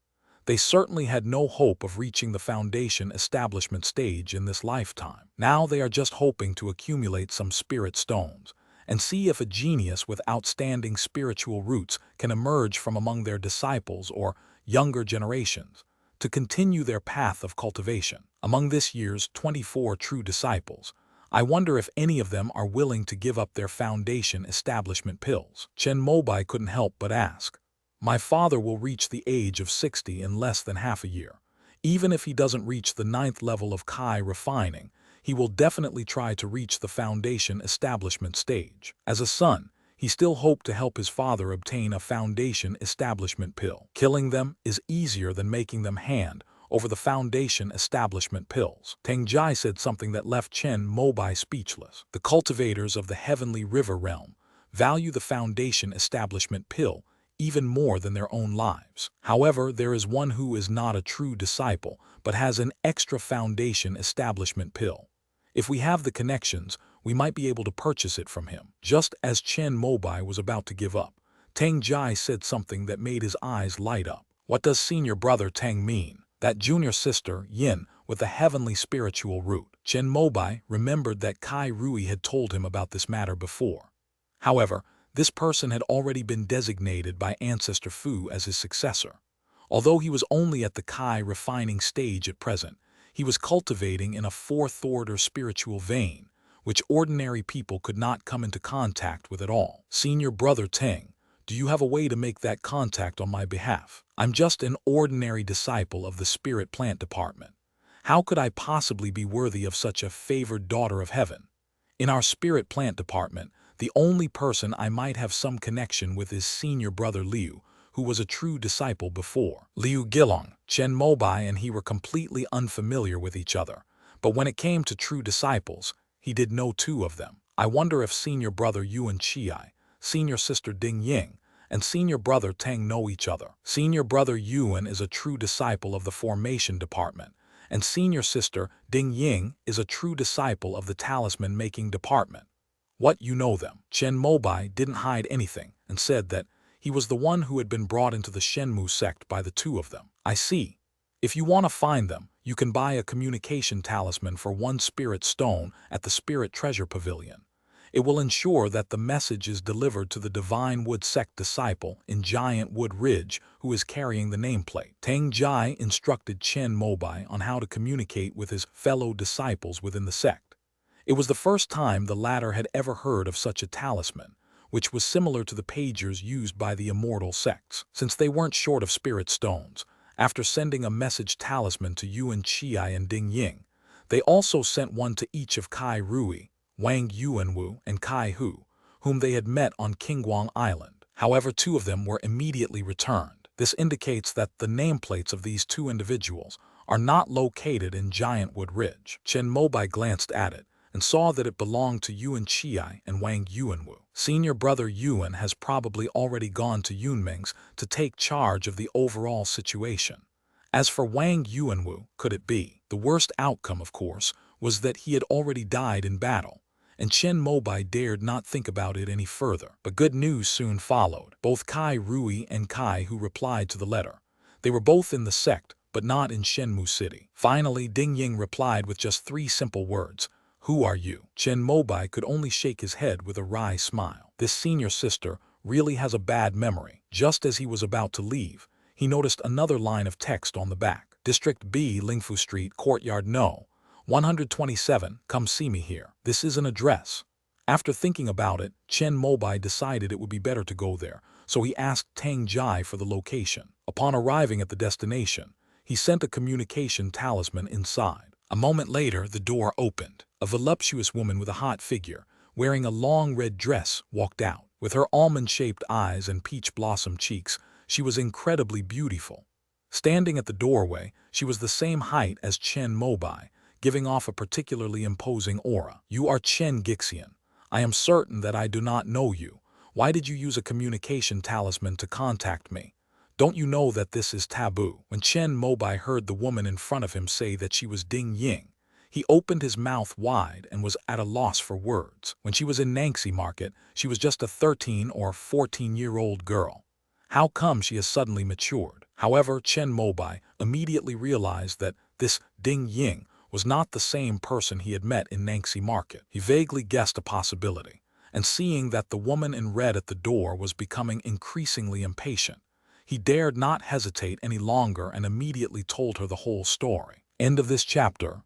Speaker 1: They certainly had no hope of reaching the foundation establishment stage in this lifetime. Now they are just hoping to accumulate some spirit stones and see if a genius with outstanding spiritual roots can emerge from among their disciples or younger generations to continue their path of cultivation. Among this year's 24 true disciples, I wonder if any of them are willing to give up their foundation establishment pills. Chen Mobai couldn't help but ask. My father will reach the age of 60 in less than half a year. Even if he doesn't reach the 9th level of Kai refining, he will definitely try to reach the foundation establishment stage. As a son, he still hoped to help his father obtain a foundation establishment pill. Killing them is easier than making them hand over the foundation establishment pills. Tang Jai said something that left Chen Mobai speechless. The cultivators of the heavenly river realm value the foundation establishment pill even more than their own lives. However, there is one who is not a true disciple, but has an extra foundation establishment pill. If we have the connections, we might be able to purchase it from him. Just as Chen Mobai was about to give up, Tang Jai said something that made his eyes light up. What does senior brother Tang mean? That junior sister, Yin, with the heavenly spiritual root. Chen Mobai remembered that Kai Rui had told him about this matter before. However, this person had already been designated by Ancestor Fu as his successor. Although he was only at the Kai refining stage at present, he was cultivating in a 4th-order spiritual vein, which ordinary people could not come into contact with at all. Senior brother Teng, do you have a way to make that contact on my behalf? I'm just an ordinary disciple of the spirit plant department. How could I possibly be worthy of such a favored daughter of heaven? In our spirit plant department, the only person I might have some connection with is senior brother Liu, who was a true disciple before. Liu Gilong, Chen Mobai and he were completely unfamiliar with each other, but when it came to true disciples, he did know 2 of them. I wonder if senior brother Yuan Chiai, senior sister Ding Ying, and senior brother Tang know each other. Senior brother Yuan is a true disciple of the formation department, and senior sister Ding Ying is a true disciple of the talisman-making department. What, you know them? Chen Mobai didn't hide anything and said that he was the one who had been brought into the Shenmu sect by the 2 of them. I see. If you want to find them, you can buy a communication talisman for 1 spirit stone at the Spirit Treasure Pavilion. It will ensure that the message is delivered to the Divine Wood sect disciple in Giant Wood Ridge who is carrying the nameplate. Tang Jai instructed Chen Mobai on how to communicate with his fellow disciples within the sect. It was the first time the latter had ever heard of such a talisman, which was similar to the pagers used by the immortal sects. Since they weren't short of spirit stones, after sending a message talisman to Yuan Chiai and Ding Ying, they also sent one to each of Kai Rui, Wang Yuanwu, and Kai Hu, whom they had met on Qingguang Island. However, 2 of them were immediately returned. This indicates that the nameplates of these 2 individuals are not located in Giant Wood Ridge. Chen Mobai glanced at it and saw that it belonged to Yuan Chiai and Wang Yuanwu. Senior brother Yuan has probably already gone to Yunming's to take charge of the overall situation. As for Wang Yuanwu, could it be? The worst outcome, of course, was that he had already died in battle, and Chen Mobai dared not think about it any further. But good news soon followed. Both Kai Rui and Kai Hu replied to the letter. They were both in the sect, but not in Shenmu City. Finally, Ding Ying replied with just 3 simple words. Who are you? Chen Mobai could only shake his head with a wry smile. This senior sister really has a bad memory. Just as he was about to leave, he noticed another line of text on the back. District B, Lingfu Street, Courtyard No. 127, come see me here. This is an address. After thinking about it, Chen Mobai decided it would be better to go there, so he asked Tang Jai for the location. Upon arriving at the destination, he sent a communication talisman inside. A moment later, the door opened. A voluptuous woman with a hot figure, wearing a long red dress, walked out. With her almond-shaped eyes and peach blossom cheeks, she was incredibly beautiful. Standing at the doorway, she was the same height as Chen Mobai, giving off a particularly imposing aura. You are Chen Gixian. I am certain that I do not know you. Why did you use a communication talisman to contact me? Don't you know that this is taboo? When Chen Mobai heard the woman in front of him say that she was Ding Ying, he opened his mouth wide and was at a loss for words. When she was in Nangxi market, she was just a 13 or 14-year-old girl. How come she has suddenly matured? However, Chen Mobai immediately realized that this Ding Ying was not the same person he had met in Nangxi market. He vaguely guessed a possibility, and seeing that the woman in red at the door was becoming increasingly impatient, he dared not hesitate any longer and immediately told her the whole story. End of this chapter.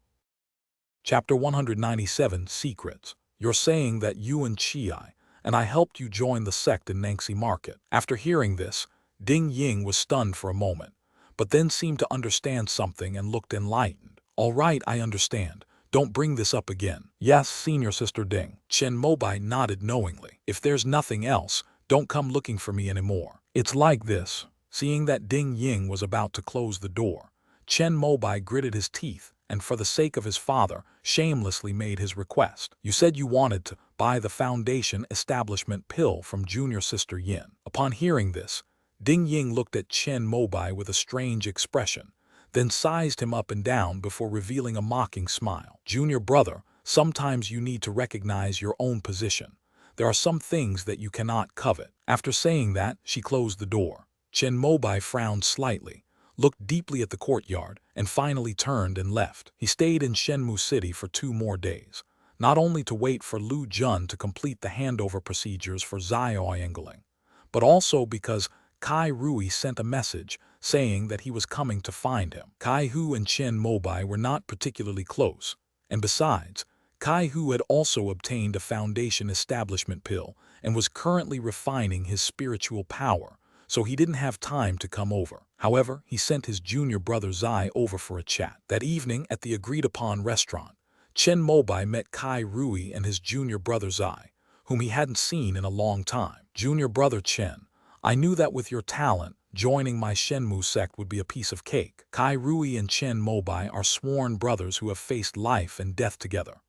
Speaker 1: Chapter 197, Secrets. You're saying that you and Chi and I helped you join the sect in Nangxi market. After hearing this, Ding Ying was stunned for a moment, but then seemed to understand something and looked enlightened. All right, I understand. Don't bring this up again. Yes, senior sister Ding. Chen Mobai nodded knowingly. If there's nothing else, don't come looking for me anymore. It's like this. Seeing that Ding Ying was about to close the door, Chen Mobai gritted his teeth and for the sake of his father, shamelessly made his request. You said you wanted to buy the foundation establishment pill from junior sister Yin. Upon hearing this, Ding Ying looked at Chen Mobai with a strange expression, then sized him up and down before revealing a mocking smile. Junior brother, sometimes you need to recognize your own position. There are some things that you cannot covet. After saying that, she closed the door. Chen Mobai frowned slightly, looked deeply at the courtyard, and finally turned and left. He stayed in Shenmue City for 2 more days, not only to wait for Lu Jun to complete the handover procedures for Zioyangling, but also because Kai Rui sent a message saying that he was coming to find him. Kai Hu and Chen Mobai were not particularly close, and besides, Kai Hu had also obtained a foundation establishment pill and was currently refining his spiritual power, so he didn't have time to come over. However, he sent his junior brother Zai over for a chat. That evening, at the agreed-upon restaurant, Chen Mobai met Kai Rui and his junior brother Zai, whom he hadn't seen in a long time. Junior brother Chen, I knew that with your talent, joining my Shenmue sect would be a piece of cake. Kai Rui and Chen Mobai are sworn brothers who have faced life and death together.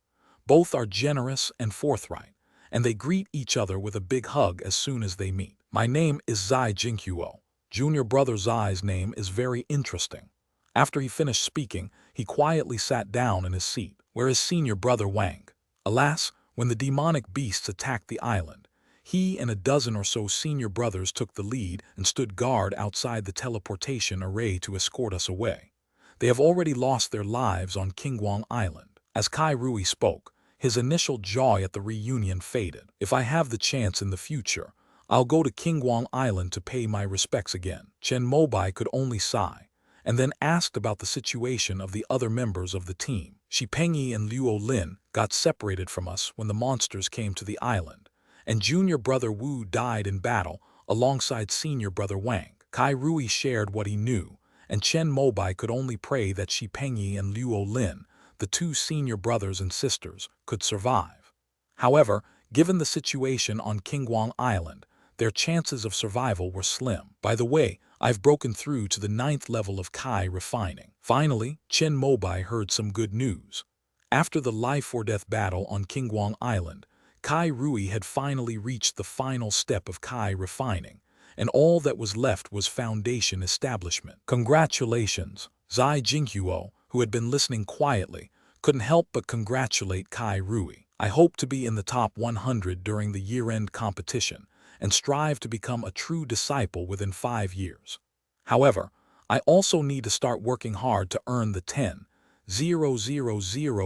Speaker 1: Both are generous and forthright, and they greet each other with a big hug as soon as they meet. My name is Zai Jinghuo. Junior brother Zai's name is very interesting. After he finished speaking, he quietly sat down in his seat, where his senior brother Wang. Alas, when the demonic beasts attacked the island, he and a dozen or so senior brothers took the lead and stood guard outside the teleportation array to escort us away. They have already lost their lives on Qingguang Island. As Kai Rui spoke, his initial joy at the reunion faded. If I have the chance in the future, I'll go to Qingguang Island to pay my respects again. Chen Mobai could only sigh, and then asked about the situation of the other members of the team. Shi Pengyi and Luo Lin got separated from us when the monsters came to the island, and junior brother Wu died in battle alongside senior brother Wang. Kai Rui shared what he knew, and Chen Mobai could only pray that Shi Pengyi and Luo Lin, the 2 senior brothers and sisters, could survive. However, given the situation on Qingguang Island, their chances of survival were slim. By the way, I've broken through to the 9th level of Kai refining. Finally, Chen Mobai heard some good news. After the life-or-death battle on Qingguang Island, Kai Rui had finally reached the final step of Kai refining, and all that was left was foundation establishment. Congratulations! Zai Jinghuo, who had been listening quietly, couldn't help but congratulate Kai Rui. I hope to be in the top 100 during the year-end competition, and strive to become a true disciple within 5 years. However, I also need to start working hard to earn the 10,000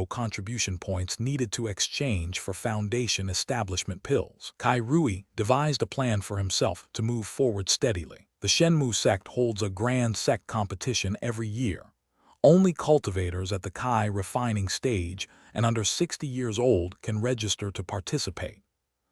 Speaker 1: contribution points needed to exchange for foundation establishment pills. Kai Rui devised a plan for himself to move forward steadily. The Shenmue sect holds a grand sect competition every year. Only cultivators at the Kai refining stage and under 60 years old can register to participate.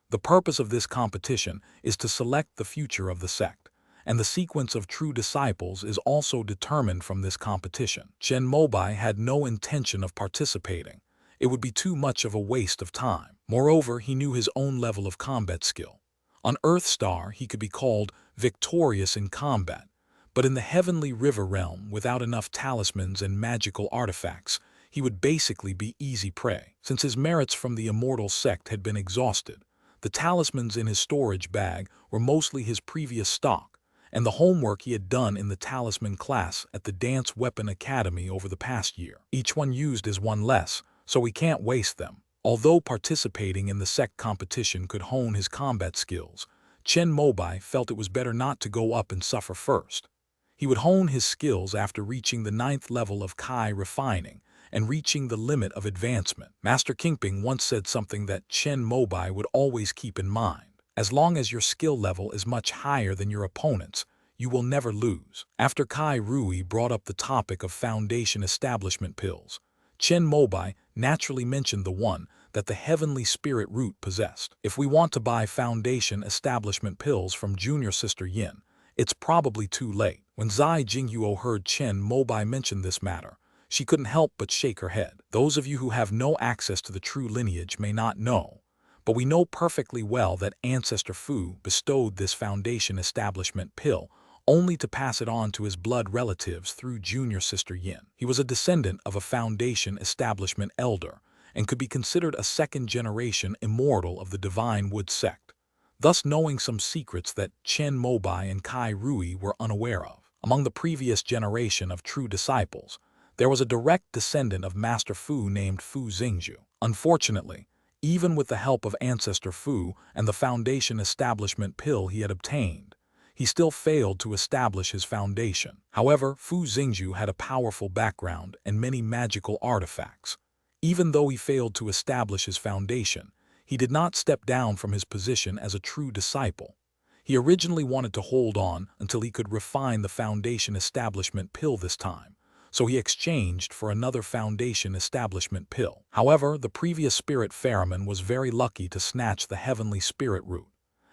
Speaker 1: The purpose of this competition is to select the future of the sect, and the sequence of true disciples is also determined from this competition. Chen Mobai had no intention of participating. It would be too much of a waste of time. Moreover, he knew his own level of combat skill. On Earthstar, he could be called victorious in combat, but in the heavenly river realm, without enough talismans and magical artifacts, he would basically be easy prey. Since his merits from the immortal sect had been exhausted, The talismans in his storage bag were mostly his previous stock, and the homework he had done in the talisman class at the Dance Weapon Academy over the past year. Each one used is one less, so we can't waste them. Although participating in the sect competition could hone his combat skills, Chen Mobai felt it was better not to go up and suffer first. He would hone his skills after reaching the 9th level of Kai refining and reaching the limit of advancement. Master Kingping once said something that Chen Mobai would always keep in mind. As long as your skill level is much higher than your opponent's, you will never lose. After Kai Rui brought up the topic of foundation establishment pills, Chen Mobai naturally mentioned the one that the heavenly spirit root possessed. If we want to buy foundation establishment pills from Junior Sister Yin, it's probably too late. When Zai Jinghuo heard Chen Mobai mention this matter, she couldn't help but shake her head. Those of you who have no access to the true lineage may not know, but we know perfectly well that Ancestor Fu bestowed this foundation establishment pill only to pass it on to his blood relatives through Junior Sister Yin. He was a descendant of a foundation establishment elder and could be considered a second-generation immortal of the Divine Wood sect, thus knowing some secrets that Chen Mobai and Kai Rui were unaware of. Among the previous generation of true disciples, there was a direct descendant of Master Fu named Fu Xingzhu. Unfortunately, even with the help of Ancestor Fu and the foundation establishment pill he had obtained, he still failed to establish his foundation. However, Fu Xingzhu had a powerful background and many magical artifacts. Even though he failed to establish his foundation, he did not step down from his position as a true disciple. He originally wanted to hold on until he could refine the foundation establishment pill this time, so he exchanged for another foundation establishment pill. However, the previous spirit Ferriman was very lucky to snatch the heavenly spirit root,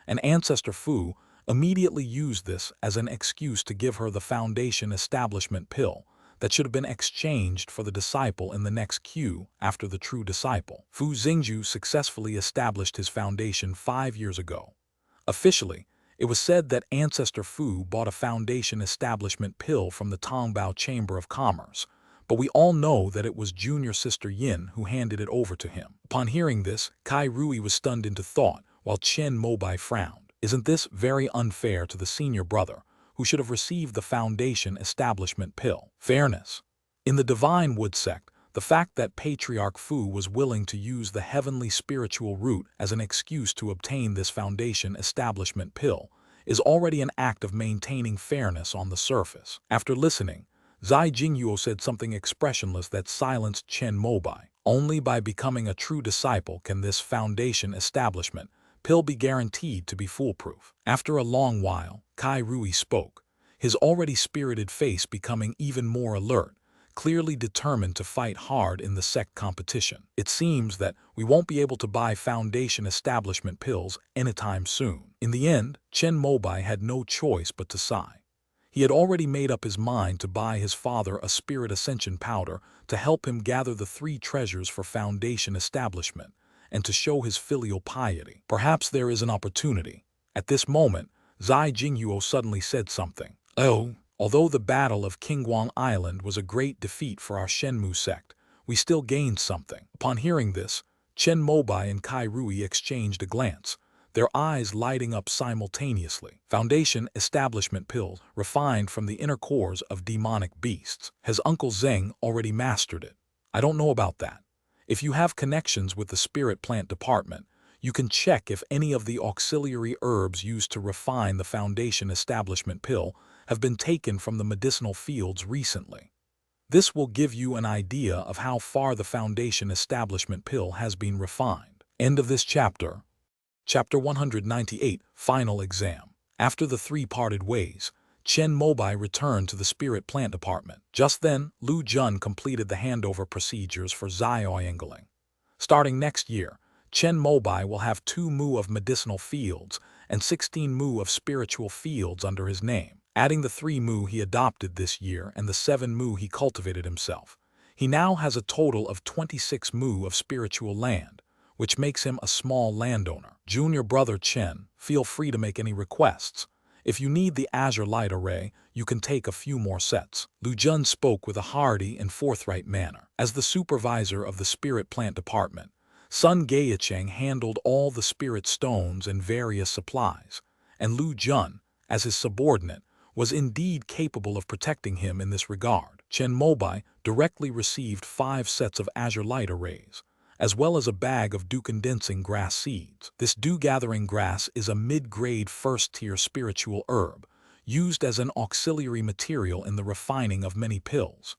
Speaker 1: and Ancestor Fu immediately used this as an excuse to give her the foundation establishment pill that should have been exchanged for the disciple in the next queue after the true disciple. Fu Xingzhu successfully established his foundation 5 years ago. Officially, it was said that Ancestor Fu bought a foundation establishment pill from the Tongbao Chamber of Commerce, but we all know that it was Junior Sister Yin who handed it over to him. Upon hearing this, Kai Rui was stunned into thought, while Chen Mobai frowned. Isn't this very unfair to the senior brother, who should have received the foundation establishment pill? Fairness. In the Divine Wood sect, the fact that Patriarch Fu was willing to use the heavenly spiritual root as an excuse to obtain this foundation establishment pill is already an act of maintaining fairness on the surface. After listening, Zai Jinghuo said something expressionless that silenced Chen Mobai. Only by becoming a true disciple can this foundation establishment pill be guaranteed to be foolproof. After a long while, Kai Rui spoke, his already spirited face becoming even more alert, clearly determined to fight hard in the sect competition. It seems that we won't be able to buy foundation establishment pills anytime soon. In the end, Chen Mobai had no choice but to sigh. He had already made up his mind to buy his father a spirit ascension powder to help him gather the 3 treasures for foundation establishment, and to show his filial piety. Perhaps there is an opportunity. At this moment, Zai Jinghuo suddenly said something. Oh, although the Battle of Qingguang Island was a great defeat for our Shenmu sect, we still gained something. Upon hearing this, Chen Mobai and Kai Rui exchanged a glance, their eyes lighting up simultaneously. Foundation establishment pill refined from the inner cores of demonic beasts. Has Uncle Zeng already mastered it? I don't know about that. If you have connections with the spirit plant department, you can check if any of the auxiliary herbs used to refine the foundation establishment pill have been taken from the medicinal fields recently. This will give you an idea of how far the foundation establishment pill has been refined. End of this chapter. Chapter 198, Final Exam. After the 3 parted ways, Chen Mobai returned to the spirit plant department. Just then, Lu Jun completed the handover procedures for Zioyangling. Starting next year, Chen Mobai will have 2 mu of medicinal fields and 16 mu of spiritual fields under his name. Adding the 3 mu he adopted this year and the 7 mu he cultivated himself, he now has a total of 26 mu of spiritual land, which makes him a small landowner. Junior brother Chen, feel free to make any requests. If you need the Azure Light Array, you can take a few more sets. Lu Jun spoke with a hearty and forthright manner. As the supervisor of the spirit plant department, Sun Gayacheng handled all the spirit stones and various supplies, and Lu Jun, as his subordinate, was indeed capable of protecting him in this regard. Chen Mobai directly received 5 sets of azure light arrays, as well as a bag of dew-condensing grass seeds. This dew-gathering grass is a mid-grade first-tier spiritual herb, used as an auxiliary material in the refining of many pills.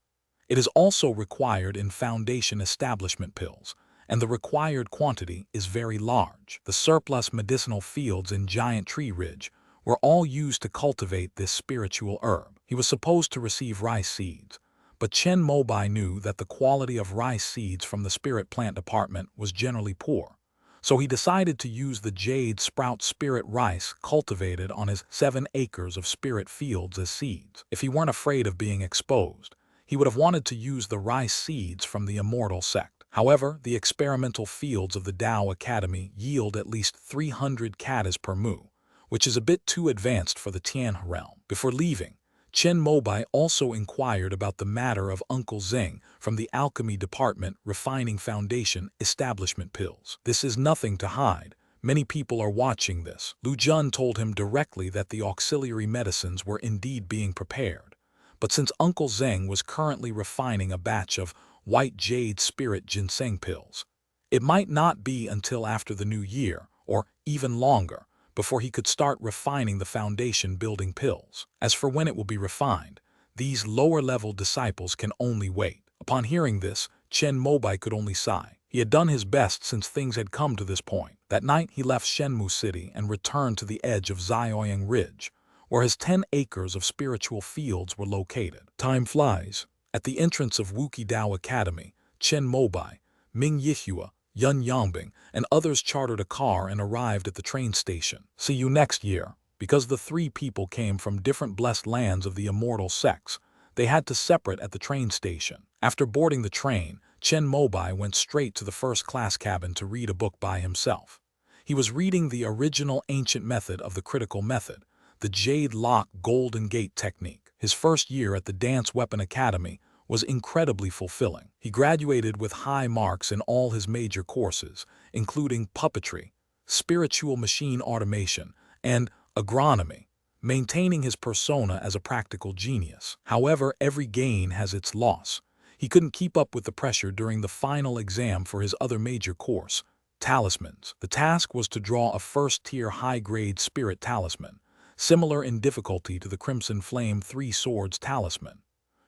Speaker 1: It is also required in foundation establishment pills, and the required quantity is very large. The surplus medicinal fields in Giant Tree Ridge were all used to cultivate this spiritual herb. He was supposed to receive rice seeds, but Chen Mobai knew that the quality of rice seeds from the spirit plant department was generally poor, so he decided to use the jade sprout spirit rice cultivated on his 7 acres of spirit fields as seeds. If he weren't afraid of being exposed, he would have wanted to use the rice seeds from the immortal sect. However, the experimental fields of the Tao Academy yield at least 300 katas per mu, which is a bit too advanced for the Tian realm. Before leaving, Chen Mobai also inquired about the matter of Uncle Zeng from the alchemy department refining foundation establishment pills. This is nothing to hide. Many people are watching this. Lu Jun told him directly that the auxiliary medicines were indeed being prepared. But since Uncle Zeng was currently refining a batch of white jade spirit ginseng pills, it might not be until after the new year, or even longer, before he could start refining the foundation building pills. As for when it will be refined, these lower-level disciples can only wait. Upon hearing this, Chen Mobai could only sigh. He had done his best since things had come to this point. That night he left Shenmu City and returned to the edge of Zioyang Ridge, where his 10 acres of spiritual fields were located. Time flies. At the entrance of Wuki Dao Academy, Chen Mobai, Ming Yihua, Yun Yangbing, and others chartered a car and arrived at the train station. See you next year. Because the 3 people came from different blessed lands of the immortal sects, they had to separate at the train station. After boarding the train, Chen Mobai went straight to the first-class cabin to read a book by himself. He was reading the original ancient method of the critical method, the Jade Lock Golden Gate technique. His first year at the Dance Weapon Academy was incredibly fulfilling. He graduated with high marks in all his major courses, including puppetry, spiritual machine automation, and agronomy, maintaining his persona as a practical genius. However, every gain has its loss. He couldn't keep up with the pressure during the final exam for his other major course, talismans. The task was to draw a first-tier high-grade spirit talisman, similar in difficulty to the Crimson Flame 3 Swords talisman.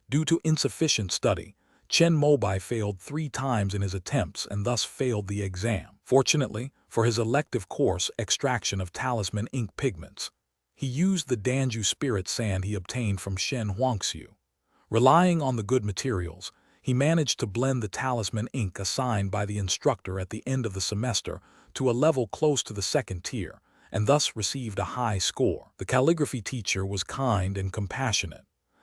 Speaker 1: Due to insufficient study, Chen Mobai failed 3 times in his attempts and thus failed the exam. Fortunately, for his elective course extraction of talisman ink pigments, he used the Danju spirit sand he obtained from Shen Huangxiu. Relying on the good materials, he managed to blend the talisman ink assigned by the instructor at the end of the semester to a level close to the 2nd tier, and thus received a high score. The calligraphy teacher was kind and compassionate.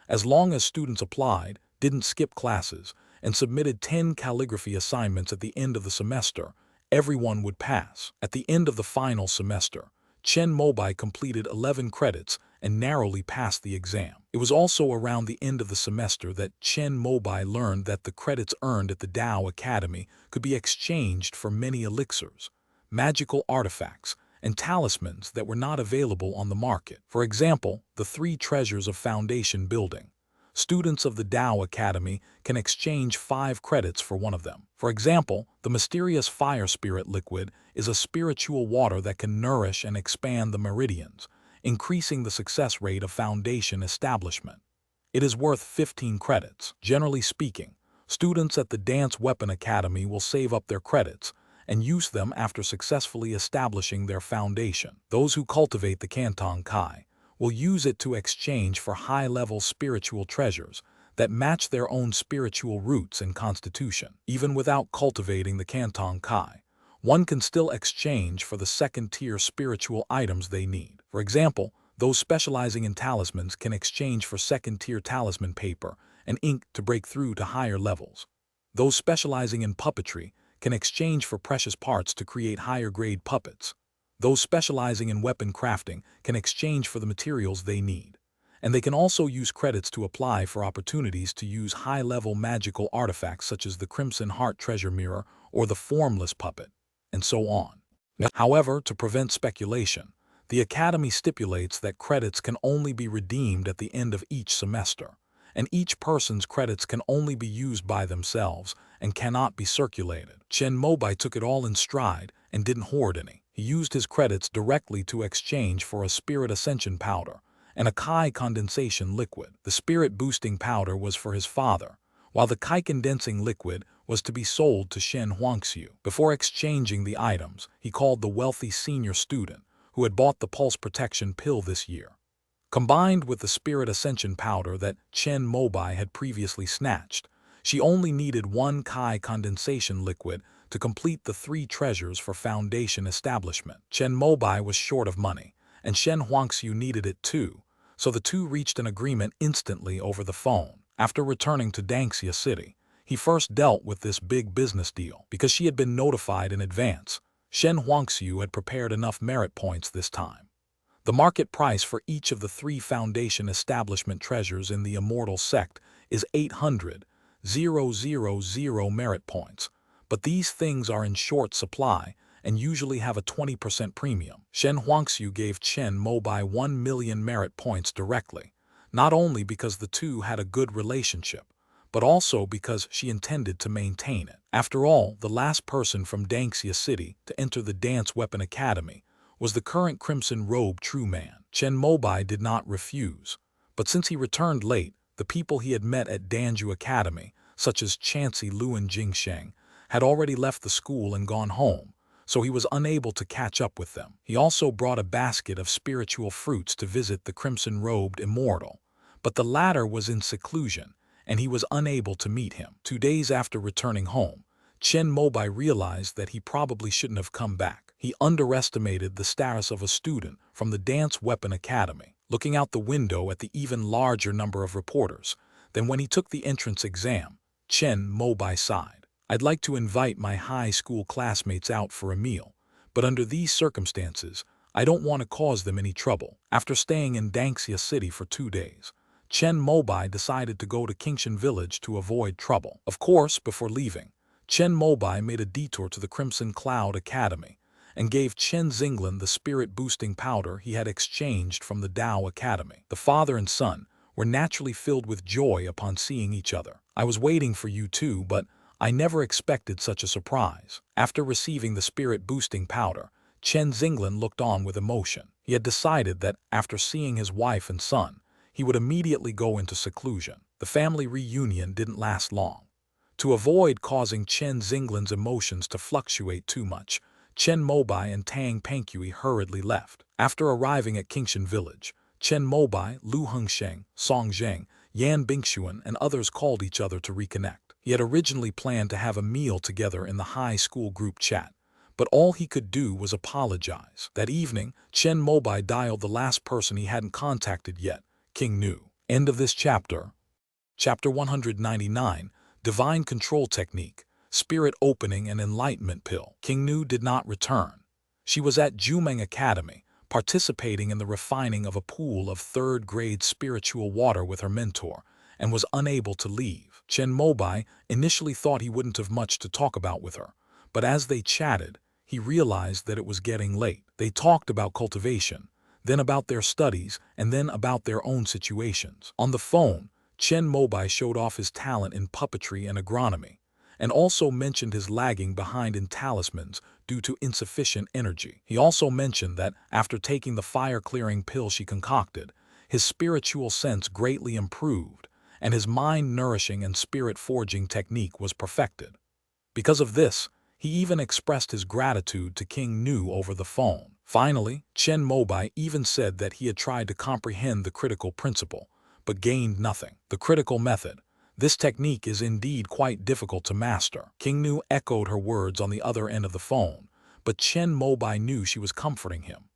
Speaker 1: As long as students applied, didn't skip classes, and submitted 10 calligraphy assignments at the end of the semester, everyone would pass. At the end of the final semester, Chen Mobai completed 11 credits and narrowly passed the exam. It was also around the end of the semester that Chen Mobai learned that the credits earned at the Tao Academy could be exchanged for many elixirs, magical artifacts, and talismans that were not available on the market. For example, the 3 treasures of foundation building. Students of the Tao Academy can exchange 5 credits for one of them. For example, the mysterious fire spirit liquid is a spiritual water that can nourish and expand the meridians, increasing the success rate of foundation establishment. It is worth 15 credits. Generally speaking, students at the Dance Weapon Academy will save up their credits and use them after successfully establishing their foundation. Those who cultivate the Canton Kai will use it to exchange for high-level spiritual treasures that match their own spiritual roots and constitution. Even without cultivating the Canton Kai, one can still exchange for the 2nd-tier spiritual items they need. For example, those specializing in talismans can exchange for 2nd-tier talisman paper and ink to break through to higher levels. Those specializing in puppetry can exchange for precious parts to create higher-grade puppets. Those specializing in weapon crafting can exchange for the materials they need. and they can also use credits to apply for opportunities to use high-level magical artifacts such as the Crimson Heart Treasure Mirror or the Formless Puppet, and so on. However, to prevent speculation, the Academy stipulates that credits can only be redeemed at the end of each semester, and each person's credits can only be used by themselves and cannot be circulated. Chen Mobai took it all in stride and didn't hoard any. He used his credits directly to exchange for a spirit ascension powder and a Kai condensation liquid. The spirit boosting powder was for his father, while the Kai condensing liquid was to be sold to Shen Huangxiu. Before exchanging the items, he called the wealthy senior student who had bought the pulse protection pill this year. Combined with the spirit ascension powder that Chen Mobai had previously snatched, she only needed one Kai condensation liquid to complete the 3 treasures for foundation establishment. Chen Mobai was short of money, and Shen Huangxiu needed it too, so the two reached an agreement instantly over the phone. After returning to Dangxia City, he first dealt with this big business deal. Because she had been notified in advance, Shen Huangxiu had prepared enough merit points this time. The market price for each of the 3 foundation establishment treasures in the immortal sect is 800,000 merit points, but these things are in short supply and usually have a 20% premium. Shen Huangxiu gave Chen Mobai 1 million merit points directly, not only because the two had a good relationship, but also because she intended to maintain it. After all, the last person from Dangxia City to enter the Dance Weapon Academy was the current Crimson Robe True Man. Chen Mobai did not refuse, but since he returned late, the people he had met at Danju Academy, such as Chansey Luan Jingsheng, had already left the school and gone home, so he was unable to catch up with them. He also brought a basket of spiritual fruits to visit the crimson-robed immortal, but the latter was in seclusion, and he was unable to meet him. 2 days after returning home, Chen Mobai realized that he probably shouldn't have come back. He underestimated the status of a student from the Dance Weapon Academy, looking out the window at the even larger number of reporters. Then when he took the entrance exam, Chen Mobai sighed. "I'd like to invite my high school classmates out for a meal, but under these circumstances, I don't want to cause them any trouble." After staying in Dangxia City for 2 days, Chen Mobai decided to go to Qingshan Village to avoid trouble. Of course, before leaving, Chen Mobai made a detour to the Crimson Cloud Academy and gave Chen Xinglan the spirit-boosting powder he had exchanged from the Dao Academy. The father and son were naturally filled with joy upon seeing each other. "I was waiting for you too, but I never expected such a surprise." After receiving the spirit-boosting powder, Chen Xinglan looked on with emotion. He had decided that after seeing his wife and son, he would immediately go into seclusion. The family reunion didn't last long. To avoid causing Chen Xinglan's emotions to fluctuate too much, Chen Mobai and Tang Pengqi hurriedly left. After arriving at Qingshan Village, Chen Mobai, Lu Hengsheng, Song Zheng, Yan Bingxuan, and others called each other to reconnect. He had originally planned to have a meal together in the high school group chat, but all he could do was apologize. That evening, Chen Mobai dialed the last person he hadn't contacted yet, King Nu. End of this chapter. Chapter 199, Divine Control Technique, Spirit Opening and Enlightenment Pill. King Nu did not return. She was at Jumeng Academy, participating in the refining of a pool of 3rd-grade spiritual water with her mentor, and was unable to leave. Chen Mobai initially thought he wouldn't have much to talk about with her, but as they chatted, he realized that it was getting late. They talked about cultivation, then about their studies, and then about their own situations. On the phone, Chen Mobai showed off his talent in puppetry and agronomy, and also mentioned his lagging behind in talismans due to insufficient energy. He also mentioned that after taking the fire-clearing pill she concocted, his spiritual sense greatly improved, and his mind-nourishing and spirit-forging technique was perfected. Because of this, he even expressed his gratitude to King Nu over the phone. Finally, Chen Mobai even said that he had tried to comprehend the critical principle, but gained nothing. The critical method. This technique is indeed quite difficult to master. King Nu echoed her words on the other end of the phone, but Chen Mobai knew she was comforting him.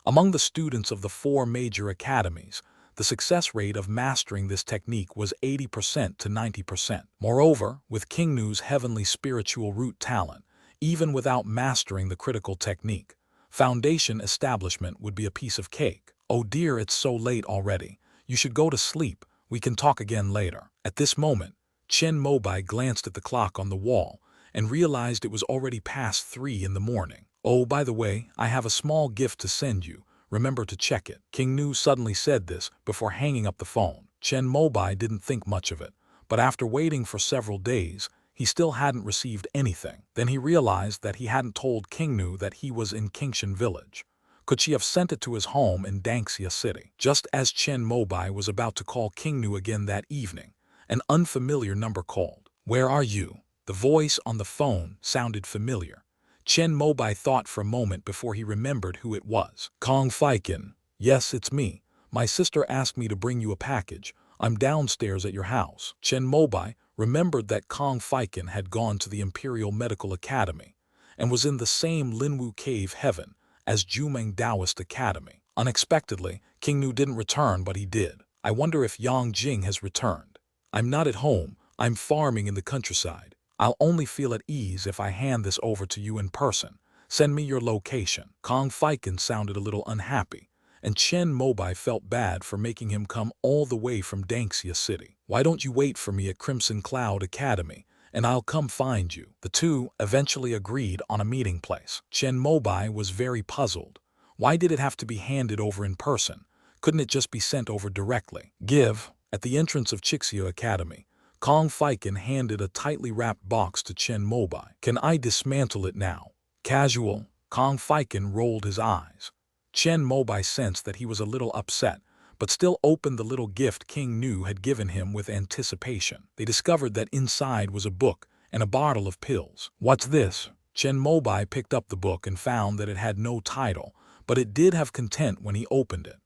Speaker 1: Among the students of the 4 major academies, the success rate of mastering this technique was 80% to 90%. Moreover, with King Nu's heavenly spiritual root talent, even without mastering the critical technique, foundation establishment would be a piece of cake. "Oh dear, it's so late already. You should go to sleep. We can talk again later. At this moment, Chen Mobai glanced at the clock on the wall and realized it was already past 3 in the morning. Oh, by the way, I have a small gift to send you. Remember to check it. King Nu suddenly said this before hanging up the phone. Chen Mobai didn't think much of it, but after waiting for several days, he still hadn't received anything. Then he realized that he hadn't told King Nu that he was in Qingshan village. Could she have sent it to his home in Dangxia City? Just as Chen Mobai was about to call King Nu again that evening, an unfamiliar number called. "Where are you?" The voice on the phone sounded familiar. Chen Mobai thought for a moment before he remembered who it was. "Kong Feikin. Yes, it's me. My sister asked me to bring you a package. I'm downstairs at your house." Chen Mobai remembered that Kong Feikin had gone to the Imperial Medical Academy and was in the same Linwu Cave Heaven as Jumeng Taoist Academy. Unexpectedly, King Nu didn't return, but he did. "I wonder if Yang Jing has returned. I'm not at home. I'm farming in the countryside. I'll only feel at ease if I hand this over to you in person. Send me your location." Kong Feikin sounded a little unhappy, and Chen Mobai felt bad for making him come all the way from Dangxia City. "Why don't you wait for me at Crimson Cloud Academy, and I'll come find you?" The two eventually agreed on a meeting place. Chen Mobai was very puzzled. Why did it have to be handed over in person? Couldn't it just be sent over directly? "Give." At the entrance of Chixia Academy, Kong Feikin handed a tightly wrapped box to Chen Mobai. "Can I dismantle it now?" "Casual." Kong Feikin rolled his eyes. Chen Mobai sensed that he was a little upset, but still opened the little gift King Nu had given him with anticipation. They discovered that inside was a book and a bottle of pills. "What's this?" Chen Mobai picked up the book and found that it had no title, but it did have content when he opened it.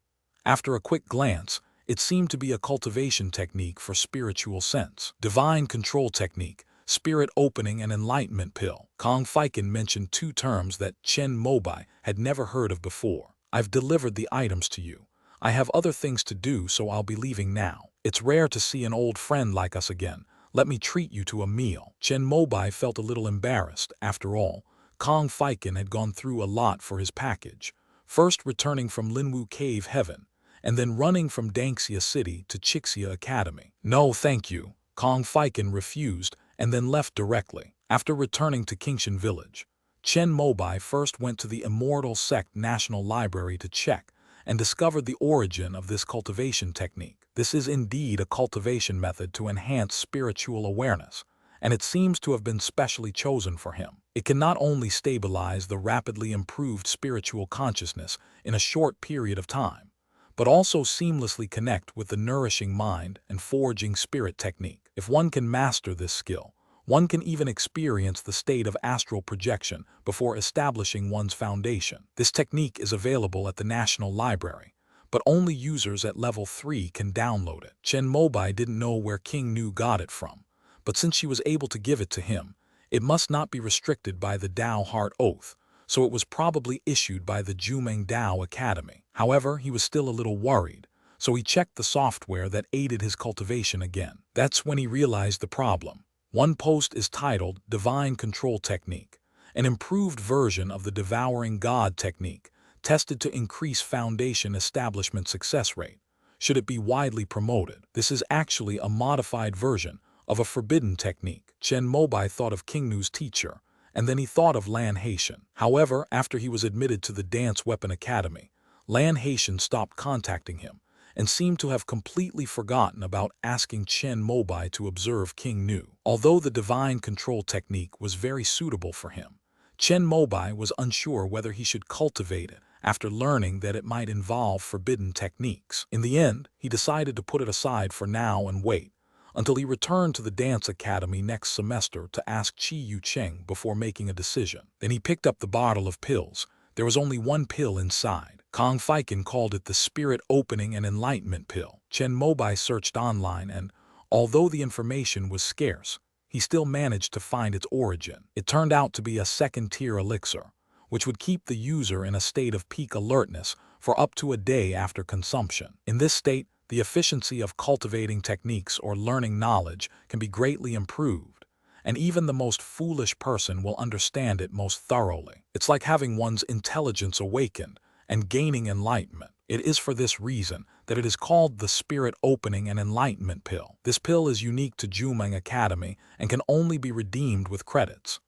Speaker 1: After a quick glance, it seemed to be a cultivation technique for spiritual sense. Divine control technique, spirit opening and enlightenment pill. Kong Feikin mentioned two terms that Chen Mobai had never heard of before. "I've delivered the items to you. I have other things to do, so I'll be leaving now. It's rare to see an old friend like us again. Let me treat you to a meal." Chen Mobai felt a little embarrassed. After all, Kong Feikin had gone through a lot for his package, first returning from Linwu Cave Heaven, and then running from Dangxia City to Chixia Academy. "No, thank you." Kong Feikin refused and then left directly. After returning to Qingshan village, Chen Mobai first went to the Immortal Sect National Library to check and discovered the origin of this cultivation technique. This is indeed a cultivation method to enhance spiritual awareness, and it seems to have been specially chosen for him. It can not only stabilize the rapidly improved spiritual consciousness in a short period of time, but also seamlessly connect with the nourishing mind and forging spirit technique. If one can master this skill, one can even experience the state of astral projection before establishing one's foundation. This technique is available at the National Library, but only users at level 3 can download it. Chen Mobai didn't know where King Nu got it from, but since she was able to give it to him, it must not be restricted by the Dao Heart Oath, so it was probably issued by the Jumeng Dao Academy. However, he was still a little worried, so he checked the software that aided his cultivation again. That's when he realized the problem. One post is titled Divine Control Technique, an improved version of the Devouring God technique, tested to increase foundation establishment success rate. Should it be widely promoted? This is actually a modified version of a forbidden technique. Chen Mobai thought of King Nu's teacher, and then he thought of Lan Haitian. However, after he was admitted to the Dance Weapon Academy, Lan Haitian stopped contacting him and seemed to have completely forgotten about asking Chen Mobai to observe King Nu. Although the divine control technique was very suitable for him, Chen Mobai was unsure whether he should cultivate it after learning that it might involve forbidden techniques. In the end, he decided to put it aside for now and wait until he returned to the Dance Academy next semester to ask Chi Yu Cheng before making a decision. Then he picked up the bottle of pills. There was only one pill inside. Kong Feikin called it the Spirit Opening and Enlightenment Pill. Chen Mobai searched online and, although the information was scarce, he still managed to find its origin. It turned out to be a second-tier elixir, which would keep the user in a state of peak alertness for up to a day after consumption. In this state, the efficiency of cultivating techniques or learning knowledge can be greatly improved, and even the most foolish person will understand it most thoroughly. It's like having one's intelligence awakened and gaining enlightenment. It is for this reason that it is called the Spirit Opening and Enlightenment Pill. This pill is unique to Jumeng Academy and can only be redeemed with credits.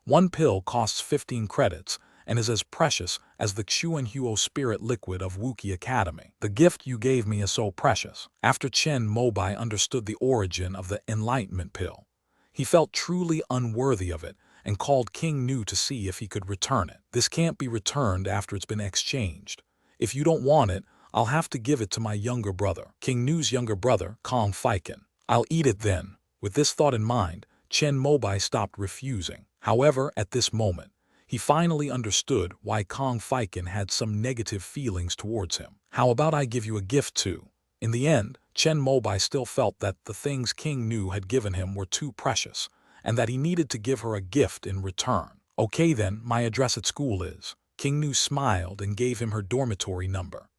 Speaker 1: One pill costs 15 credits and is as precious as the Xuan Huo Spirit Liquid of Wuki Academy. The gift you gave me is so precious. After Chen Mobai understood the origin of the Enlightenment Pill, he felt truly unworthy of it and called King Nu to see if he could return it. This can't be returned after it's been exchanged. If you don't want it, I'll have to give it to my younger brother, King Nu's younger brother, Kong Feiken. I'll eat it then. With this thought in mind, Chen Mobai stopped refusing. However, at this moment, he finally understood why Kong Feiken had some negative feelings towards him. How about I give you a gift too? In the end, Chen Mobai still felt that the things King Nu had given him were too precious, and that he needed to give her a gift in return. Okay then, my address at school is. King Nu smiled and gave him her dormitory number.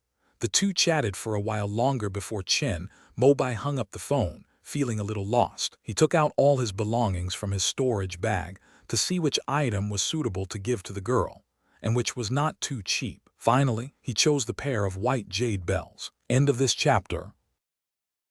Speaker 1: The two chatted for a while longer before Chen Mobai hung up the phone, feeling a little lost. He took out all his belongings from his storage bag to see which item was suitable to give to the girl, and which was not too cheap. Finally, he chose the pair of white jade bells. End of this chapter.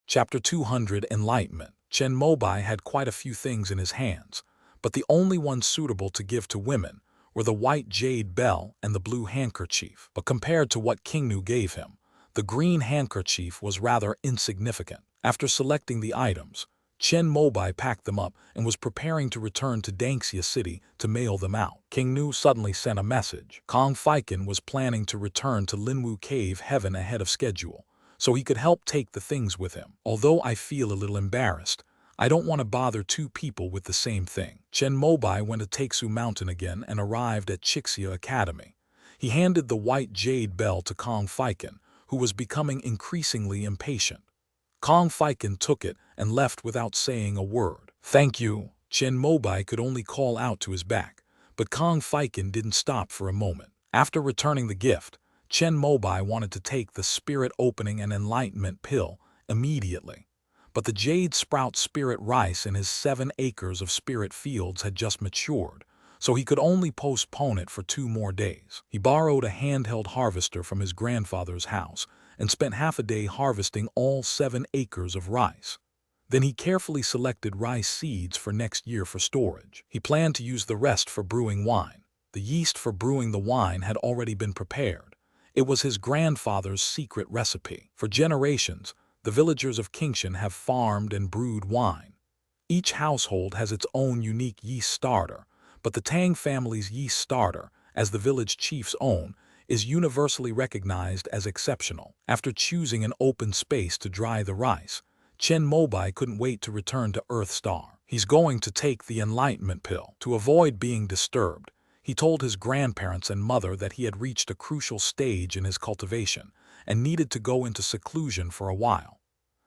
Speaker 1: Chapter 200 Enlightenment. Chen Mobai had quite a few things in his hands, but the only ones suitable to give to women were the white jade bell and the blue handkerchief. But compared to what King Nu gave him, the green handkerchief was rather insignificant. After selecting the items, Chen Mobai packed them up and was preparing to return to Dangxia City to mail them out. King Nu suddenly sent a message. Kong Feiken was planning to return to Linwu Cave Heaven ahead of schedule, so he could help take the things with him. Although I feel a little embarrassed, I don't want to bother two people with the same thing. Chen Mobai went to Taixu Mountain again and arrived at Chixia Academy. He handed the white jade bell to Kong Feiken, who was becoming increasingly impatient. Kong Feiken took it and left without saying a word. Thank you. Chen Mobai could only call out to his back, but Kong Feiken didn't stop for a moment. After returning the gift, Chen Mobai wanted to take the Spirit Opening and Enlightenment Pill immediately. But the jade sprout spirit rice in his 7 acres of spirit fields had just matured, so he could only postpone it for 2 more days. He borrowed a handheld harvester from his grandfather's house and spent half a day harvesting all 7 acres of rice. Then he carefully selected rice seeds for next year for storage. He planned to use the rest for brewing wine. The yeast for brewing the wine had already been prepared. It was his grandfather's secret recipe. For generations, the villagers of Qingshan have farmed and brewed wine. Each household has its own unique yeast starter, but the Tang family's yeast starter, as the village chief's own, is universally recognized as exceptional. After choosing an open space to dry the rice, Chen Mobai couldn't wait to return to Earth Star. He's going to take the Enlightenment Pill. To avoid being disturbed, he told his grandparents and mother that he had reached a crucial stage in his cultivation and needed to go into seclusion for a while.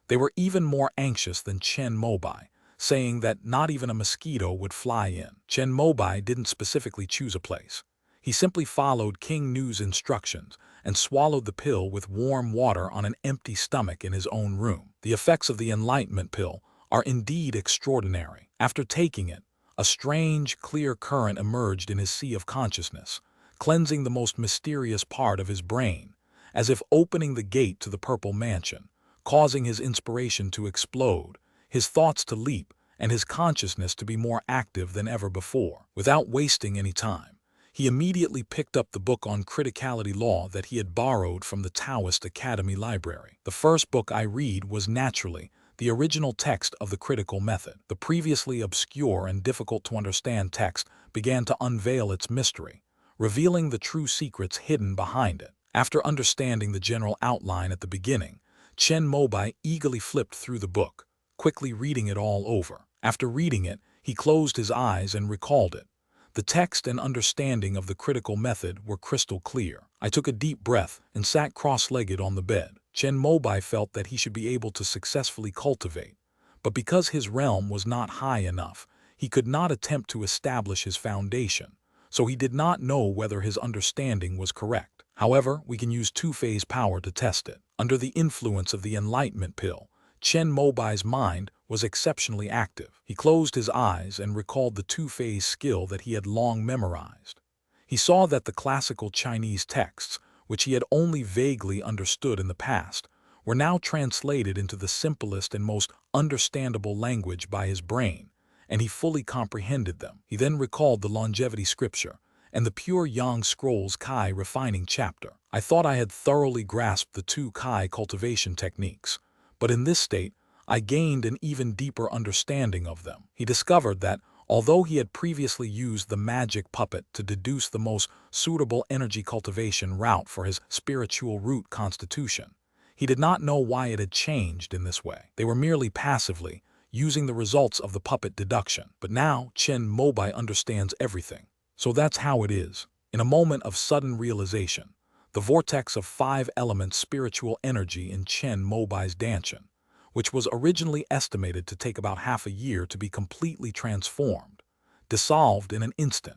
Speaker 1: They were even more anxious than Chen Mobai, saying that not even a mosquito would fly in. Chen Mobai didn't specifically choose a place. He simply followed King Nu's instructions and swallowed the pill with warm water on an empty stomach in his own room. The effects of the Enlightenment Pill are indeed extraordinary. After taking it, a strange, clear current emerged in his sea of consciousness, cleansing the most mysterious part of his brain, as if opening the gate to the Purple Mansion, causing his inspiration to explode, his thoughts to leap, and his consciousness to be more active than ever before. Without wasting any time, he immediately picked up the book on criticality law that he had borrowed from the Taoist Academy library. The first book I read was naturally the original text of the critical method. The previously obscure and difficult to understand text began to unveil its mystery, revealing the true secrets hidden behind it. After understanding the general outline at the beginning, Chen Mobai eagerly flipped through the book, quickly reading it all over. After reading it, he closed his eyes and recalled it. The text and understanding of the critical method were crystal clear. I took a deep breath and sat cross-legged on the bed. Chen Mobai felt that he should be able to successfully cultivate, but because his realm was not high enough, he could not attempt to establish his foundation, so he did not know whether his understanding was correct. However, we can use two-phase power to test it. Under the influence of the Enlightenment Pill, Chen Mobai's mind was exceptionally active. He closed his eyes and recalled the two-phase skill that he had long memorized. He saw that the classical Chinese texts which he had only vaguely understood in the past, were now translated into the simplest and most understandable language by his brain, and he fully comprehended them. He then recalled the longevity scripture and the pure yang scrolls Kai refining chapter. I thought I had thoroughly grasped the two Kai cultivation techniques, but in this state, I gained an even deeper understanding of them. He discovered that, although he had previously used the magic puppet to deduce the most suitable energy cultivation route for his spiritual root constitution, he did not know why it had changed in this way. They were merely passively using the results of the puppet deduction. But now Chen Mobai understands everything. So that's how it is. In a moment of sudden realization, the vortex of 5 elements spiritual energy in Chen Mobai's Danshan, which was originally estimated to take about half a year to be completely transformed, dissolved in an instant,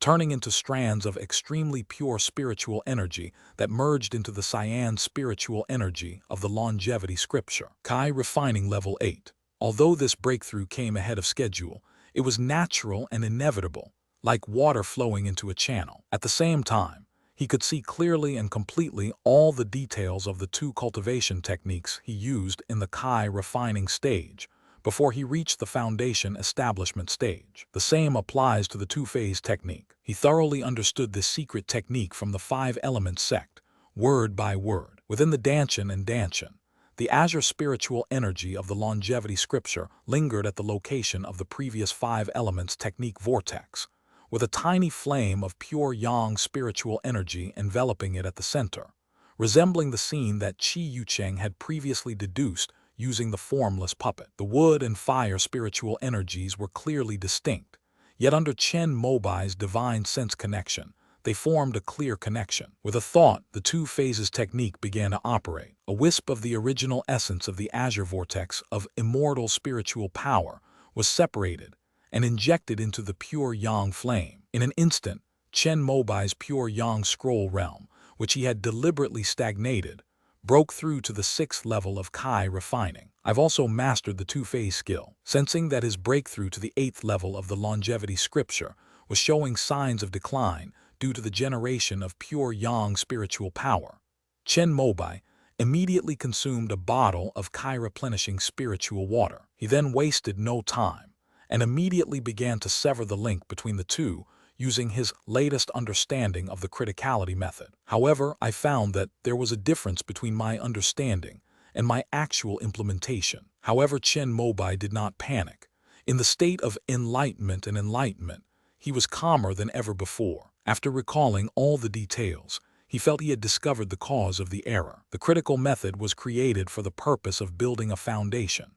Speaker 1: turning into strands of extremely pure spiritual energy that merged into the cyan spiritual energy of the longevity scripture. Kai refining level 8. Although this breakthrough came ahead of schedule, it was natural and inevitable, like water flowing into a channel. At the same time, he could see clearly and completely all the details of the 2 cultivation techniques he used in the Kai refining stage before he reached the foundation establishment stage. The same applies to the 2-phase technique. He thoroughly understood this secret technique from the 5-element sect, word by word. Within the Danshan and Danshan, the azure spiritual energy of the longevity scripture lingered at the location of the previous 5 elements technique vortex, with a tiny flame of pure yang spiritual energy enveloping it at the center, resembling the scene that Qi Yucheng had previously deduced using the formless puppet. The wood and fire spiritual energies were clearly distinct, yet under Chen Mobai's divine sense connection, they formed a clear connection. With a thought, the 2 phases technique began to operate. A wisp of the original essence of the azure vortex of immortal spiritual power was separated and injected into the pure yang flame. In an instant, Chen Mobai's pure yang scroll realm, which he had deliberately stagnated, broke through to the 6th level of Kai refining. I've also mastered the 2-phase skill. Sensing that his breakthrough to the 8th level of the longevity scripture was showing signs of decline due to the generation of pure yang spiritual power, Chen Mobai immediately consumed a bottle of Kai replenishing spiritual water. He then wasted no time and immediately began to sever the link between the two using his latest understanding of the criticality method. However, I found that there was a difference between my understanding and my actual implementation. However, Chen Mobai did not panic. In the state of enlightenment, he was calmer than ever before. After recalling all the details, he felt he had discovered the cause of the error. The critical method was created for the purpose of building a foundation.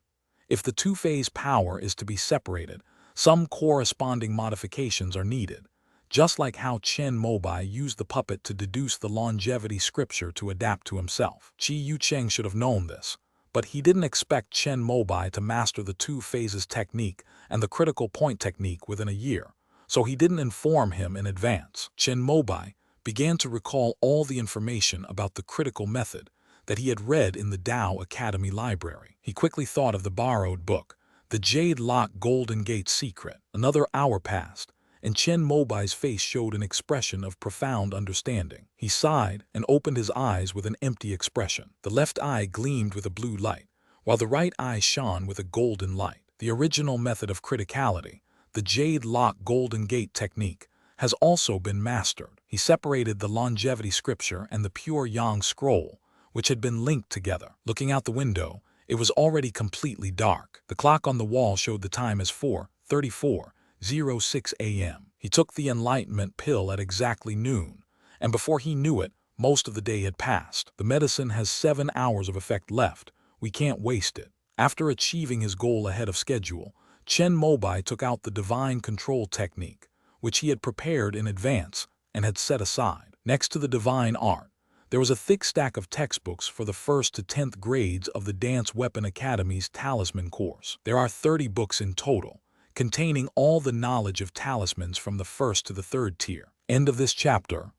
Speaker 1: If the 2-phase power is to be separated, some corresponding modifications are needed, just like how Chen Mobai used the puppet to deduce the longevity scripture to adapt to himself. Qi Yucheng should have known this, but he didn't expect Chen Mobai to master the 2 phases technique and the critical point technique within a year, so he didn't inform him in advance. Chen Mobai began to recall all the information about the critical method that he had read in the Tao Academy library. He quickly thought of the borrowed book, The Jade Lock Golden Gate Secret. Another hour passed, and Chen Mobai's face showed an expression of profound understanding. He sighed and opened his eyes with an empty expression. The left eye gleamed with a blue light, while the right eye shone with a golden light. The original method of criticality, the Jade Lock Golden Gate technique, has also been mastered. He separated the longevity scripture and the pure yang scroll, which had been linked together. Looking out the window, it was already completely dark. The clock on the wall showed the time as 4:34:06 a.m. He took the enlightenment pill at exactly noon, and before he knew it, most of the day had passed. The medicine has 7 hours of effect left. We can't waste it. After achieving his goal ahead of schedule, Chen Mobai took out the divine control technique, which he had prepared in advance and had set aside. Next to the divine art, there was a thick stack of textbooks for the 1st to 10th grades of the Dance Weapon Academy's Talisman course. There are 30 books in total, containing all the knowledge of talismans from the 1st to the 3rd tier. End of this chapter.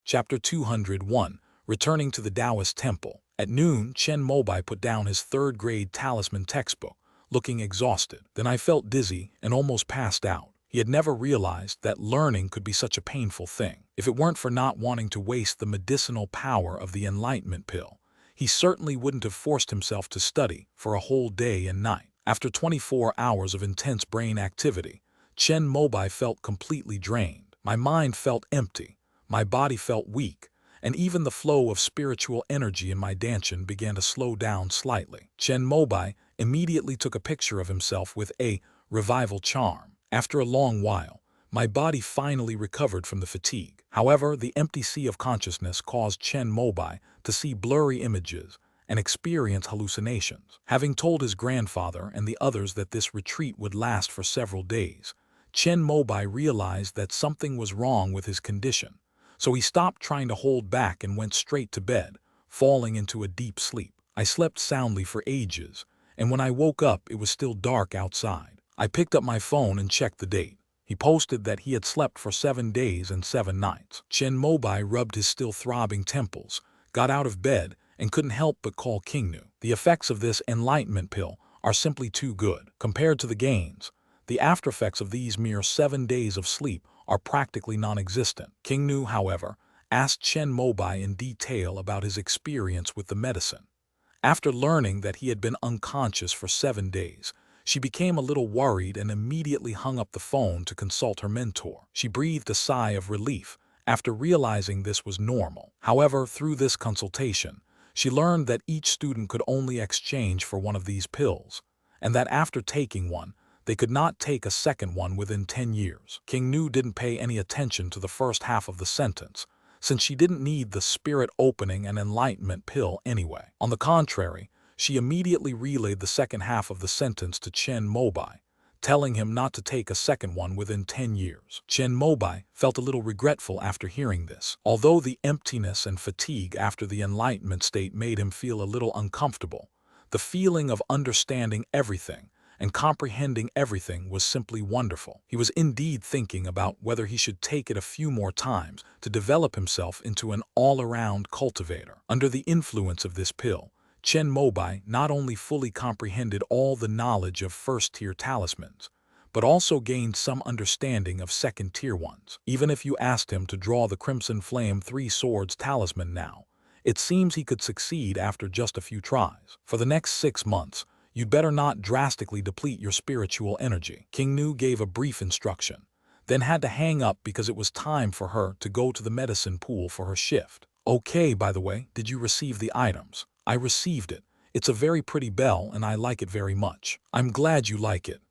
Speaker 1: Chapter 201, Returning to the Taoist Temple. At noon, Chen Mobai put down his 3rd grade talisman textbook, looking exhausted. Then I felt dizzy and almost passed out. He had never realized that learning could be such a painful thing. If it weren't for not wanting to waste the medicinal power of the enlightenment pill, he certainly wouldn't have forced himself to study for a whole day and night. After 24 hours of intense brain activity, Chen Mobai felt completely drained. My mind felt empty, my body felt weak, and even the flow of spiritual energy in my dantian began to slow down slightly. Chen Mobai immediately took a picture of himself with a revival charm. After a long while, my body finally recovered from the fatigue. However, the empty sea of consciousness caused Chen Mobai to see blurry images and experience hallucinations. Having told his grandfather and the others that this retreat would last for several days, Chen Mobai realized that something was wrong with his condition, so he stopped trying to hold back and went straight to bed, falling into a deep sleep. I slept soundly for ages, and when I woke up it was still dark outside. I picked up my phone and checked the date. He posted that he had slept for 7 days and 7 nights. Chen Mobai rubbed his still throbbing temples, got out of bed, and couldn't help but call King Nu. The effects of this enlightenment pill are simply too good. Compared to the gains, the aftereffects of these mere 7 days of sleep are practically non-existent. King Nu, however, asked Chen Mobai in detail about his experience with the medicine. After learning that he had been unconscious for 7 days, she became a little worried and immediately hung up the phone to consult her mentor. She breathed a sigh of relief after realizing this was normal. However, through this consultation, she learned that each student could only exchange for one of these pills, and that after taking one, they could not take a second one within 10 years. King Nu didn't pay any attention to the first half of the sentence, since she didn't need the spirit opening and enlightenment pill anyway. On the contrary, she immediately relayed the second half of the sentence to Chen Mobai, telling him not to take a second one within 10 years. Chen Mobai felt a little regretful after hearing this. Although the emptiness and fatigue after the enlightenment state made him feel a little uncomfortable, the feeling of understanding everything and comprehending everything was simply wonderful. He was indeed thinking about whether he should take it a few more times to develop himself into an all-around cultivator. Under the influence of this pill, Chen Mobai not only fully comprehended all the knowledge of first-tier talismans, but also gained some understanding of second-tier ones. Even if you asked him to draw the Crimson Flame 3 Swords talisman now, it seems he could succeed after just a few tries. For the next 6 months, you'd better not drastically deplete your spiritual energy. King Nu gave a brief instruction, then had to hang up because it was time for her to go to the medicine pool for her shift. Okay, by the way, did you receive the items? I received it. It's a very pretty bell and I like it very much. I'm glad you like it.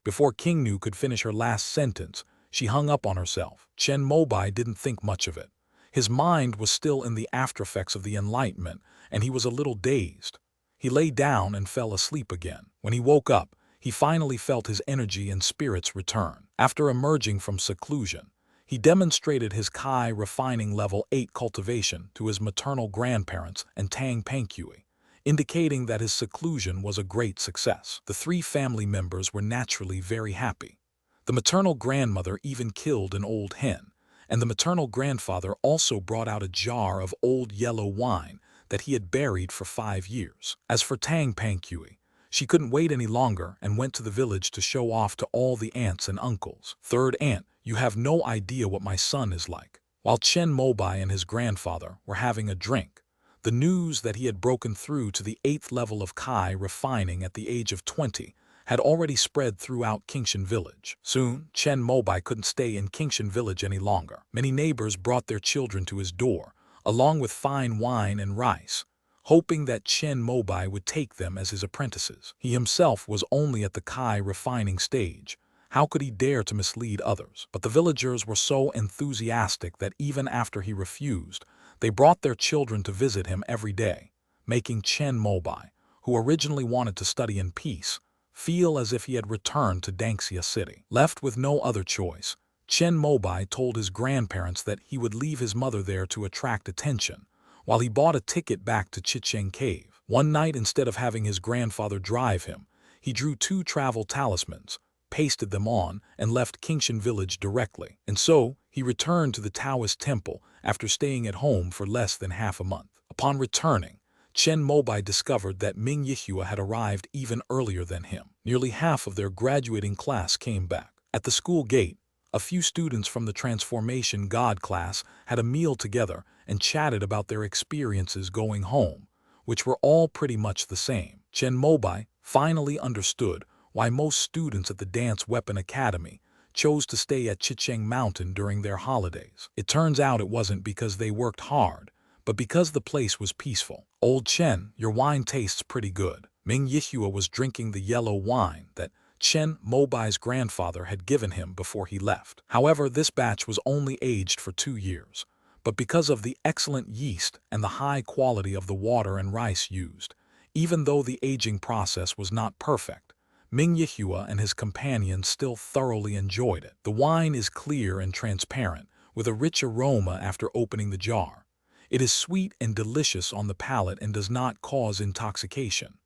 Speaker 1: Before King Nu could finish her last sentence, she hung up on herself. Chen Mobai didn't think much of it. His mind was still in the aftereffects of the enlightenment and he was a little dazed. He lay down and fell asleep again. When he woke up, he finally felt his energy and spirits return. After emerging from seclusion, he demonstrated his Kai refining level 8 cultivation to his maternal grandparents and Tang Pankui, indicating that his seclusion was a great success. The 3 family members were naturally very happy. The maternal grandmother even killed an old hen, and the maternal grandfather also brought out a jar of old yellow wine that he had buried for 5 years. As for Tang Pankui, she couldn't wait any longer and went to the village to show off to all the aunts and uncles. Third aunt, you have no idea what my son is like. While Chen Mobai and his grandfather were having a drink, the news that he had broken through to the 8th level of Kai refining at the age of 20 had already spread throughout Qingshan village. Soon, Chen Mobai couldn't stay in Qingshan village any longer. Many neighbors brought their children to his door, along with fine wine and rice, hoping that Chen Mobai would take them as his apprentices. He himself was only at the Kai refining stage. How could he dare to mislead others? But the villagers were so enthusiastic that even after he refused, they brought their children to visit him every day, making Chen Mobai, who originally wanted to study in peace, feel as if he had returned to Dangxia City. Left with no other choice, Chen Mobai told his grandparents that he would leave his mother there to attract attention, while he bought a ticket back to Chicheng Cave. One night, instead of having his grandfather drive him, he drew 2 travel talismans, pasted them on, and left Qingshan village directly. And so, he returned to the Taoist temple after staying at home for less than half a month. Upon returning, Chen Mobai discovered that Ming Yihua had arrived even earlier than him. Nearly half of their graduating class came back. At the school gate, a few students from the Transformation God class had a meal together and chatted about their experiences going home, which were all pretty much the same. Chen Mobai finally understood why most students at the Dance Weapon Academy chose to stay at Chicheng Mountain during their holidays. It turns out it wasn't because they worked hard, but because the place was peaceful. "Old Chen, your wine tastes pretty good." Ming Yihua was drinking the yellow wine that Chen Mobai's grandfather had given him before he left. However, this batch was only aged for 2 years, but because of the excellent yeast and the high quality of the water and rice used, even though the aging process was not perfect, Ming Yihua and his companions still thoroughly enjoyed it. The wine is clear and transparent, with a rich aroma after opening the jar. It is sweet and delicious on the palate and does not cause intoxication.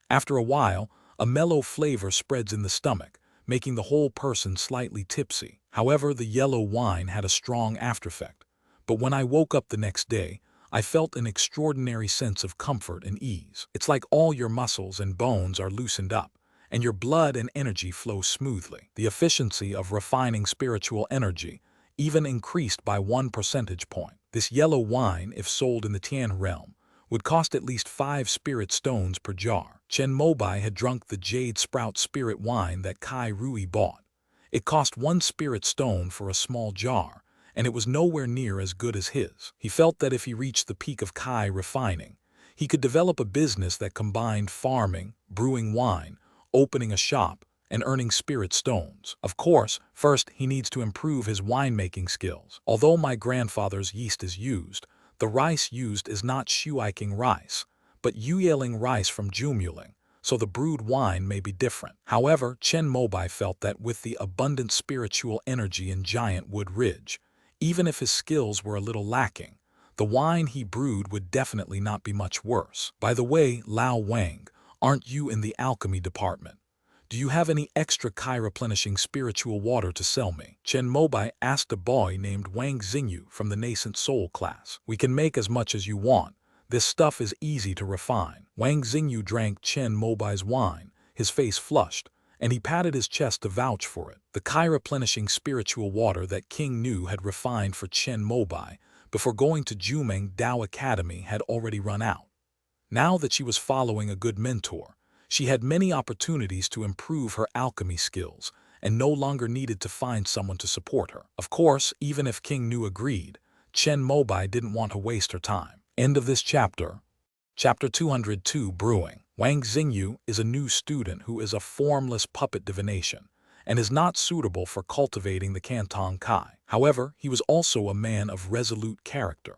Speaker 1: After a while, a mellow flavor spreads in the stomach, making the whole person slightly tipsy. However, the yellow wine had a strong aftereffect, but when I woke up the next day, I felt an extraordinary sense of comfort and ease. It's like all your muscles and bones are loosened up, and your blood and energy flow smoothly. The efficiency of refining spiritual energy even increased by 1 percentage point. This yellow wine, if sold in the Tian realm, would cost at least 5 spirit stones per jar. Chen Mobai had drunk the Jade Sprout spirit wine that Kai Rui bought. It cost 1 spirit stone for a small jar, and it was nowhere near as good as his. He felt that if he reached the peak of Kai refining, he could develop a business that combined farming, brewing wine, opening a shop, and earning spirit stones. Of course, first he needs to improve his winemaking skills. Although my grandfather's yeast is used, the rice used is not Shuiking rice, but Yuyeling rice from Jumuling, so the brewed wine may be different. However, Chen Mobai felt that with the abundant spiritual energy in Giant Wood Ridge, even if his skills were a little lacking, the wine he brewed would definitely not be much worse. By the way, Lao Wang, aren't you in the alchemy department? Do you have any extra Kai-replenishing spiritual water to sell me? Chen Mobai asked a boy named Wang Xingyu from the Nascent Soul class. We can make as much as you want. This stuff is easy to refine. Wang Xingyu drank Chen Mobai's wine, his face flushed, and he patted his chest to vouch for it. The Kai-replenishing spiritual water that King Nu had refined for Chen Mobai before going to Jumeng Dao Academy had already run out. Now that she was following a good mentor, she had many opportunities to improve her alchemy skills and no longer needed to find someone to support her. Of course, even if King Nu agreed, Chen Mobai didn't want to waste her time. End of this chapter. Chapter 202, Brewing. Wang Xingyu is a new student who is a formless puppet divination and is not suitable for cultivating the Canton Kai. However, he was also a man of resolute character.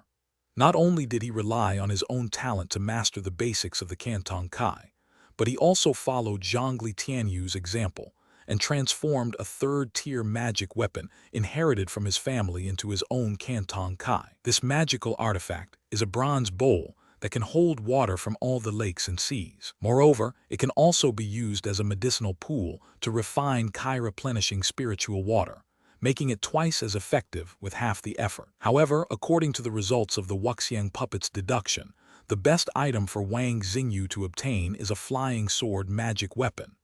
Speaker 1: Not only did he rely on his own talent to master the basics of the Canton Kai, but he also followed Zhongli Tianyu's example and transformed a third-tier magic weapon inherited from his family into his own Canton Kai. This magical artifact is a bronze bowl that can hold water from all the lakes and seas. Moreover, it can also be used as a medicinal pool to refine Kai-replenishing spiritual water, making it twice as effective with half the effort. However, according to the results of the Wuxiang puppet's deduction, the best item for Wang Xingyu to obtain is a flying sword magic weapon.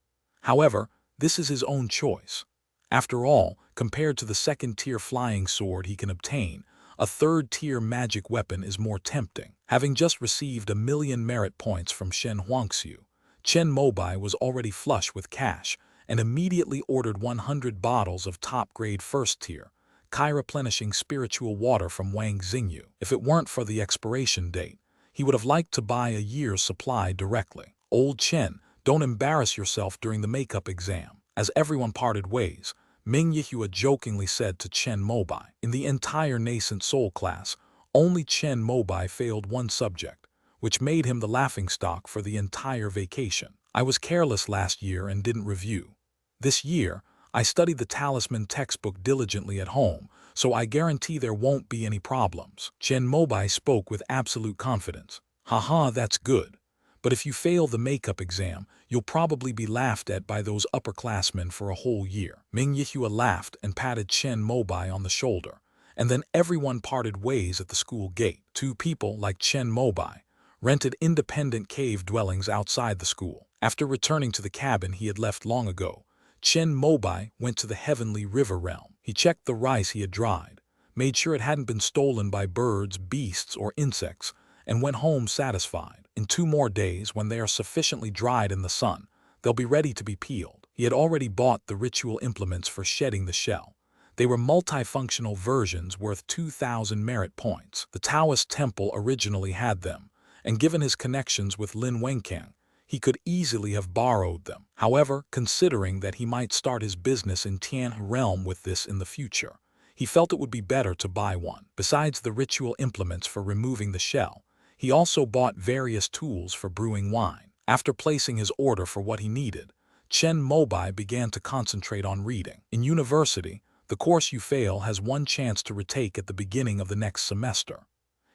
Speaker 1: However, this is his own choice. After all, compared to the second-tier flying sword he can obtain, a third-tier magic weapon is more tempting. Having just received 1,000,000 merit points from Shen Huangxiu, Chen Mobai was already flush with cash and immediately ordered 100 bottles of top-grade first-tier, Kai-replenishing spiritual water from Wang Xingyu. If it weren't for the expiration date, he would have liked to buy a year's supply directly. Old Chen, don't embarrass yourself during the makeup exam. As everyone parted ways, Ming Yihua jokingly said to Chen Mobai. In the entire Nascent Soul class, only Chen Mobai failed one subject, which made him the laughingstock for the entire vacation. I was careless last year and didn't review. This year, I studied the Talisman textbook diligently at home, so I guarantee there won't be any problems. Chen Mobai spoke with absolute confidence. Haha, that's good. But if you fail the makeup exam, you'll probably be laughed at by those upperclassmen for a whole year. Ming Yihua laughed and patted Chen Mobai on the shoulder, and then everyone parted ways at the school gate. 2 people like Chen Mobai rented independent cave dwellings outside the school. After returning to the cabin he had left long ago, Chen Mobai went to the heavenly river realm. He checked the rice he had dried, made sure it hadn't been stolen by birds, beasts, or insects, and went home satisfied. In 2 more days, when they are sufficiently dried in the sun, they'll be ready to be peeled. He had already bought the ritual implements for shedding the shell. They were multifunctional versions worth 2,000 merit points. The Taoist temple originally had them, and given his connections with Lin Wenkang, he could easily have borrowed them. However, considering that he might start his business in Tian realm with this in the future, he felt it would be better to buy one. Besides the ritual implements for removing the shell, he also bought various tools for brewing wine. After placing his order for what he needed, Chen Mobai began to concentrate on reading. In university, the course you fail has 1 chance to retake at the beginning of the next semester.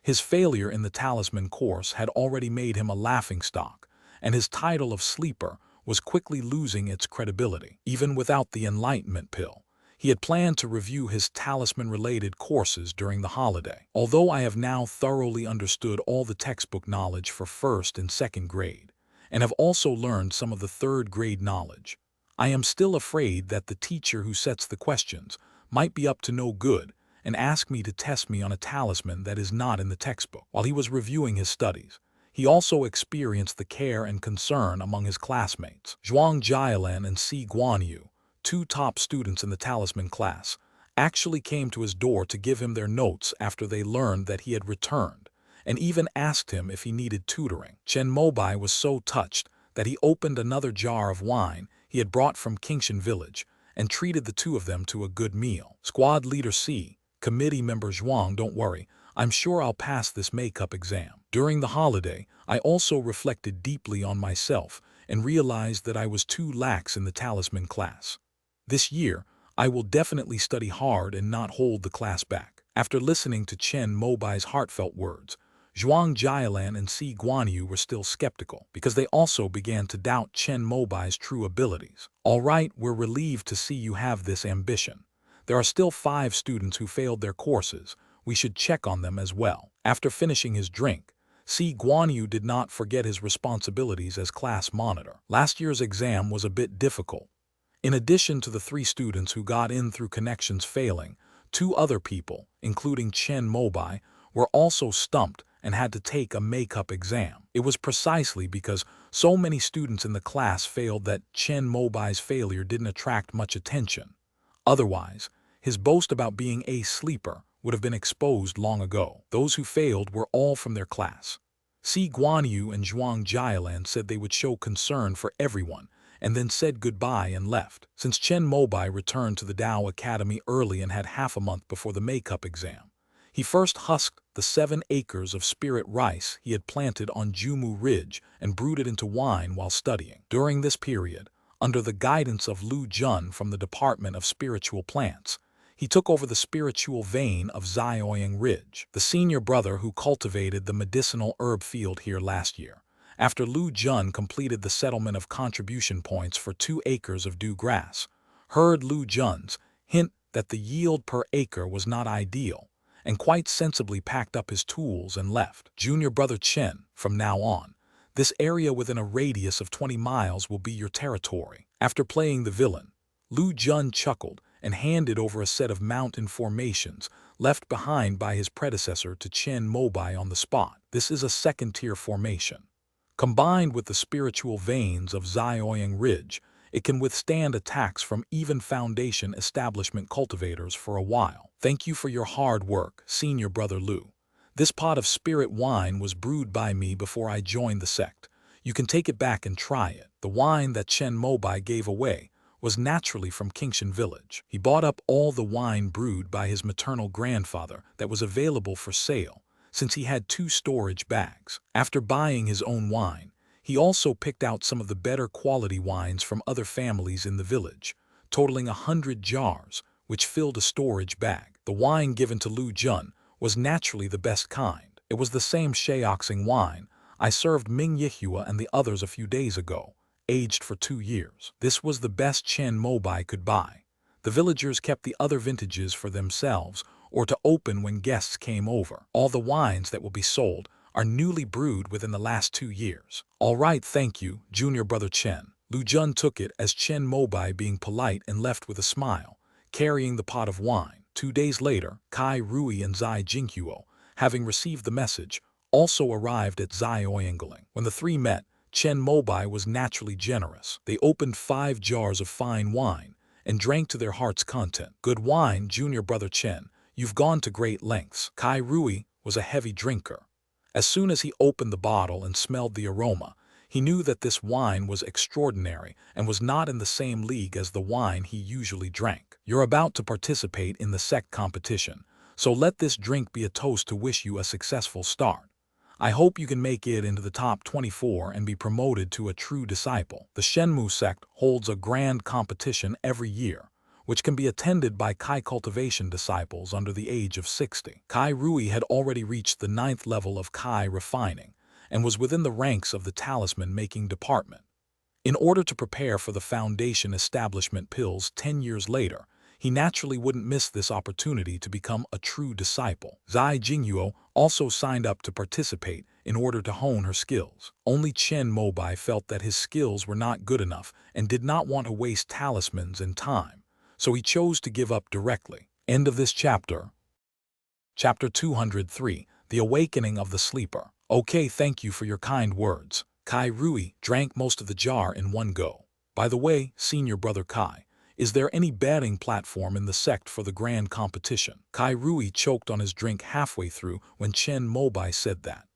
Speaker 1: His failure in the talisman course had already made him a laughingstock, and his title of sleeper was quickly losing its credibility. Even without the enlightenment pill, he had planned to review his talisman-related courses during the holiday. Although I have now thoroughly understood all the textbook knowledge for 1st and 2nd grade, and have also learned some of the 3rd grade knowledge, I am still afraid that the teacher who sets the questions might be up to no good and ask me to test me on a talisman that is not in the textbook. While he was reviewing his studies, he also experienced the care and concern among his classmates. Zhuang Jialan and Si Guanyu, 2 top students in the talisman class, actually came to his door to give him their notes after they learned that he had returned, and even asked him if he needed tutoring. Chen Mobai was so touched that he opened another jar of wine he had brought from Qingshan village and treated the 2 of them to a good meal. Squad leader C, committee member Zhuang, don't worry, I'm sure I'll pass this makeup exam. During the holiday, I also reflected deeply on myself and realized that I was too lax in the talisman class. This year, I will definitely study hard and not hold the class back. After listening to Chen Mobai's heartfelt words, Zhuang Jialan and Si Guanyu were still skeptical, because they also began to doubt Chen Mobai's true abilities. All right, we're relieved to see you have this ambition. There are still 5 students who failed their courses. We should check on them as well. After finishing his drink, Si Guanyu did not forget his responsibilities as class monitor. Last year's exam was a bit difficult. In addition to the 3 students who got in through connections failing, 2 other people, including Chen Mobai, were also stumped and had to take a makeup exam. It was precisely because so many students in the class failed that Chen Mobai's failure didn't attract much attention. Otherwise, his boast about being a sleeper would have been exposed long ago. Those who failed were all from their class. Si Guanyu and Zhuang Jialan said they would show concern for everyone, and then said goodbye and left. Since Chen Mobai returned to the Dao Academy early and had half a month before the makeup exam, he first husked the 7 acres of spirit rice he had planted on Jumu Ridge and brewed it into wine while studying. During this period, under the guidance of Lu Jun from the Department of Spiritual Plants, he took over the spiritual vein of Zioyang Ridge, the senior brother who cultivated the medicinal herb field here last year. After Lu Jun completed the settlement of contribution points for 2 acres of dew grass, heard Lu Jun's hint that the yield per acre was not ideal, and quite sensibly packed up his tools and left. Junior brother Chen, from now on, this area within a radius of 20 miles will be your territory. After playing the villain, Lu Jun chuckled and handed over a set of mountain formations left behind by his predecessor to Chen Mobai on the spot. This is a 2nd-tier formation. Combined with the spiritual veins of Zioyang Ridge, it can withstand attacks from even Foundation establishment cultivators for a while. Thank you for your hard work, senior brother Lu. This pot of spirit wine was brewed by me before I joined the sect. You can take it back and try it. The wine that Chen Mobai gave away was naturally from Qingshan village. He bought up all the wine brewed by his maternal grandfather that was available for sale, since he had 2 storage bags. After buying his own wine, he also picked out some of the better quality wines from other families in the village, totaling 100 jars, which filled a storage bag. The wine given to Lu Jun was naturally the best kind. It was the same Sheoxing wine I served Ming Yihua and the others a few days ago, aged for 2 years. This was the best Chen Mobai could buy. The villagers kept the other vintages for themselves or to open when guests came over. All the wines that will be sold are newly brewed within the last 2 years. All right, thank you, junior brother Chen. Lu Jun took it as Chen Mobai being polite and left with a smile, carrying the pot of wine. 2 days later, Kai Rui and Zai Jinghuo, having received the message, also arrived at Zai Oyangaling. When the three met, Chen Mobai was naturally generous. They opened 5 jars of fine wine and drank to their heart's content. Good wine, junior brother Chen. You've gone to great lengths. Kai Rui was a heavy drinker. As soon as he opened the bottle and smelled the aroma, he knew that this wine was extraordinary and was not in the same league as the wine he usually drank. You're about to participate in the sect competition, so let this drink be a toast to wish you a successful start. I hope you can make it into the top 24 and be promoted to a true disciple. The Shenmu sect holds a grand competition every year, which can be attended by Kai Cultivation disciples under the age of 60. Kai Rui had already reached the 9th level of Kai refining, and was within the ranks of the talisman-making department. In order to prepare for the Foundation establishment pills 10 years later, he naturally wouldn't miss this opportunity to become a true disciple. Zai Jinghuo also signed up to participate in order to hone her skills. Only Chen Mobai felt that his skills were not good enough and did not want to waste talismans and time, so he chose to give up directly. End of this chapter. Chapter 203, The Awakening of the Sleeper. Okay, thank you for your kind words. Kai Rui drank most of the jar in one go. By the way, senior brother Kai, is there any betting platform in the sect for the grand competition? Kai Rui choked on his drink halfway through when Chen Mobai said that.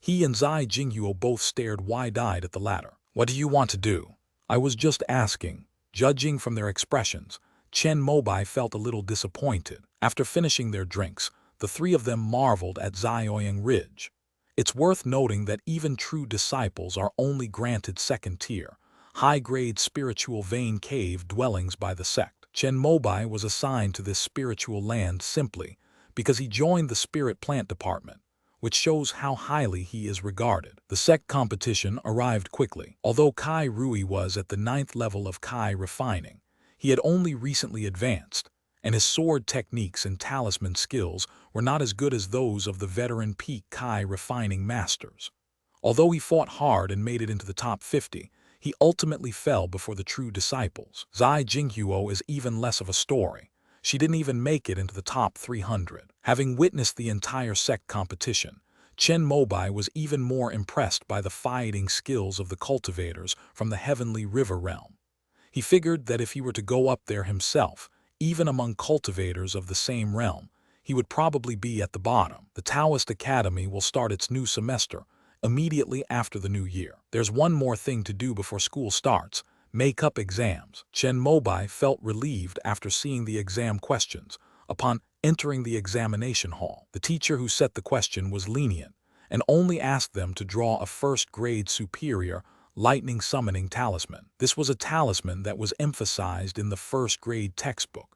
Speaker 1: He and Zai Jinghuo both stared wide-eyed at the latter. What do you want to do? I was just asking. Judging from their expressions, Chen Mobai felt a little disappointed. After finishing their drinks, the three of them marveled at Zioyang Ridge. It's worth noting that even true disciples are only granted second-tier, high-grade spiritual vein cave dwellings by the sect. Chen Mobai was assigned to this spiritual land simply because he joined the spirit plant department, which shows how highly he is regarded. The sect competition arrived quickly. Although Kai Rui was at the 9th level of Kai refining, he had only recently advanced, and his sword techniques and talisman skills were not as good as those of the veteran peak Kai refining masters. Although he fought hard and made it into the top 50, he ultimately fell before the true disciples. Zai Jinghuo is even less of a story. She didn't even make it into the top 300. Having witnessed the entire sect competition, Chen Mobai was even more impressed by the fighting skills of the cultivators from the Heavenly River realm. He figured that if he were to go up there himself, even among cultivators of the same realm, he would probably be at the bottom. The Taoist Academy will start its new semester immediately after the new year. There's one more thing to do before school starts: make up exams. Chen Mobai felt relieved after seeing the exam questions. Upon entering the examination hall, the teacher who set the question was lenient and only asked them to draw a first-grade superior lightning summoning talisman. This was a talisman that was emphasized in the first-grade textbook.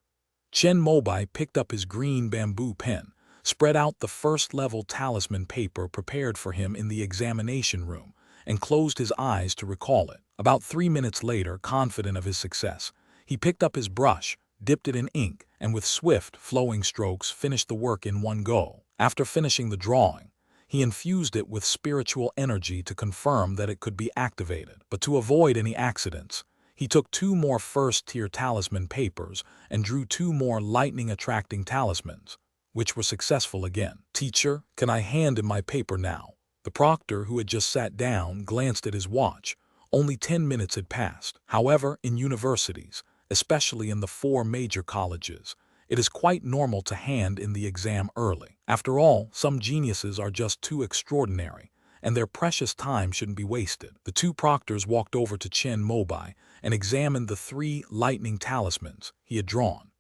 Speaker 1: Chen Mobai picked up his green bamboo pen, spread out the first-level talisman paper prepared for him in the examination room, and closed his eyes to recall it. About 3 minutes later, confident of his success, he picked up his brush, dipped it in ink, and with swift, flowing strokes finished the work in one go. After finishing the drawing, he infused it with spiritual energy to confirm that it could be activated. But to avoid any accidents, he took 2 more first-tier talisman papers and drew 2 more lightning-attracting talismans, which were successful again. Teacher, can I hand in my paper now? The proctor, who had just sat down, glanced at his watch. Only 10 minutes had passed. However, in universities, especially in the 4 major colleges, it is quite normal to hand in the exam early. After all, some geniuses are just too extraordinary, and their precious time shouldn't be wasted. The 2 proctors walked over to Chen Mobai and examined the 3 lightning talismans he had drawn.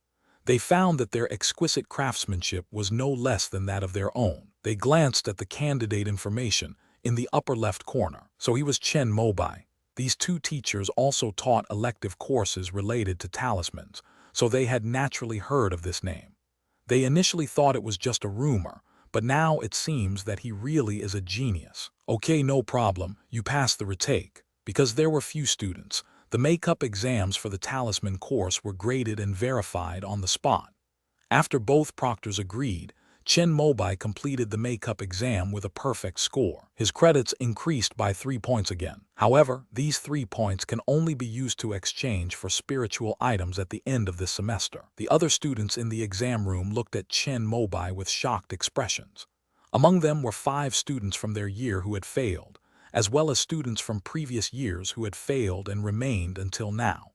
Speaker 1: They found that their exquisite craftsmanship was no less than that of their own. They glanced at the candidate information in the upper left corner. So he was Chen Mobai. These 2 teachers also taught elective courses related to talismans, so they had naturally heard of this name. They initially thought it was just a rumor, but now it seems that he really is a genius. Okay, no problem, you passed the retake. Because there were few students, the make-up exams for the talisman course were graded and verified on the spot. After both proctors agreed, Chen Mobai completed the makeup exam with a perfect score. His credits increased by 3 points again. However, these 3 points can only be used to exchange for spiritual items at the end of this semester. The other students in the exam room looked at Chen Mobai with shocked expressions. Among them were 5 students from their year who had failed, as well as students from previous years who had failed and remained until now.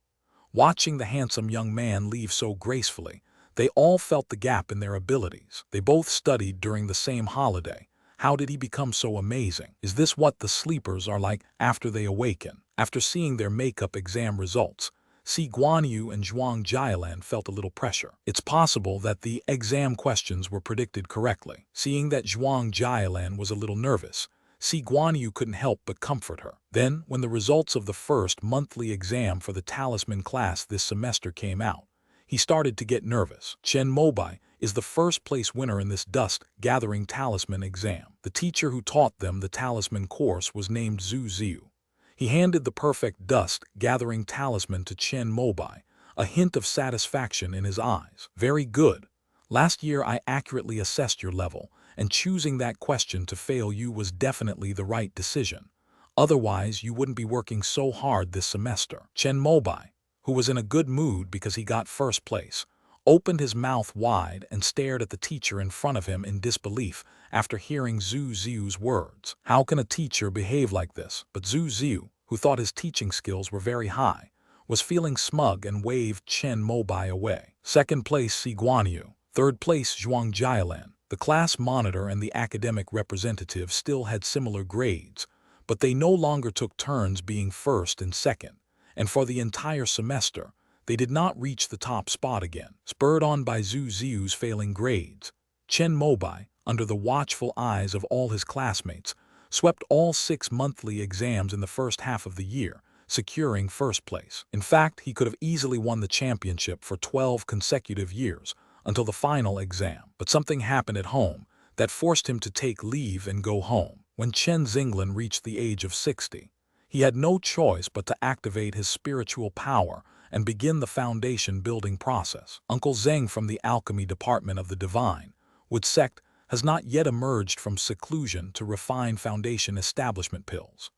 Speaker 1: Watching the handsome young man leave so gracefully, they all felt the gap in their abilities. They both studied during the same holiday. How did he become so amazing? Is this what the sleepers are like after they awaken? After seeing their makeup exam results, Si Guanyu and Zhuang Jialan felt a little pressure. It's possible that the exam questions were predicted correctly. Seeing that Zhuang Jialan was a little nervous, Si Guanyu couldn't help but comfort her. Then, when the results of the first monthly exam for the talisman class this semester came out, he started to get nervous. Chen Mobai is the first-place winner in this dust-gathering talisman exam. The teacher who taught them the talisman course was named Zhu Ziu. He handed the perfect dust-gathering talisman to Chen Mobai, a hint of satisfaction in his eyes. Very good. Last year I accurately assessed your level, and choosing that question to fail you was definitely the right decision. Otherwise, you wouldn't be working so hard this semester. Chen Mobai, who was in a good mood because he got first place, opened his mouth wide and stared at the teacher in front of him in disbelief after hearing Zhu Ziu's words. How can a teacher behave like this? But Zhu Ziu, who thought his teaching skills were very high, was feeling smug and waved Chen Mobai away. Second place Si Guanyu, third place Zhuang Jialan. The class monitor and the academic representative still had similar grades, but they no longer took turns being first and second, and for the entire semester, they did not reach the top spot again. Spurred on by Zhu Ziu's failing grades, Chen Mobai, under the watchful eyes of all his classmates, swept all 6 monthly exams in the first half of the year, securing first place. In fact, he could have easily won the championship for 12 consecutive years until the final exam. But something happened at home that forced him to take leave and go home. When Chen Xinglan reached the age of 60, he had no choice but to activate his spiritual power and begin the foundation building process. Uncle Zheng from the alchemy department of the Divine Wood sect has not yet emerged from seclusion to refine foundation establishment pills.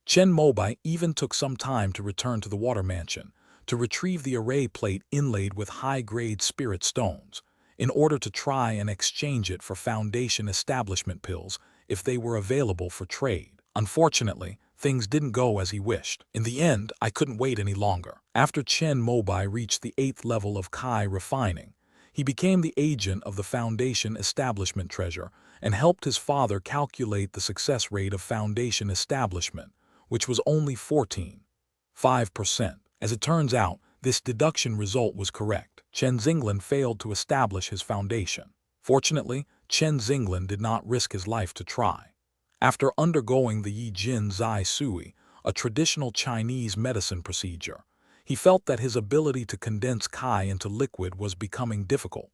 Speaker 1: Chen Mobai even took some time to return to the water mansion to retrieve the array plate inlaid with high-grade spirit stones in order to try and exchange it for foundation establishment pills if they were available for trade. Unfortunately, things didn't go as he wished. In the end, I couldn't wait any longer. After Chen Mobai reached the 8th level of Kai refining, he became the agent of the foundation establishment treasure and helped his father calculate the success rate of foundation establishment, which was only 14.5%. As it turns out, this deduction result was correct. Chen Xinglan failed to establish his foundation. Fortunately, Chen Xinglan did not risk his life to try. After undergoing the Yi Jin Zai Sui, a traditional Chinese medicine procedure, he felt that his ability to condense Kai into liquid was becoming difficult.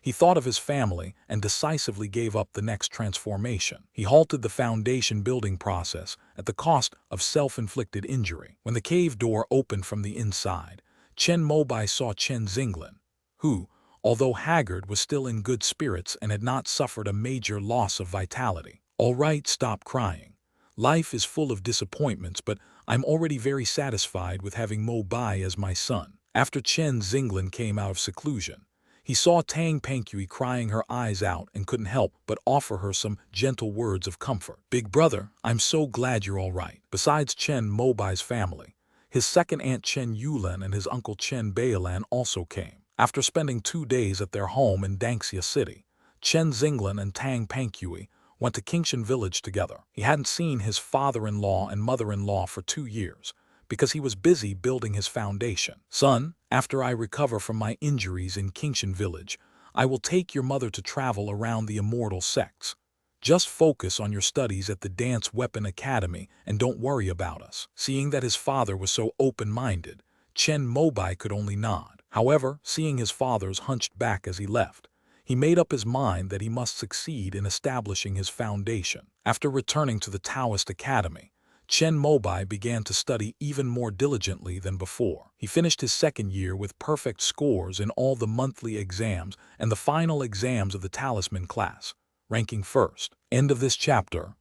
Speaker 1: He thought of his family and decisively gave up the next transformation. He halted the foundation building process at the cost of self-inflicted injury. When the cave door opened from the inside, Chen Mobai saw Chen Xinglan, who, although haggard, was still in good spirits and had not suffered a major loss of vitality. "All right, stop crying. Life is full of disappointments, but I'm already very satisfied with having Mobai as my son." After Chen Xinglan came out of seclusion, he saw Tang Pengqui crying her eyes out and couldn't help but offer her some gentle words of comfort. "Big brother, I'm so glad you're all right." Besides Chen Mobai's family, his second aunt Chen Yulan and his uncle Chen Bailan also came. After spending 2 days at their home in Dangxia City, Chen Xinglan and Tang Pengqui went to Qingshan village together. He hadn't seen his father-in-law and mother-in-law for 2 years because he was busy building his foundation. "Son, after I recover from my injuries in Qingshan village, I will take your mother to travel around the immortal sects. Just focus on your studies at the Dance Weapon Academy and don't worry about us." Seeing that his father was so open-minded, Chen Mobai could only nod. However, seeing his father's hunched back as he left, he made up his mind that he must succeed in establishing his foundation. After returning to the Taoist Academy, Chen Mobai began to study even more diligently than before. He finished his second year with perfect scores in all the monthly exams and the final exams of the talisman class, ranking first. End of this chapter.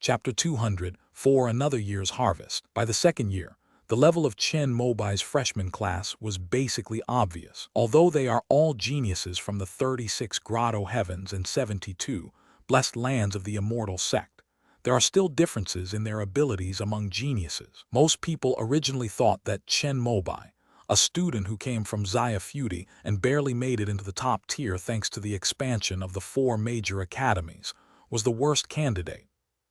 Speaker 1: Chapter 200, For Another Year's Harvest. By the second year, the level of Chen Mobai's freshman class was basically obvious. Although they are all geniuses from the 36 grotto heavens and 72 blessed lands of the immortal sect, there are still differences in their abilities among geniuses. Most people originally thought that Chen Mobai, a student who came from Zaya Feudy and barely made it into the top tier thanks to the expansion of the 4 major academies, was the worst candidate.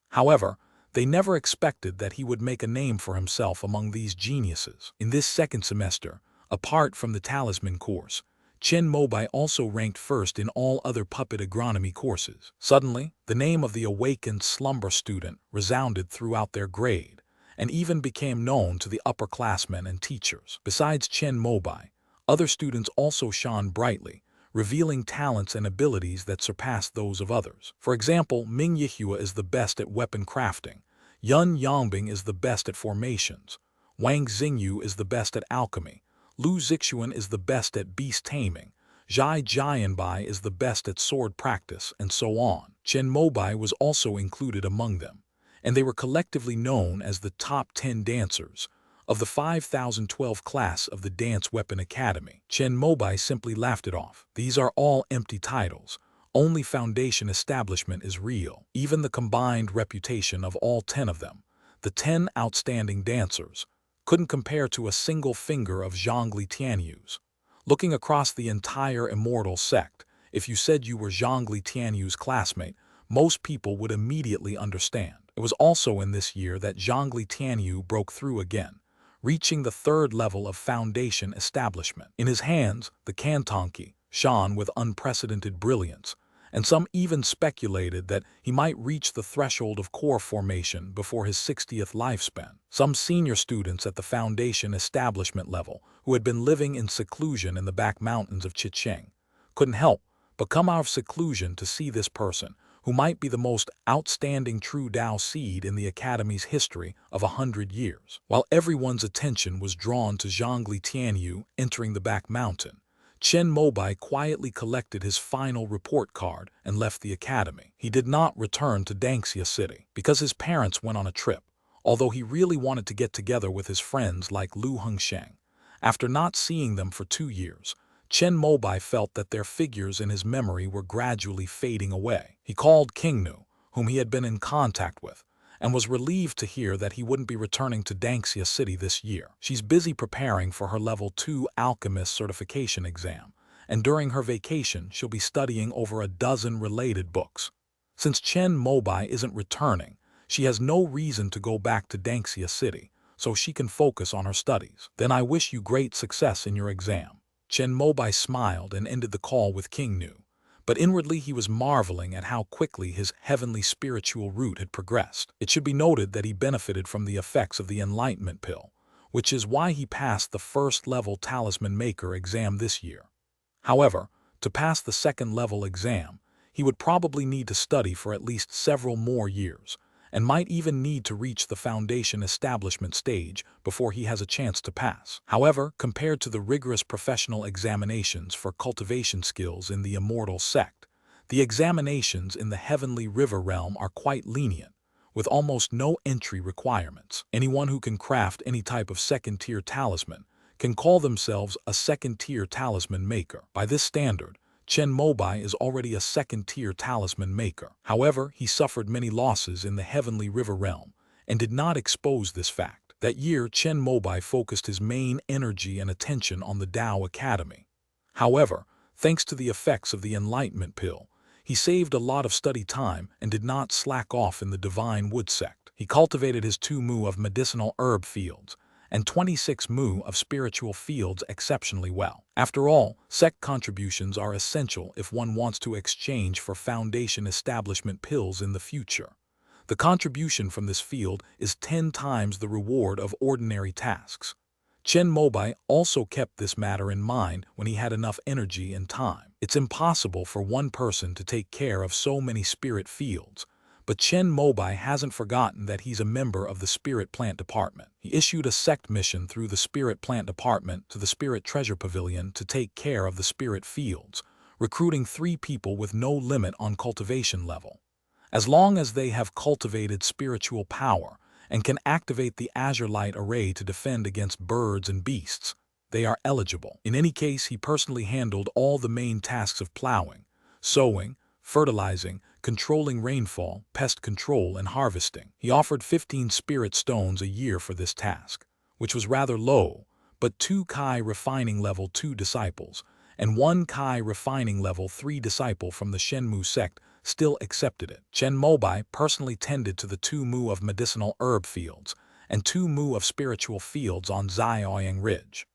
Speaker 1: However, they never expected that he would make a name for himself among these geniuses. In this second semester, apart from the talisman course, Chen Mobai also ranked first in all other puppet agronomy courses. Suddenly, the name of the awakened slumber student resounded throughout their grade, and even became known to the upperclassmen and teachers. Besides Chen Mobai, other students also shone brightly, revealing talents and abilities that surpassed those of others. For example, Ming Yihua is the best at weapon crafting, Yun Yongbing is the best at formations, Wang Xingyu is the best at alchemy, Lu Zixuan is the best at beast taming, Zhai Jianbai is the best at sword practice, and so on. Chen Mobai was also included among them, and they were collectively known as the top 10 dancers of the 5012 class of the Dance Weapon Academy. Chen Mobai simply laughed it off. These are all empty titles. Only foundation establishment is real. Even the combined reputation of all 10 of them, the 10 outstanding dancers, couldn't compare to a single finger of Zhongli Tianyu's. Looking across the entire immortal sect, if you said you were Zhongli Tianyu's classmate, most people would immediately understand. It was also in this year that Zhongli Tianyu broke through again, reaching the 3rd level of foundation establishment. In his hands, the Kantonki shone with unprecedented brilliance, and some even speculated that he might reach the threshold of core formation before his 60th lifespan. Some senior students at the foundation establishment level, who had been living in seclusion in the back mountains of Chicheng, couldn't help but come out of seclusion to see this person, who might be the most outstanding true Tao seed in the Academy's history of 100 years. While everyone's attention was drawn to Zhongli Tianyu entering the back mountain, Chen Mobai quietly collected his final report card and left the academy. He did not return to Dangxia City because his parents went on a trip, although he really wanted to get together with his friends like Lu Hengsheng. After not seeing them for 2 years, Chen Mobai felt that their figures in his memory were gradually fading away. He called Qingnu, whom he had been in contact with, and was relieved to hear that he wouldn't be returning to Dangxia City this year. She's busy preparing for her Level 2 Alchemist certification exam, and during her vacation she'll be studying over a dozen related books. Since Chen Mobai isn't returning, she has no reason to go back to Dangxia City, so she can focus on her studies. Then I wish you great success in your exam. Chen Mobai smiled and ended the call with Qingnu, but inwardly he was marveling at how quickly his heavenly spiritual route had progressed. It should be noted that he benefited from the effects of the enlightenment pill, which is why he passed the 1st level talisman maker exam this year. However, to pass the 2nd level exam, he would probably need to study for at least several more years, and might even need to reach the foundation establishment stage before he has a chance to pass. However, compared to the rigorous professional examinations for cultivation skills in the immortal sect, the examinations in the heavenly river realm are quite lenient, with almost no entry requirements. Anyone who can craft any type of 2nd-tier talisman can call themselves a 2nd-tier talisman maker. By this standard, Chen Mobai is already a 2nd-tier talisman maker. However, he suffered many losses in the heavenly river realm and did not expose this fact. That year, Chen Mobai focused his main energy and attention on the Tao Academy. However, thanks to the effects of the enlightenment pill, he saved a lot of study time and did not slack off in the divine wood sect. He cultivated his 2 mu of medicinal herb fields and 26 mu of spiritual fields exceptionally well. After all, sect contributions are essential if one wants to exchange for foundation establishment pills in the future. The contribution from this field is 10 times the reward of ordinary tasks. Chen Mobai also kept this matter in mind when he had enough energy and time. It's impossible for one person to take care of so many spirit fields, But Chen Mobai hasn't forgotten that he's a member of the Spirit Plant Department. He issued a sect mission through the Spirit Plant Department to the Spirit Treasure Pavilion to take care of the Spirit Fields, recruiting 3 people with no limit on cultivation level. As long as they have cultivated spiritual power and can activate the Azure Light Array to defend against birds and beasts, they are eligible. In any case, he personally handled all the main tasks of plowing, sowing, fertilizing, controlling rainfall, pest control, and harvesting. He offered 15 spirit stones a year for this task, which was rather low, but 2 Kai refining level 2 disciples and 1 Kai refining level 3 disciple from the Shenmu sect still accepted it. Chen Mobai personally tended to the 2 mu of medicinal herb fields and 2 mu of spiritual fields on Zioyang Ridge.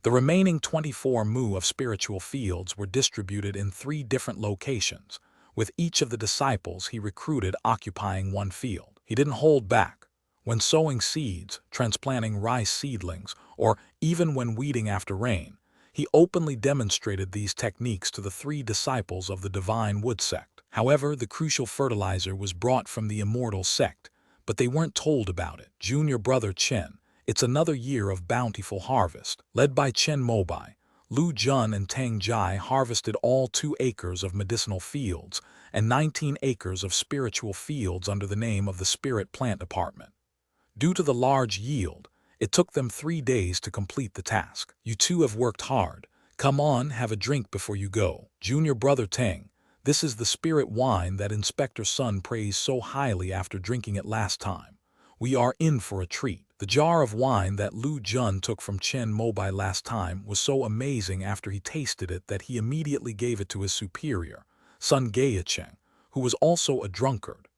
Speaker 1: The remaining 24 mu of spiritual fields were distributed in 3 different locations, with each of the disciples he recruited occupying 1 field. He didn't hold back. When sowing seeds, transplanting rice seedlings, or even when weeding after rain, he openly demonstrated these techniques to the 3 disciples of the Divine Wood sect. However, the crucial fertilizer was brought from the Immortal sect, but they weren't told about it. Junior brother Chen, it's another year of bountiful harvest. Led by Chen Mobai, Lu Jun and Tang Jai harvested all 2 acres of medicinal fields and 19 acres of spiritual fields under the name of the Spirit Plant Department. Due to the large yield, it took them 3 days to complete the task. You 2 have worked hard. Come on, have a drink before you go. Junior brother Tang, this is the spirit wine that Inspector Sun praised so highly after drinking it last time. We are in for a treat. The jar of wine that Lu Jun took from Chen Mobai last time was so amazing after he tasted it that he immediately gave it to his superior, Sun Gaicheng, who was also a drunkard.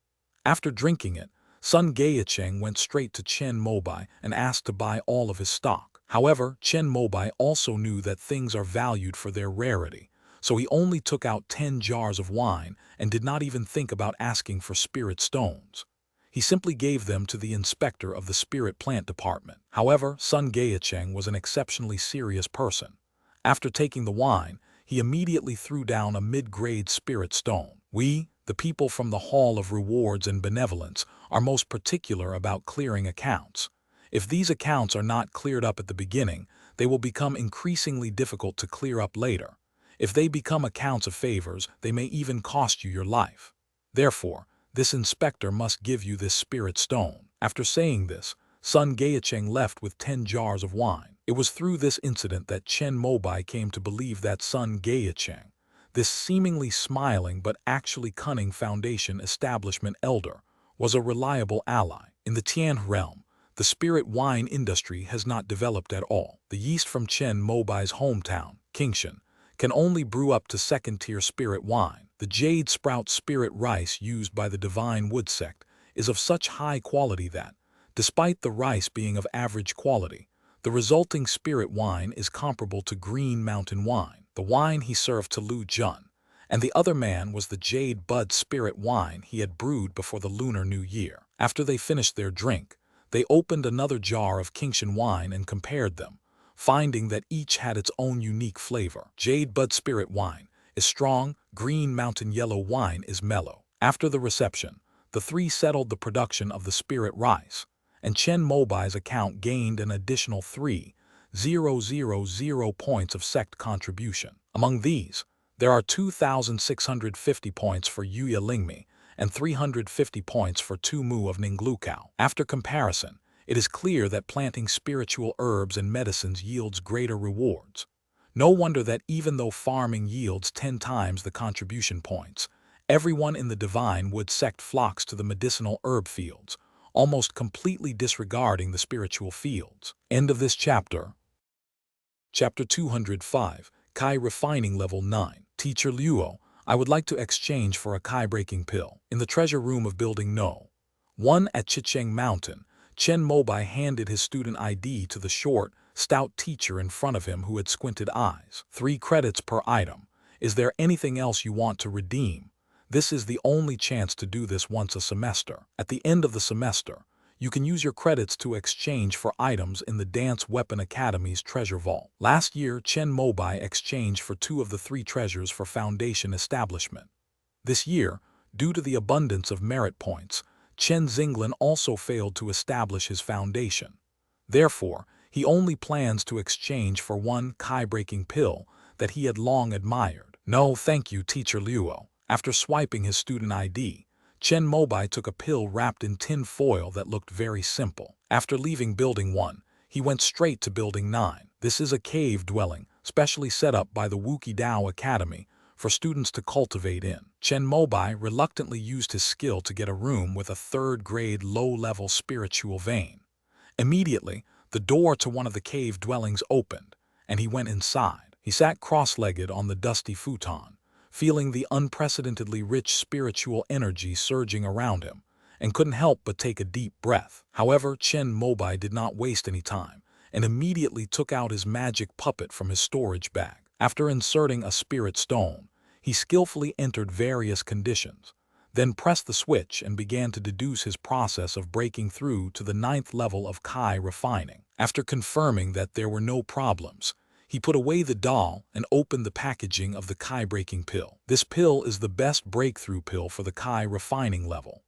Speaker 1: After drinking it, Sun Gaicheng went straight to Chen Mobai and asked to buy all of his stock. However, Chen Mobai also knew that things are valued for their rarity, so he only took out 10 jars of wine and did not even think about asking for spirit stones. He simply gave them to the inspector of the Spirit Plant Department. However, Sun Gaicheng was an exceptionally serious person. After taking the wine, he immediately threw down a mid-grade spirit stone. We, the people from the Hall of Rewards and Benevolence, are most particular about clearing accounts. If these accounts are not cleared up at the beginning, they will become increasingly difficult to clear up later. If they become accounts of favors, they may even cost you your life. Therefore, this inspector must give you this spirit stone. After saying this, Sun Gaicheng left with 10 jars of wine. It was through this incident that Chen Mobai came to believe that Sun Gaicheng, this seemingly smiling but actually cunning foundation establishment elder, was a reliable ally. In the Tian realm, the spirit wine industry has not developed at all. The yeast from Chen Mobai's hometown, Kingshan, can only brew up to 2nd-tier spirit wine. The jade sprout spirit rice used by the Divine Wood sect is of such high quality that, despite the rice being of average quality, the resulting spirit wine is comparable to Green Mountain wine. The wine he served to Lu Jun, and the other man was the jade bud spirit wine he had brewed before the Lunar New Year. After they finished their drink, they opened another jar of Kingshan wine and compared them, finding that each had its own unique flavor. Jade bud spirit wine is strong, Green Mountain yellow wine is mellow. After the reception, the 3 settled the production of the spirit rice, and Chen Mobai's account gained an additional 3,000 points of sect contribution. Among these, there are 2,650 points for Yuya Lingmi and 350 points for 2 mu of Ninglukao. After comparison, it is clear that planting spiritual herbs and medicines yields greater rewards. No wonder that even though farming yields 10 times the contribution points, everyone in the Divine Wood sect flocks to the medicinal herb fields, almost completely disregarding the spiritual fields. End of this chapter. Chapter 205, Kai Refining Level 9. Teacher Luo, I would like to exchange for a Kai breaking pill. In the treasure room of Building No. 1 at Chicheng Mountain, Chen Mobai handed his student ID to the short, stout teacher in front of him who had squinted eyes. 3 credits per item. Is there anything else you want to redeem? This is the only chance to do this once a semester. At the end of the semester, you can use your credits to exchange for items in the Dance Weapon Academy's treasure vault. Last year, Chen Mobai exchanged for 2 of the 3 treasures for Foundation establishment. This year, Due to the abundance of merit points, Chen Xinglin also failed to establish his foundation. Therefore, he only plans to exchange for one Kai-breaking pill that he had long admired. No, thank you, Teacher Luo. After swiping his student ID, Chen Mobai took a pill wrapped in tin foil that looked very simple. After leaving Building 1, he went straight to Building 9. This is a cave dwelling, specially set up by the Wuki Dao Academy for students to cultivate in. Chen Mobai reluctantly used his skill to get a room with a third-grade low-level spiritual vein. Immediately, the door to one of the cave dwellings opened, and he went inside. He sat cross-legged on the dusty futon, feeling the unprecedentedly rich spiritual energy surging around him, and couldn't help but take a deep breath. However, Chen Mobai did not waste any time, and immediately took out his magic puppet from his storage bag. After inserting a spirit stone, he skillfully entered various conditions, then pressed the switch and began to deduce his process of breaking through to the 9th level of Kai refining. After confirming that there were no problems, he put away the doll and opened the packaging of the Kai-breaking pill. This pill is the best breakthrough pill for the Kai refining level.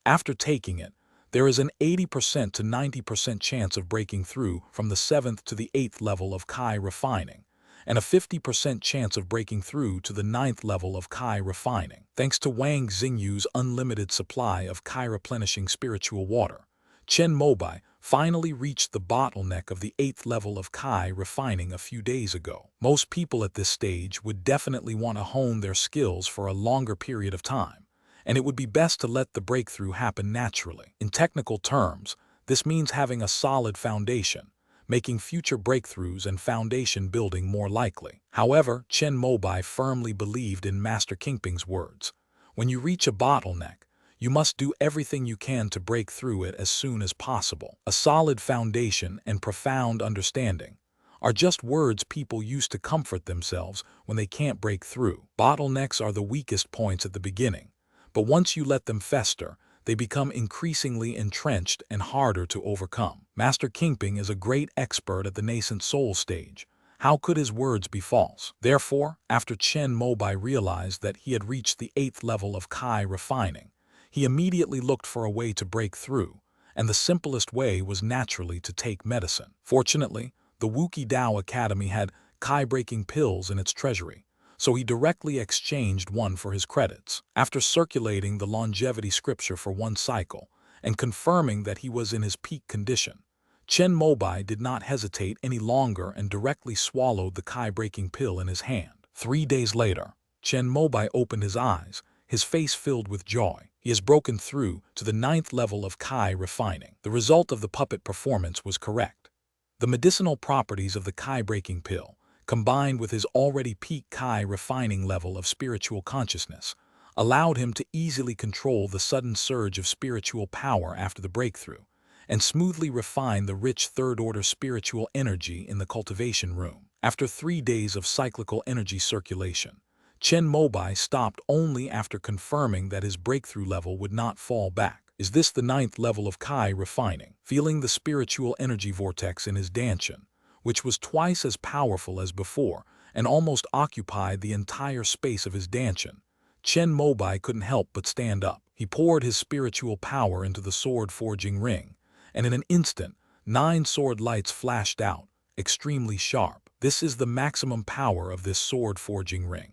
Speaker 1: After taking it, there is an 80% to 90% chance of breaking through from the 7th to the 8th level of Kai refining, and a 50% chance of breaking through to the 9th level of Kai refining. Thanks to Wang Xingyu's unlimited supply of Kai-replenishing spiritual water, Chen Mobai finally reached the bottleneck of the 8th level of Kai refining a few days ago. Most people at this stage would definitely want to hone their skills for a longer period of time, and it would be best to let the breakthrough happen naturally. In technical terms, this means having a solid foundation, making future breakthroughs and foundation building more likely. However, Chen Mobai firmly believed in Master Kingping's words. When you reach a bottleneck, you must do everything you can to break through it as soon as possible. A solid foundation and profound understanding are just words people use to comfort themselves when they can't break through. Bottlenecks are the weakest points at the beginning, but once you let them fester, they become increasingly entrenched and harder to overcome. Master Kingping is a great expert at the nascent soul stage. How could his words be false? Therefore, after Chen Mobai realized that he had reached the 8th level of Kai refining, he immediately looked for a way to break through, and the simplest way was naturally to take medicine. Fortunately, the Wuki Dao Academy had Kai-breaking pills in its treasury, so he directly exchanged one for his credits. After circulating the longevity scripture for one cycle and confirming that he was in his peak condition, Chen Mobai did not hesitate any longer and directly swallowed the Kai-breaking pill in his hand. 3 days later, Chen Mobai opened his eyes, his face filled with joy. He has broken through to the 9th level of Kai refining. The result of the puppet performance was correct. The medicinal properties of the Kai-breaking pill, combined with his already peak Kai refining level of spiritual consciousness, allowed him to easily control the sudden surge of spiritual power after the breakthrough, and smoothly refine the rich third-order spiritual energy in the cultivation room. After 3 days of cyclical energy circulation, Chen Mobai stopped only after confirming that his breakthrough level would not fall back. Is this the 9th level of Kai refining? Feeling the spiritual energy vortex in his dantian, which was twice as powerful as before and almost occupied the entire space of his dantian, Chen Mobai couldn't help but stand up. He poured his spiritual power into the sword-forging ring, and in an instant, 9 sword lights flashed out, extremely sharp. This is the maximum power of this sword-forging ring.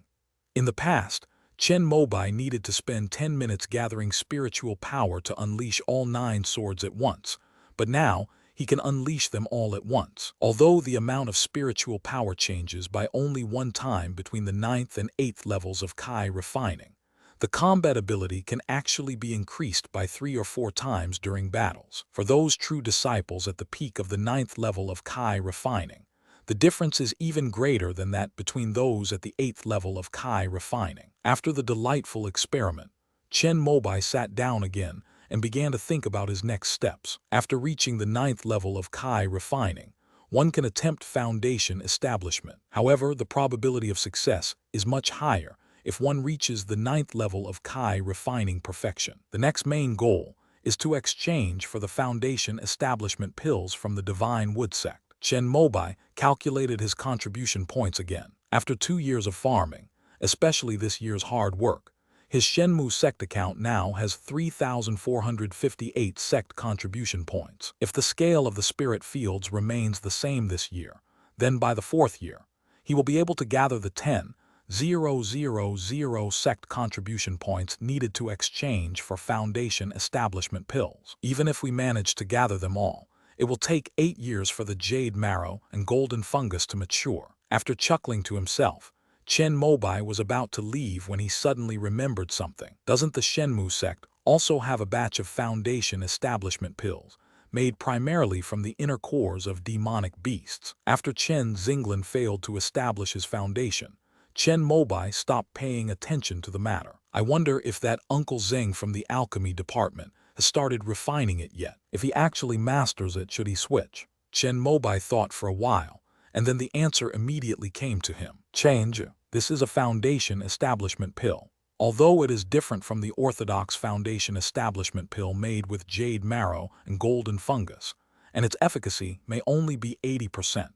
Speaker 1: In the past, Chen Mobai needed to spend 10 minutes gathering spiritual power to unleash all 9 swords at once, but now he can unleash them all at once. Although the amount of spiritual power changes by only 1 time between the 9th and 8th levels of Kai refining, the combat ability can actually be increased by 3 or 4 times during battles. For those true disciples at the peak of the 9th level of Kai refining, the difference is even greater than that between those at the 8th level of Kai refining. After the delightful experiment, Chen Mobai sat down again and began to think about his next steps. After reaching the 9th level of Kai refining, one can attempt foundation establishment. However, the probability of success is much higher if one reaches the 9th level of Kai refining perfection. The next main goal is to exchange for the foundation establishment pills from the Divine Wood sect. Chen Mobai calculated his contribution points again. After 2 years of farming, especially this year's hard work, His Shenmu sect account now has 3,458 sect contribution points. If the scale of the spirit fields remains the same this year, then by the 4th year, he will be able to gather the 10,000 sect contribution points needed to exchange for foundation establishment pills. Even if we manage to gather them all, it will take 8 years for the jade marrow and golden fungus to mature. After chuckling to himself, Chen Mobai was about to leave when he suddenly remembered something. Doesn't the Shenmu sect also have a batch of foundation establishment pills, made primarily from the inner cores of demonic beasts? After Chen Xinglan failed to establish his foundation, Chen Mobai stopped paying attention to the matter. I wonder if that Uncle Zeng from the alchemy department has started refining it yet. If he actually masters it, should he switch? Chen Mobai thought for a while, and then the answer immediately came to him. Change. This is a foundation establishment pill. Although it is different from the orthodox foundation establishment pill made with jade marrow and golden fungus, and its efficacy may only be 80%,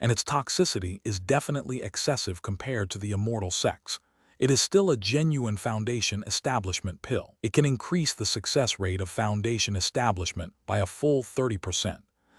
Speaker 1: and its toxicity is definitely excessive compared to the immortal sects, it is still a genuine foundation establishment pill. It can increase the success rate of foundation establishment by a full 30%,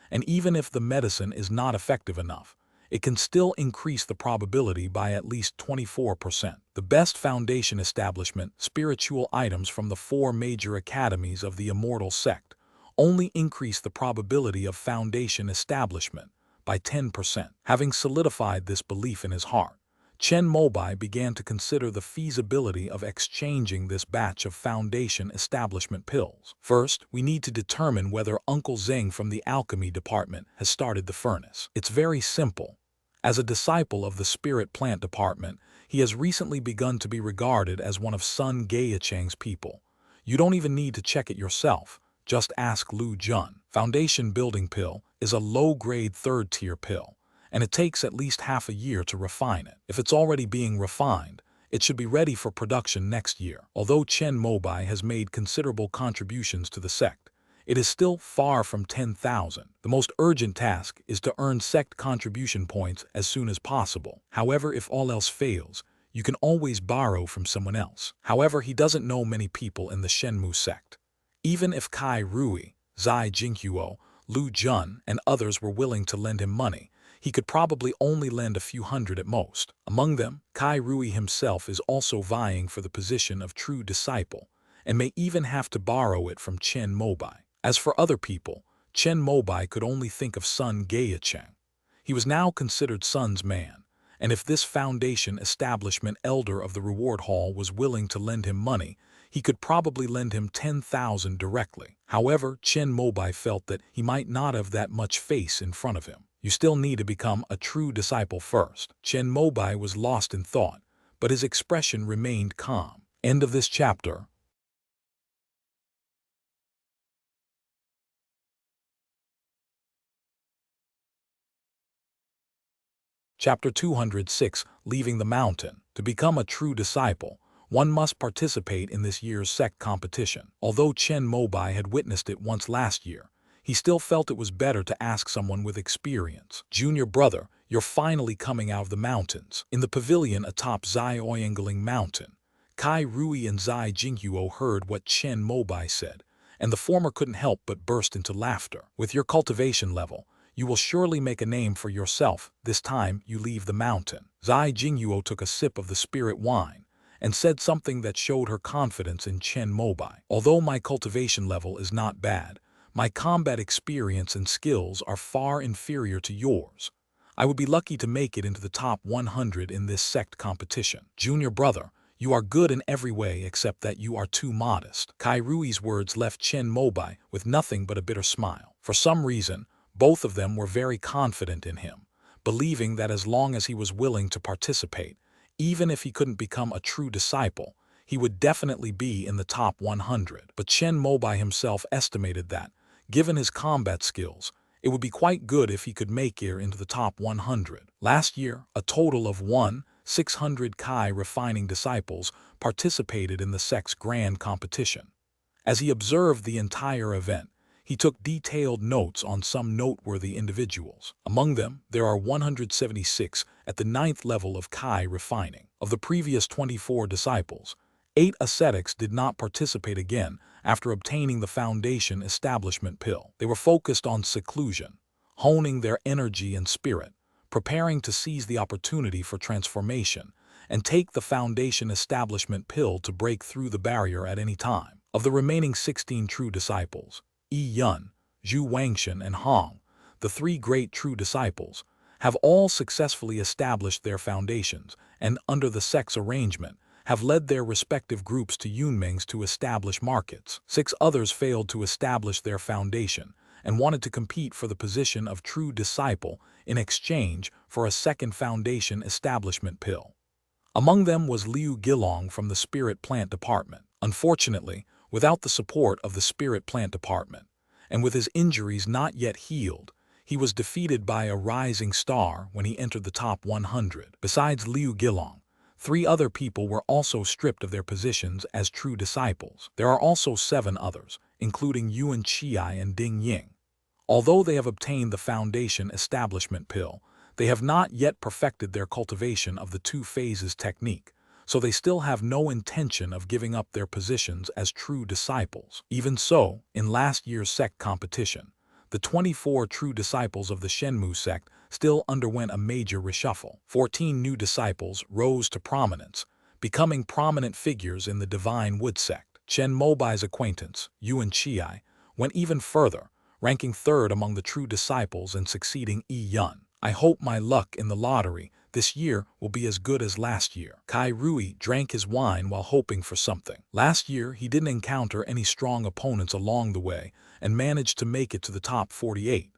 Speaker 1: and even if the medicine is not effective enough, it can still increase the probability by at least 24%. The best foundation establishment spiritual items from the 4 major academies of the immortal sect only increase the probability of foundation establishment by 10%. Having solidified this belief in his heart, Chen Mobai began to consider the feasibility of exchanging this batch of foundation establishment pills. First, we need to determine whether Uncle Zeng from the alchemy department has started the furnace. It's very simple. As a disciple of the spirit plant department, he has recently begun to be regarded as one of Sun Gaicheng's people. You don't even need to check it yourself. Just ask Lu Jun. Foundation building pill is a low-grade 3rd-tier pill, and it takes at least half a year to refine it. If it's already being refined, it should be ready for production next year. Although Chen Mobai has made considerable contributions to the sect, it is still far from 10,000. The most urgent task is to earn sect contribution points as soon as possible. However, if all else fails, you can always borrow from someone else. However, he doesn't know many people in the Shenmu sect. Even if Kai Rui, Zai Jinghuo, Lu Jun, and others were willing to lend him money, he could probably only lend a few hundred at most. Among them, Kai Rui himself is also vying for the position of true disciple, and may even have to borrow it from Chen Mobai. As for other people, Chen Mobai could only think of Sun Gaicheng. He was now considered Sun's man, and if this foundation establishment elder of the reward hall was willing to lend him money, he could probably lend him 10,000 directly. However, Chen Mobai felt that he might not have that much face in front of him. You still need to become a true disciple first. Chen Mobai was lost in thought, but his expression remained calm. End of this chapter. Chapter 206, Leaving the Mountain. To become a true disciple, one must participate in this year's sect competition. Although Chen Mobai had witnessed it once last year, he still felt it was better to ask someone with experience. Junior brother, you're finally coming out of the mountains. In the pavilion atop Zai Oyangling Mountain, Kai Rui and Zai Jinghuo heard what Chen Mobai said, and the former couldn't help but burst into laughter. With your cultivation level, you will surely make a name for yourself this time you leave the mountain. Zai Jinghuo took a sip of the spirit wine and said something that showed her confidence in Chen Mobai. Although my cultivation level is not bad, my combat experience and skills are far inferior to yours. I would be lucky to make it into the top 100 in this sect competition. Junior brother, you are good in every way except that you are too modest. Kai Rui's words left Chen Mobai with nothing but a bitter smile. For some reason, both of them were very confident in him, believing that as long as he was willing to participate, even if he couldn't become a true disciple, he would definitely be in the top 100. But Chen Mobai himself estimated that, given his combat skills, it would be quite good if he could make it into the top 100. Last year, a total of 600 Kai refining disciples participated in the sect's grand competition. As he observed the entire event, he took detailed notes on some noteworthy individuals. Among them, there are 176 at the 9th level of Kai refining. Of the previous 24 disciples, 8 ascetics did not participate again after obtaining the Foundation establishment pill. They were focused on seclusion, honing their energy and spirit, preparing to seize the opportunity for transformation, and take the Foundation establishment pill to break through the barrier at any time. Of the remaining 16 true disciples, Yi Yun, Zhu Wangshan, and Hong, the 3 great true disciples, have all successfully established their foundations and, under the sect's arrangement, have led their respective groups to Yunmings to establish markets. 6 others failed to establish their foundation and wanted to compete for the position of true disciple in exchange for a second Foundation establishment pill. Among them was Liu Gilong from the Spirit Plant Department. Unfortunately, without the support of the Spirit Plant Department, and with his injuries not yet healed, he was defeated by a rising star when he entered the top 100. Besides Liu Gilong, 3 other people were also stripped of their positions as true disciples. There are also 7 others, including Yuan Qiai and Ding Ying. Although they have obtained the Foundation establishment pill, they have not yet perfected their cultivation of the 2 phases technique, so they still have no intention of giving up their positions as true disciples. Even so, in last year's sect competition, the 24 true disciples of the Shenmu sect still underwent a major reshuffle. 14 new disciples rose to prominence, becoming prominent figures in the Divine Wood sect. Chen Mobai's acquaintance, Yuan Qiai, went even further, ranking 3rd among the true disciples and succeeding Yi Yun. I hope my luck in the lottery this year will be as good as last year. Kai Rui drank his wine while hoping for something. Last year, he didn't encounter any strong opponents along the way and managed to make it to the top 48.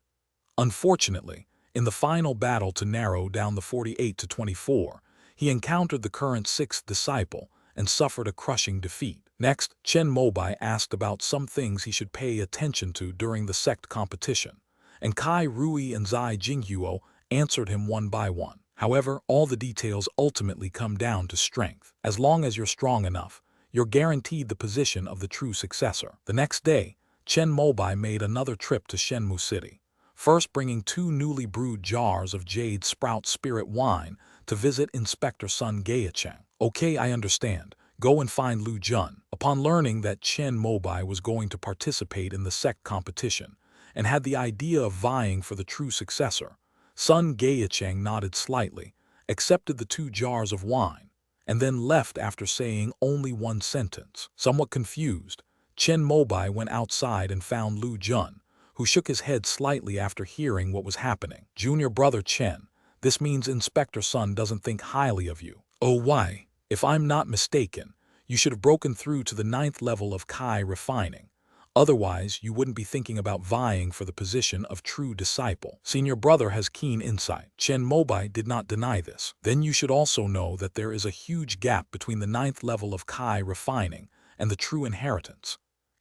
Speaker 1: Unfortunately, in the final battle to narrow down the 48 to 24, he encountered the current 6th disciple and suffered a crushing defeat. Next, Chen Mobai asked about some things he should pay attention to during the sect competition, and Kai Rui and Zai Jinghuo answered him one by one. However, all the details ultimately come down to strength. As long as you're strong enough, you're guaranteed the position of the true successor. The next day, Chen Mobai made another trip to Shenmu City, first bringing 2 newly brewed jars of Jade Sprout Spirit Wine to visit Inspector Sun Gaicheng. Okay, I understand. Go and find Lu Jun. Upon learning that Chen Mobai was going to participate in the sect competition and had the idea of vying for the true successor, Sun Gaicheng nodded slightly, accepted the 2 jars of wine, and then left after saying only one sentence. Somewhat confused, Chen Mobai went outside and found Lu Jun, who shook his head slightly after hearing what was happening. Junior brother Chen, this means Inspector Sun doesn't think highly of you. Oh, why? If I'm not mistaken, you should have broken through to the 9th level of Kai refining. Otherwise, you wouldn't be thinking about vying for the position of true disciple. Senior brother has keen insight. Chen Mobai did not deny this. Then you should also know that there is a huge gap between the 9th level of Kai refining and the true inheritance.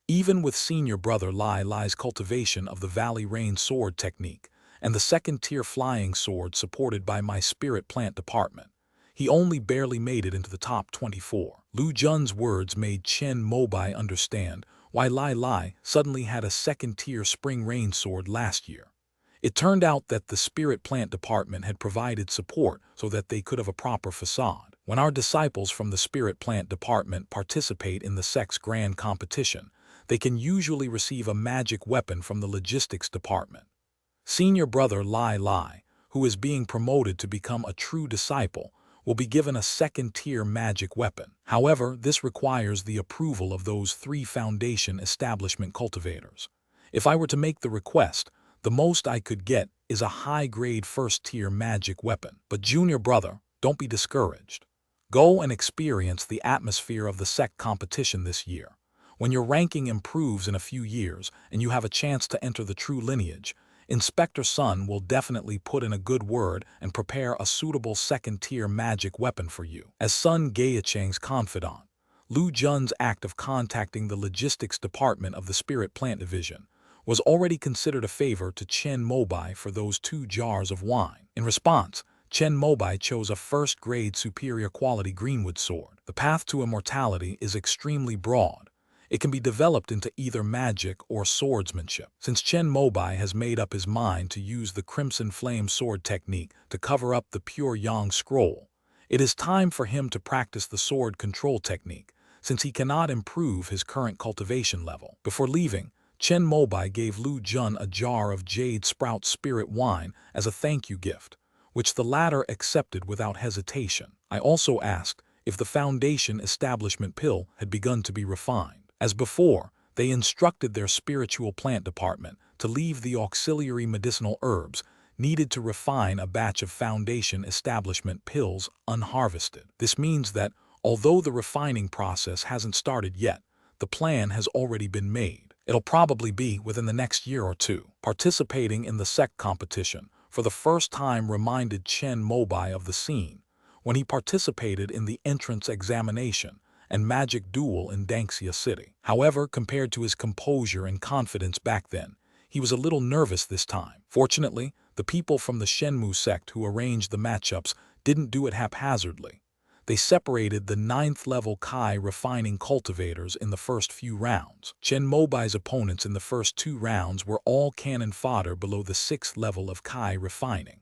Speaker 1: Even with senior brother Leyline's cultivation of the Valley Rain sword technique and the 2nd-tier flying sword supported by my Spirit Plant Department, he only barely made it into the top 24. Lu Jun's words made Chen Mobai understand why Leyline suddenly had a 2nd-tier Spring Rain sword last year. It turned out that the Spirit Plant Department had provided support so that they could have a proper facade. When our disciples from the Spirit Plant Department participate in the sect's grand competition, they can usually receive a magic weapon from the logistics department. Senior brother Leyline, who is being promoted to become a true disciple, will be given a 2nd-tier magic weapon. However, this requires the approval of those 3 Foundation establishment cultivators. If I were to make the request, the most I could get is a high-grade 1st-tier magic weapon. But junior brother, don't be discouraged. Go and experience the atmosphere of the sect competition this year. When your ranking improves in a few years and you have a chance to enter the true lineage, Inspector Sun will definitely put in a good word and prepare a suitable 2nd-tier magic weapon for you. As Sun Gaicheng's confidant, Lu Jun's act of contacting the logistics department of the Spirit Plant Division was already considered a favor to Chen Mobai for those 2 jars of wine. In response, Chen Mobai chose a 1st-grade superior quality greenwood sword. The path to immortality is extremely broad. It can be developed into either magic or swordsmanship. Since Chen Mobai has made up his mind to use the Crimson Flame sword technique to cover up the Pure Yang scroll, it is time for him to practice the sword control technique since he cannot improve his current cultivation level. Before leaving, Chen Mobai gave Lu Jun a jar of jade sprout spirit wine as a thank you gift, which the latter accepted without hesitation. I also asked if the foundation establishment pill had begun to be refined. As before, they instructed their spiritual plant department to leave the auxiliary medicinal herbs needed to refine a batch of foundation establishment pills unharvested. This means that, although the refining process hasn't started yet, the plan has already been made. It'll probably be within the next year or two. Participating in the sect competition for the first time reminded Chen Mobai of the scene when he participated in the entrance examination and magic duel in Danxia City. However, compared to his composure and confidence back then, he was a little nervous this time. Fortunately, the people from the Shenmu sect who arranged the matchups didn't do it haphazardly. They separated the 9th level Kai refining cultivators in the first few rounds. Chen Mobai's opponents in the first 2 rounds were all cannon fodder below the 6th level of Kai refining.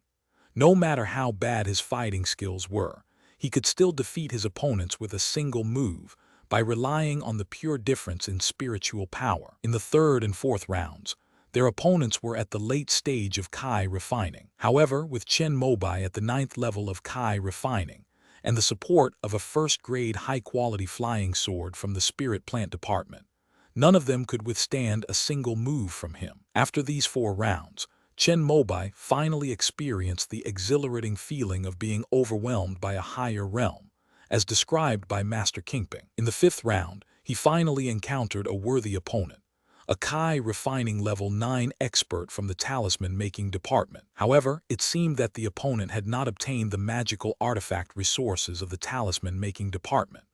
Speaker 1: No matter how bad his fighting skills were, he could still defeat his opponents with a single move by relying on the pure difference in spiritual power. In the 3rd and 4th rounds, their opponents were at the late stage of Kai refining. However, with Chen Mobai at the 9th level of Kai refining, and the support of a first-grade high-quality flying sword from the spirit plant department, none of them could withstand a single move from him. After these 4 rounds, Chen Mobai finally experienced the exhilarating feeling of being overwhelmed by a higher realm, as described by Master Kingping. In the 5th round, he finally encountered a worthy opponent, a Kai refining level 9 expert from the talisman-making department. However, it seemed that the opponent had not obtained the magical artifact resources of the talisman-making department.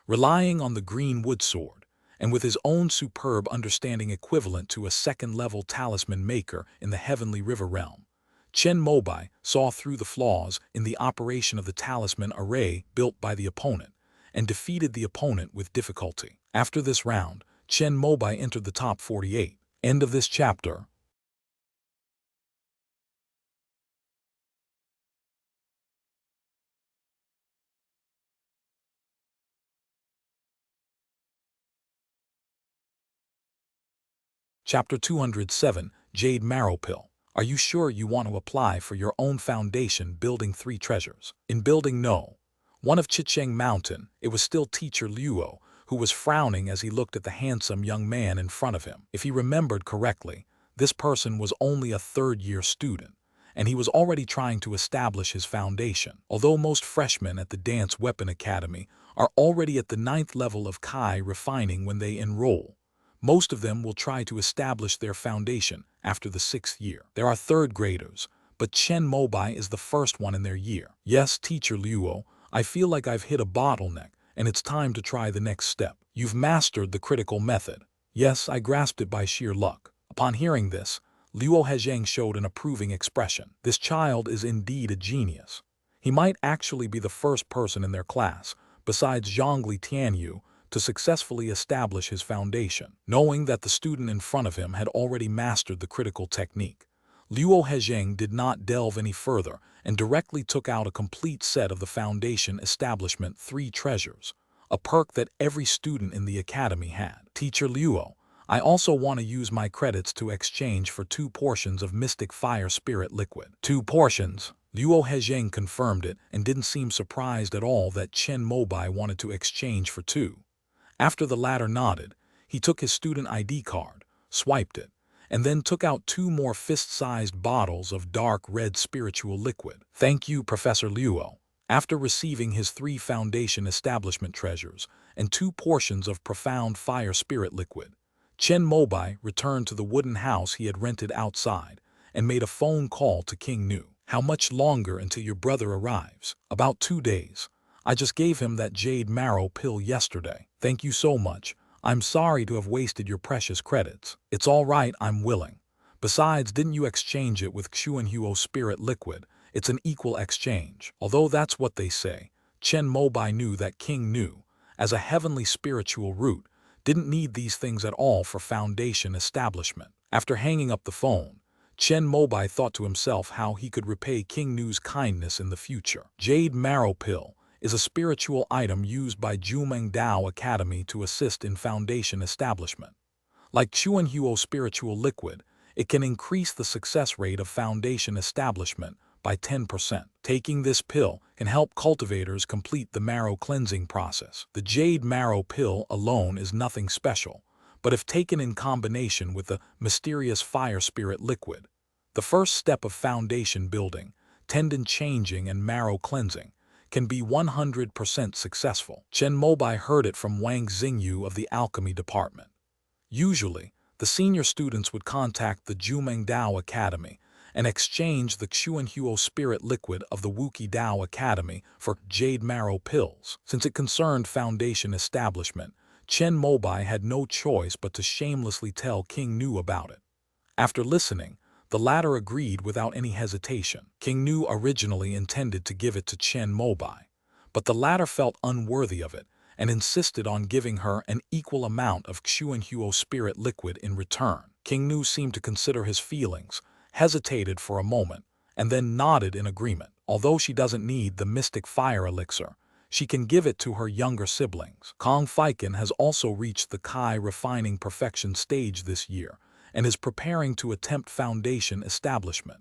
Speaker 1: Relying on the green wood sword, and with his own superb understanding equivalent to a 2nd-level talisman maker in the Heavenly River realm, Chen Mobai saw through the flaws in the operation of the talisman array built by the opponent, and defeated the opponent with difficulty. After this round, Chen Mobai entered the top 48. End of this chapter. Chapter 207, Jade Marrow Pill. Are you sure you want to apply for your own foundation building 3 treasures? In building No. 1 of Chicheng Mountain, it was still teacher Luo who was frowning as he looked at the handsome young man in front of him. If he remembered correctly, this person was only a 3rd-year student, and he was already trying to establish his foundation. Although most freshmen at the Dance Weapon Academy are already at the 9th level of Kai refining when they enroll, most of them will try to establish their foundation after the 6th year. There are 3rd graders, but Chen Mobai is the first one in their year. Yes, teacher Luo, I feel like I've hit a bottleneck, and it's time to try the next step. You've mastered the critical method. Yes, I grasped it by sheer luck. Upon hearing this, Luo Hezheng showed an approving expression. This child is indeed a genius. He might actually be the first person in their class, besides Zhongli Tianyu, to successfully establish his foundation. Knowing that the student in front of him had already mastered the critical technique, Luo Hezheng did not delve any further and directly took out a complete set of the Foundation Establishment 3 treasures, a perk that every student in the academy had. Teacher Luo, I also want to use my credits to exchange for 2 portions of Mystic Fire Spirit Liquid. 2 portions? Luo Hezheng confirmed it and didn't seem surprised at all that Chen Mobai wanted to exchange for 2. After the latter nodded, he took his student ID card, swiped it, and then took out 2 more fist-sized bottles of dark red spiritual liquid. Thank you, Professor Luo. After receiving his 3 Foundation Establishment treasures and 2 portions of profound fire spirit liquid, Chen Mobai returned to the wooden house he had rented outside and made a phone call to King Nu. How much longer until your brother arrives? About 2 days. I just gave him that jade marrow pill yesterday. Thank you so much. I'm sorry to have wasted your precious credits. It's all right, I'm willing. Besides, didn't you exchange it with Xuanhuo Spirit Liquid? It's an equal exchange. Although that's what they say, Chen Mobai knew that King Nu, as a heavenly spiritual root, didn't need these things at all for foundation establishment. After hanging up the phone, Chen Mobai thought to himself how he could repay King Nu's kindness in the future. Jade Marrow Pill is a spiritual item used by Jumeng Dao Academy to assist in foundation establishment. Like Chuanhuo spiritual liquid, it can increase the success rate of foundation establishment by 10%. Taking this pill can help cultivators complete the marrow cleansing process. The jade marrow pill alone is nothing special, but if taken in combination with the mysterious fire spirit liquid, the first step of foundation building, tendon changing and marrow cleansing, can be 100% successful. Chen Mobai heard it from Wang Xingyu of the alchemy department. Usually, the senior students would contact the Jumeng Dao Academy and exchange the Xuanhuo spirit liquid of the Wuqi Dao Academy for jade marrow pills. Since it concerned foundation establishment, Chen Mobai had no choice but to shamelessly tell King Nu about it. After listening, the latter agreed without any hesitation. King Nu originally intended to give it to Chen Mobai, but the latter felt unworthy of it and insisted on giving her an equal amount of Xuanhuo spirit liquid in return. King Nu seemed to consider his feelings, hesitated for a moment, and then nodded in agreement. Although she doesn't need the mystic fire elixir, she can give it to her younger siblings. Kong Feiken has also reached the Kai refining perfection stage this year and is preparing to attempt foundation establishment.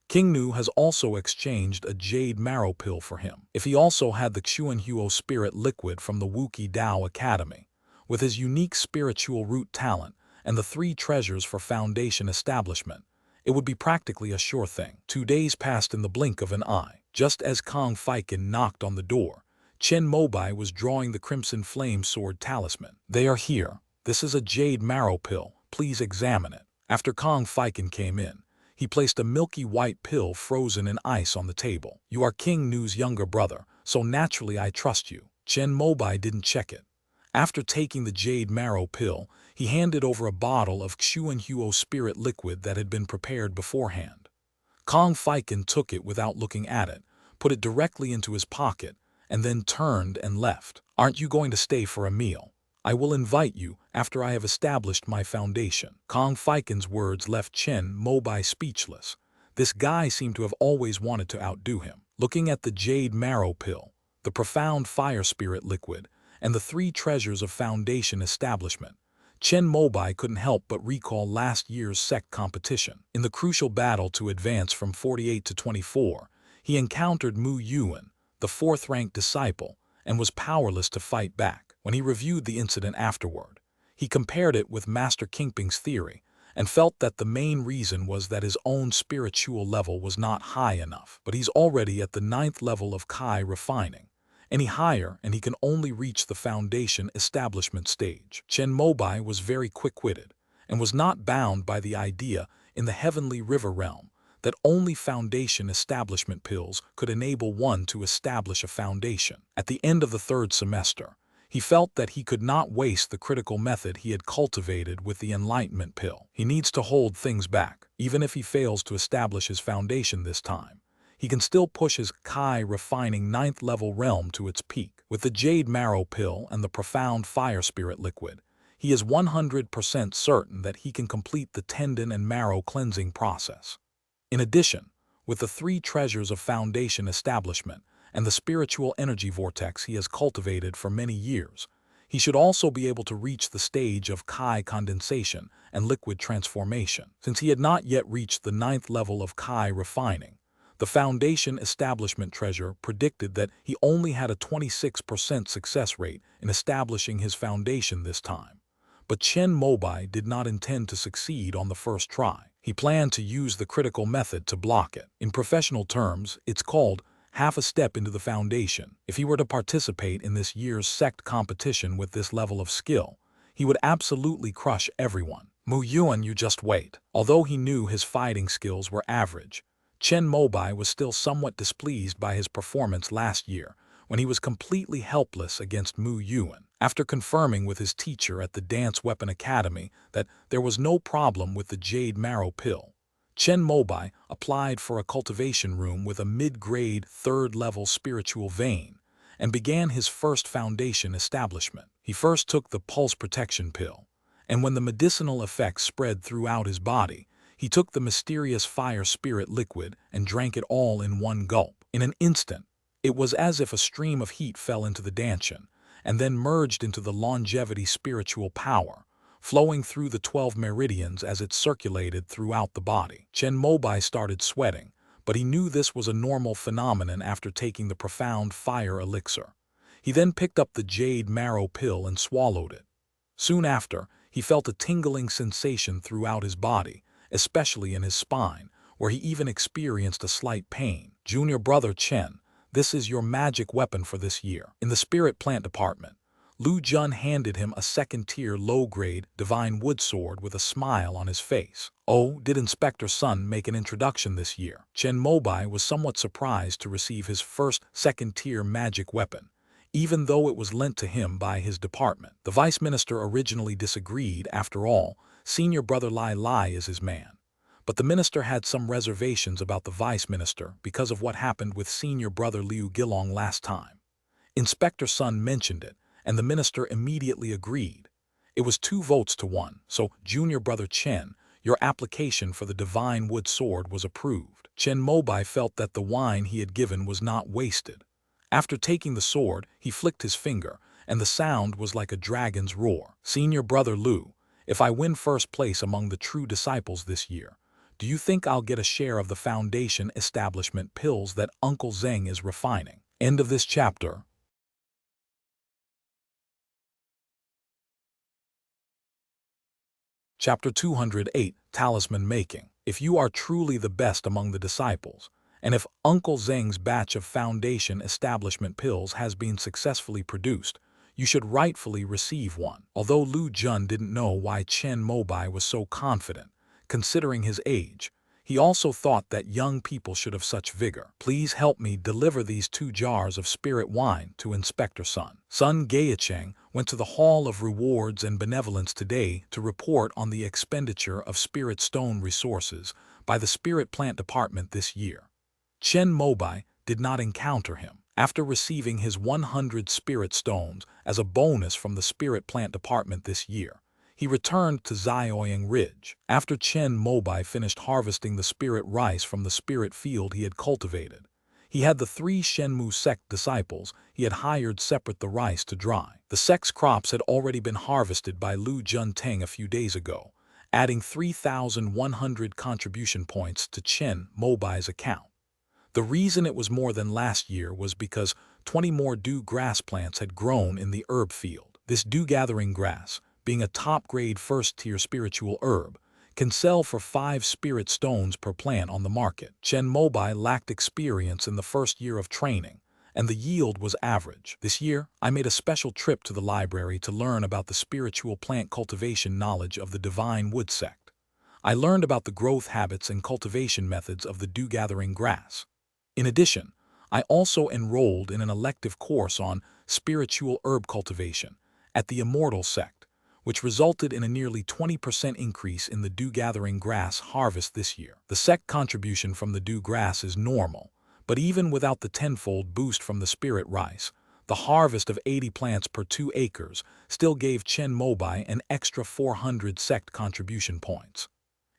Speaker 1: King Nu has also exchanged a jade marrow pill for him. If he also had the Xuanhuo spirit liquid from the Wuqi Dao Academy, with his unique spiritual root talent and the 3 treasures for foundation establishment, it would be practically a sure thing. 2 days passed in the blink of an eye. Just as Kong Feiken knocked on the door, Chen Mobai was drawing the Crimson Flame Sword talisman. "They are here. This is a jade marrow pill. Please examine it." After Kong Feiken came in, he placed a milky white pill frozen in ice on the table. "You are King Nu's younger brother, so naturally I trust you." Chen Mobai didn't check it. After taking the jade marrow pill, he handed over a bottle of Xuanhuo spirit liquid that had been prepared beforehand. Kong Feiken took it without looking at it, put it directly into his pocket, and then turned and left. "Aren't you going to stay for a meal? I will invite you after I have established my foundation." Kong Feiken's words left Chen Mobai speechless. This guy seemed to have always wanted to outdo him. Looking at the jade marrow pill, the profound fire spirit liquid, and the 3 treasures of foundation establishment, Chen Mobai couldn't help but recall last year's sect competition. In the crucial battle to advance from 48 to 24, he encountered Mu Yuan, the 4th-ranked disciple, and was powerless to fight back. When he reviewed the incident afterward, he compared it with Master Kingping's theory and felt that the main reason was that his own spiritual level was not high enough. But he's already at the 9th level of Kai refining. Any higher and he can only reach the foundation establishment stage. Chen Mobai was very quick-witted and was not bound by the idea in the heavenly river realm that only foundation establishment pills could enable one to establish a foundation. At the end of the 3rd semester, he felt that he could not waste the critical method he had cultivated with the enlightenment pill. He needs to hold things back. Even if he fails to establish his foundation this time, he can still push his Kai refining 9th level realm to its peak. With the jade marrow pill and the profound fire spirit liquid, he is 100% certain that he can complete the tendon and marrow cleansing process. In addition, with the 3 treasures of foundation establishment and the spiritual energy vortex he has cultivated for many years, he should also be able to reach the stage of Kai condensation and liquid transformation. Since he had not yet reached the 9th level of Kai refining, the foundation establishment treasure predicted that he only had a 26% success rate in establishing his foundation this time. But Chen Mobai did not intend to succeed on the first try. He planned to use the critical method to block it. In professional terms, it's called half a step into the foundation. If he were to participate in this year's sect competition with this level of skill, he would absolutely crush everyone. Mu Yuan, you just wait. Although he knew his fighting skills were average, Chen Mobai was still somewhat displeased by his performance last year when he was completely helpless against Mu Yuan. After confirming with his teacher at the Dance Weapon Academy that there was no problem with the jade marrow pill, Chen Mobai applied for a cultivation room with a mid-grade 3rd-level spiritual vein and began his first foundation establishment. He first took the pulse protection pill, and when the medicinal effects spread throughout his body, he took the mysterious fire spirit liquid and drank it all in one gulp. In an instant, It was as if a stream of heat fell into the dantian, and then merged into the longevity spiritual power, flowing through the 12 meridians as it circulated throughout the body. Chen Mobai started sweating, but he knew this was a normal phenomenon after taking the profound fire elixir. He then picked up the jade marrow pill and swallowed it. Soon after, he felt a tingling sensation throughout his body, especially in his spine, where he even experienced a slight pain. Junior brother Chen, this is your magic weapon for this year. In the spirit plant department, Lu Jun handed him a second-tier low-grade divine wood sword with a smile on his face. Oh, did Inspector Sun make an introduction this year? Chen Mobai was somewhat surprised to receive his first second-tier magic weapon, even though it was lent to him by his department. The vice minister originally disagreed. After all, senior brother Lai is his man. But the minister had some reservations about the vice minister because of what happened with senior brother Liu Gilong last time. Inspector Sun mentioned it, and the minister immediately agreed. It was 2 votes to 1, so junior brother Chen, your application for the divine wood sword was approved. Chen Mobai felt that the wine he had given was not wasted. After taking the sword, he flicked his finger, and the sound was like a dragon's roar. Senior brother Lu, if I win first place among the true disciples this year, do you think I'll get a share of the foundation establishment pills that Uncle Zeng is refining? End of this chapter. Chapter 208, Talisman Making. If you are truly the best among the disciples, and if Uncle Zeng's batch of foundation establishment pills has been successfully produced, you should rightfully receive one. Although Lu Jun didn't know why Chen Mobai was so confident, considering his age, he also thought that young people should have such vigor. Please help me deliver these 2 jars of spirit wine to Inspector Sun. Sun Gaicheng went to the Hall of Rewards and Benevolence today to report on the expenditure of spirit stone resources by the spirit plant department this year. Chen Mobai did not encounter him. After receiving his 100 spirit stones as a bonus from the spirit plant department this year, he returned to Zioyang Ridge. After Chen Mobai finished harvesting the spirit rice from the spirit field he had cultivated, he had the 3 Shenmu sect disciples he had hired separate the rice to dry. The sect's crops had already been harvested by Lu Junteng a few days ago, adding 3,100 contribution points to Chen Mobai's account. The reason it was more than last year was because 20 more dew grass plants had grown in the herb field. This dew-gathering grass, being a top-grade first-tier spiritual herb, can sell for 5 spirit stones per plant on the market. Chen Mobai lacked experience in the first year of training, and the yield was average. This year, I made a special trip to the library to learn about the spiritual plant cultivation knowledge of the Divine Wood sect. I learned about the growth habits and cultivation methods of the dew-gathering grass. In addition, I also enrolled in an elective course on spiritual herb cultivation at the Immortal sect, which resulted in a nearly 20% increase in the dew-gathering grass harvest this year. The sect contribution from the dew grass is normal, but even without the tenfold boost from the spirit rice, the harvest of 80 plants per 2 acres still gave Chen Mobai an extra 400 sect contribution points.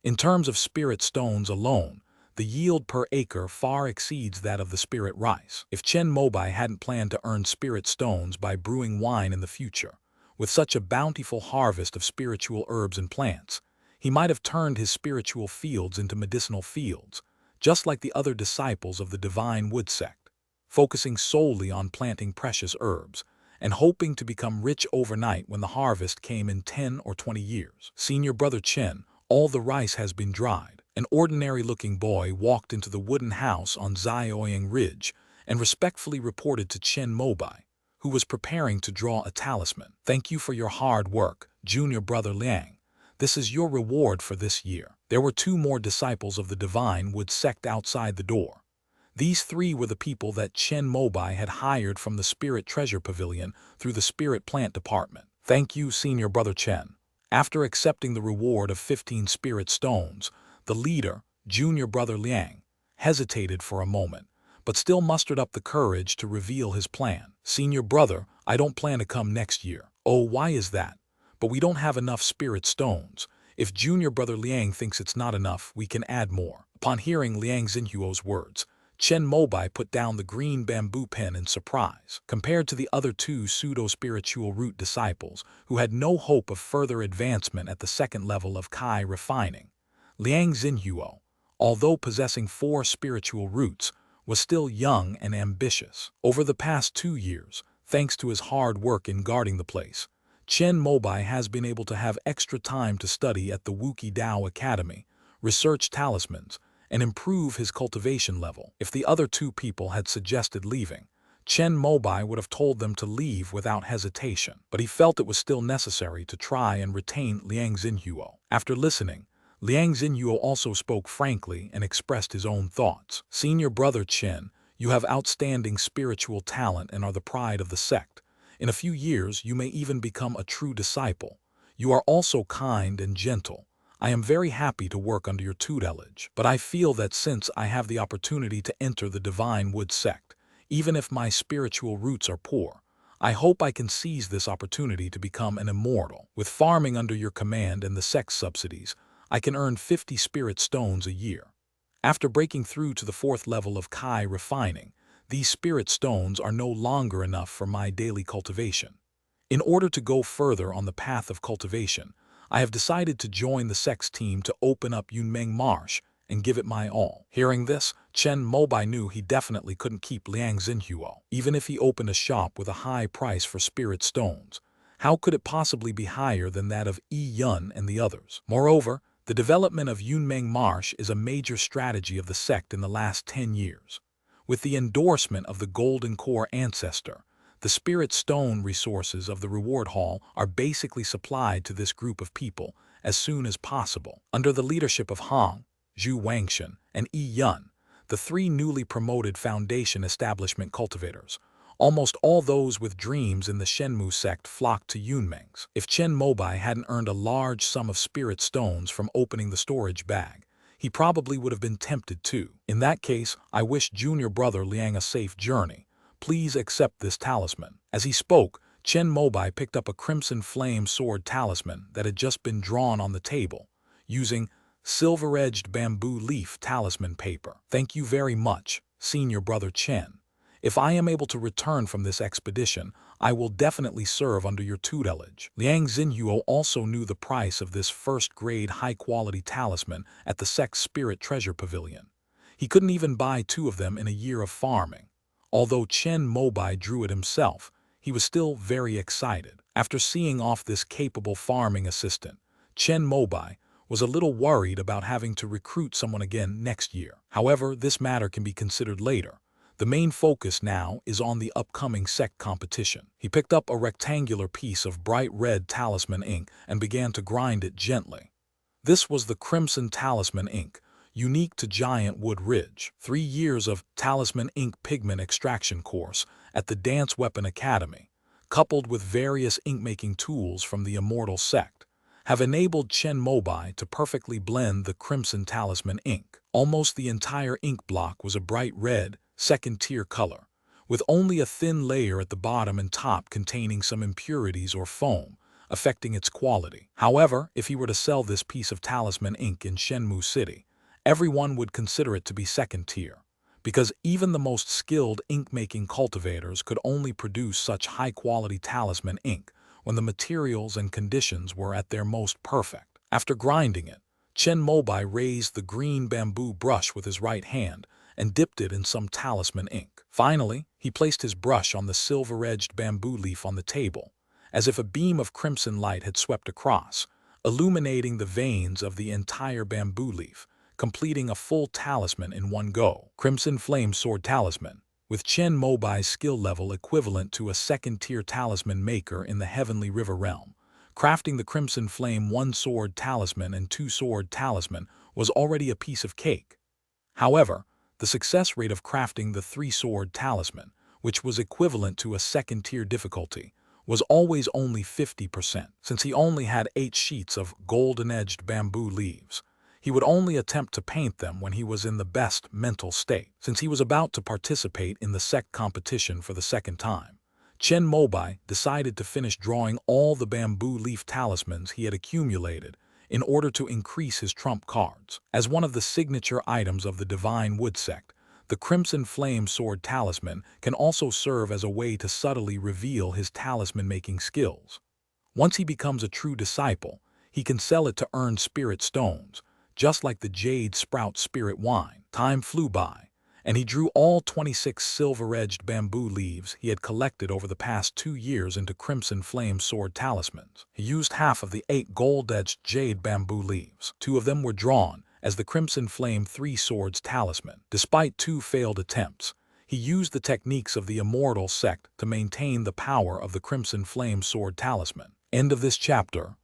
Speaker 1: In terms of spirit stones alone, the yield per acre far exceeds that of the spirit rice. If Chen Mobai hadn't planned to earn spirit stones by brewing wine in the future, with such a bountiful harvest of spiritual herbs and plants, he might have turned his spiritual fields into medicinal fields, just like the other disciples of the Divine Wood sect, focusing solely on planting precious herbs and hoping to become rich overnight when the harvest came in 10 or 20 years. Senior brother Chen, all the rice has been dried. An ordinary-looking boy walked into the wooden house on Zioyang Ridge and respectfully reported to Chen Mobai, who was preparing to draw a talisman. Thank you for your hard work, junior brother Liang. This is your reward for this year. There were 2 more disciples of the Divine Wood sect outside the door. These 3 were the people that Chen Mobai had hired from the Spirit Treasure Pavilion through the Spirit Plant Department. Thank you, senior brother Chen. After accepting the reward of 15 spirit stones, the leader, junior brother Liang, hesitated for a moment, but still mustered up the courage to reveal his plan. Senior brother, I don't plan to come next year. Oh, why is that? But we don't have enough spirit stones. If junior brother Liang thinks it's not enough, we can add more. Upon hearing Liang Xinhuo's words, Chen Mobai put down the green bamboo pen in surprise. Compared to the other two pseudo-spiritual root disciples, who had no hope of further advancement at the second level of Kai refining, Liang Xinhuo, although possessing 4 spiritual roots, was still young and ambitious. Over the past 2 years, thanks to his hard work in guarding the place, Chen Mobai has been able to have extra time to study at the Wuki Dao Academy, research talismans, and improve his cultivation level. If the other 2 people had suggested leaving, Chen Mobai would have told them to leave without hesitation, but he felt it was still necessary to try and retain Liang Xinhuo. After listening, Liang Xinhuo also spoke frankly and expressed his own thoughts. Senior brother Chen, you have outstanding spiritual talent and are the pride of the sect. In a few years, you may even become a true disciple. You are also kind and gentle. I am very happy to work under your tutelage, but I feel that since I have the opportunity to enter the Divine Wood sect, even if my spiritual roots are poor, I hope I can seize this opportunity to become an immortal. With farming under your command and the sect subsidies, I can earn 50 spirit stones a year. After breaking through to the 4th level of Kai refining, these spirit stones are no longer enough for my daily cultivation. In order to go further on the path of cultivation, I have decided to join the sects team to open up Yunmeng Marsh and give it my all. Hearing this, Chen Mobai knew he definitely couldn't keep Liang Xinhuo, even if he opened a shop with a high price for spirit stones. How could it possibly be higher than that of Yi Yun and the others? Moreover, the development of Yunmeng Marsh is a major strategy of the sect in the last 10 years. With the endorsement of the Golden Core ancestor, the spirit stone resources of the reward hall are basically supplied to this group of people as soon as possible. Under the leadership of Hong, Zhu Wangshan, and Yi Yun, the 3 newly promoted foundation establishment cultivators, almost all those with dreams in the Shenmu sect flocked to Yunmeng's. If Chen Mobai hadn't earned a large sum of spirit stones from opening the storage bag, he probably would have been tempted too. In that case, I wish junior brother Liang a safe journey. Please accept this talisman. As he spoke, Chen Mobai picked up a crimson flame sword talisman that had just been drawn on the table, using silver-edged bamboo leaf talisman paper. Thank you very much, senior brother Chen. If I am able to return from this expedition, I will definitely serve under your tutelage. Liang Xinhuo also knew the price of this first-grade high-quality talisman at the sect's Spirit Treasure Pavilion. He couldn't even buy 2 of them in a year of farming. Although Chen Mobai drew it himself, he was still very excited. After seeing off this capable farming assistant, Chen Mobai was a little worried about having to recruit someone again next year. However, this matter can be considered later. The main focus now is on the upcoming sect competition. He picked up a rectangular piece of bright red talisman ink and began to grind it gently. This was the Crimson Talisman ink, unique to Giant Wood Ridge. 3 years of talisman ink pigment extraction course at the Dance Weapon Academy, coupled with various ink-making tools from the Immortal sect, have enabled Chen Mobai to perfectly blend the Crimson Talisman ink. Almost the entire ink block was a bright red, second-tier color, with only a thin layer at the bottom and top containing some impurities or foam, affecting its quality. However, if he were to sell this piece of talisman ink in Shenmu City, everyone would consider it to be second-tier, because even the most skilled ink-making cultivators could only produce such high-quality talisman ink when the materials and conditions were at their most perfect. After grinding it, Chen Mobai raised the green bamboo brush with his right hand and dipped it in some talisman ink. Finally, he placed his brush on the silver-edged bamboo leaf on the table, as if a beam of crimson light had swept across, illuminating the veins of the entire bamboo leaf, completing a full talisman in one go. Crimson Flame Sword Talisman, with Chen Mobai's skill level equivalent to a second-tier talisman maker in the Heavenly River realm. Crafting the Crimson Flame 1-sword talisman and 2-sword talisman was already a piece of cake. However, the success rate of crafting the 3-sword talisman, which was equivalent to a second-tier difficulty, was always only 50%. Since he only had 8 sheets of golden-edged bamboo leaves, he would only attempt to paint them when he was in the best mental state. Since he was about to participate in the sect competition for the second time, Chen Mobai decided to finish drawing all the bamboo leaf talismans he had accumulated in order to increase his trump cards. As one of the signature items of the Divine Wood sect, The Crimson Flame Sword Talisman can also serve as a way to subtly reveal his talisman-making skills. Once he becomes a true disciple, he can sell it to earn spirit stones, just like the Jade Sprout Spirit Wine. Time flew by, and he drew all 26 silver-edged bamboo leaves he had collected over the past 2 years into Crimson Flame Sword Talismans. He used half of the 8 gold-edged jade bamboo leaves. 2 of them were drawn as the Crimson Flame Three Swords Talisman. Despite 2 failed attempts, he used the techniques of the Immortal sect to maintain the power of the Crimson Flame Sword Talisman. End of this chapter.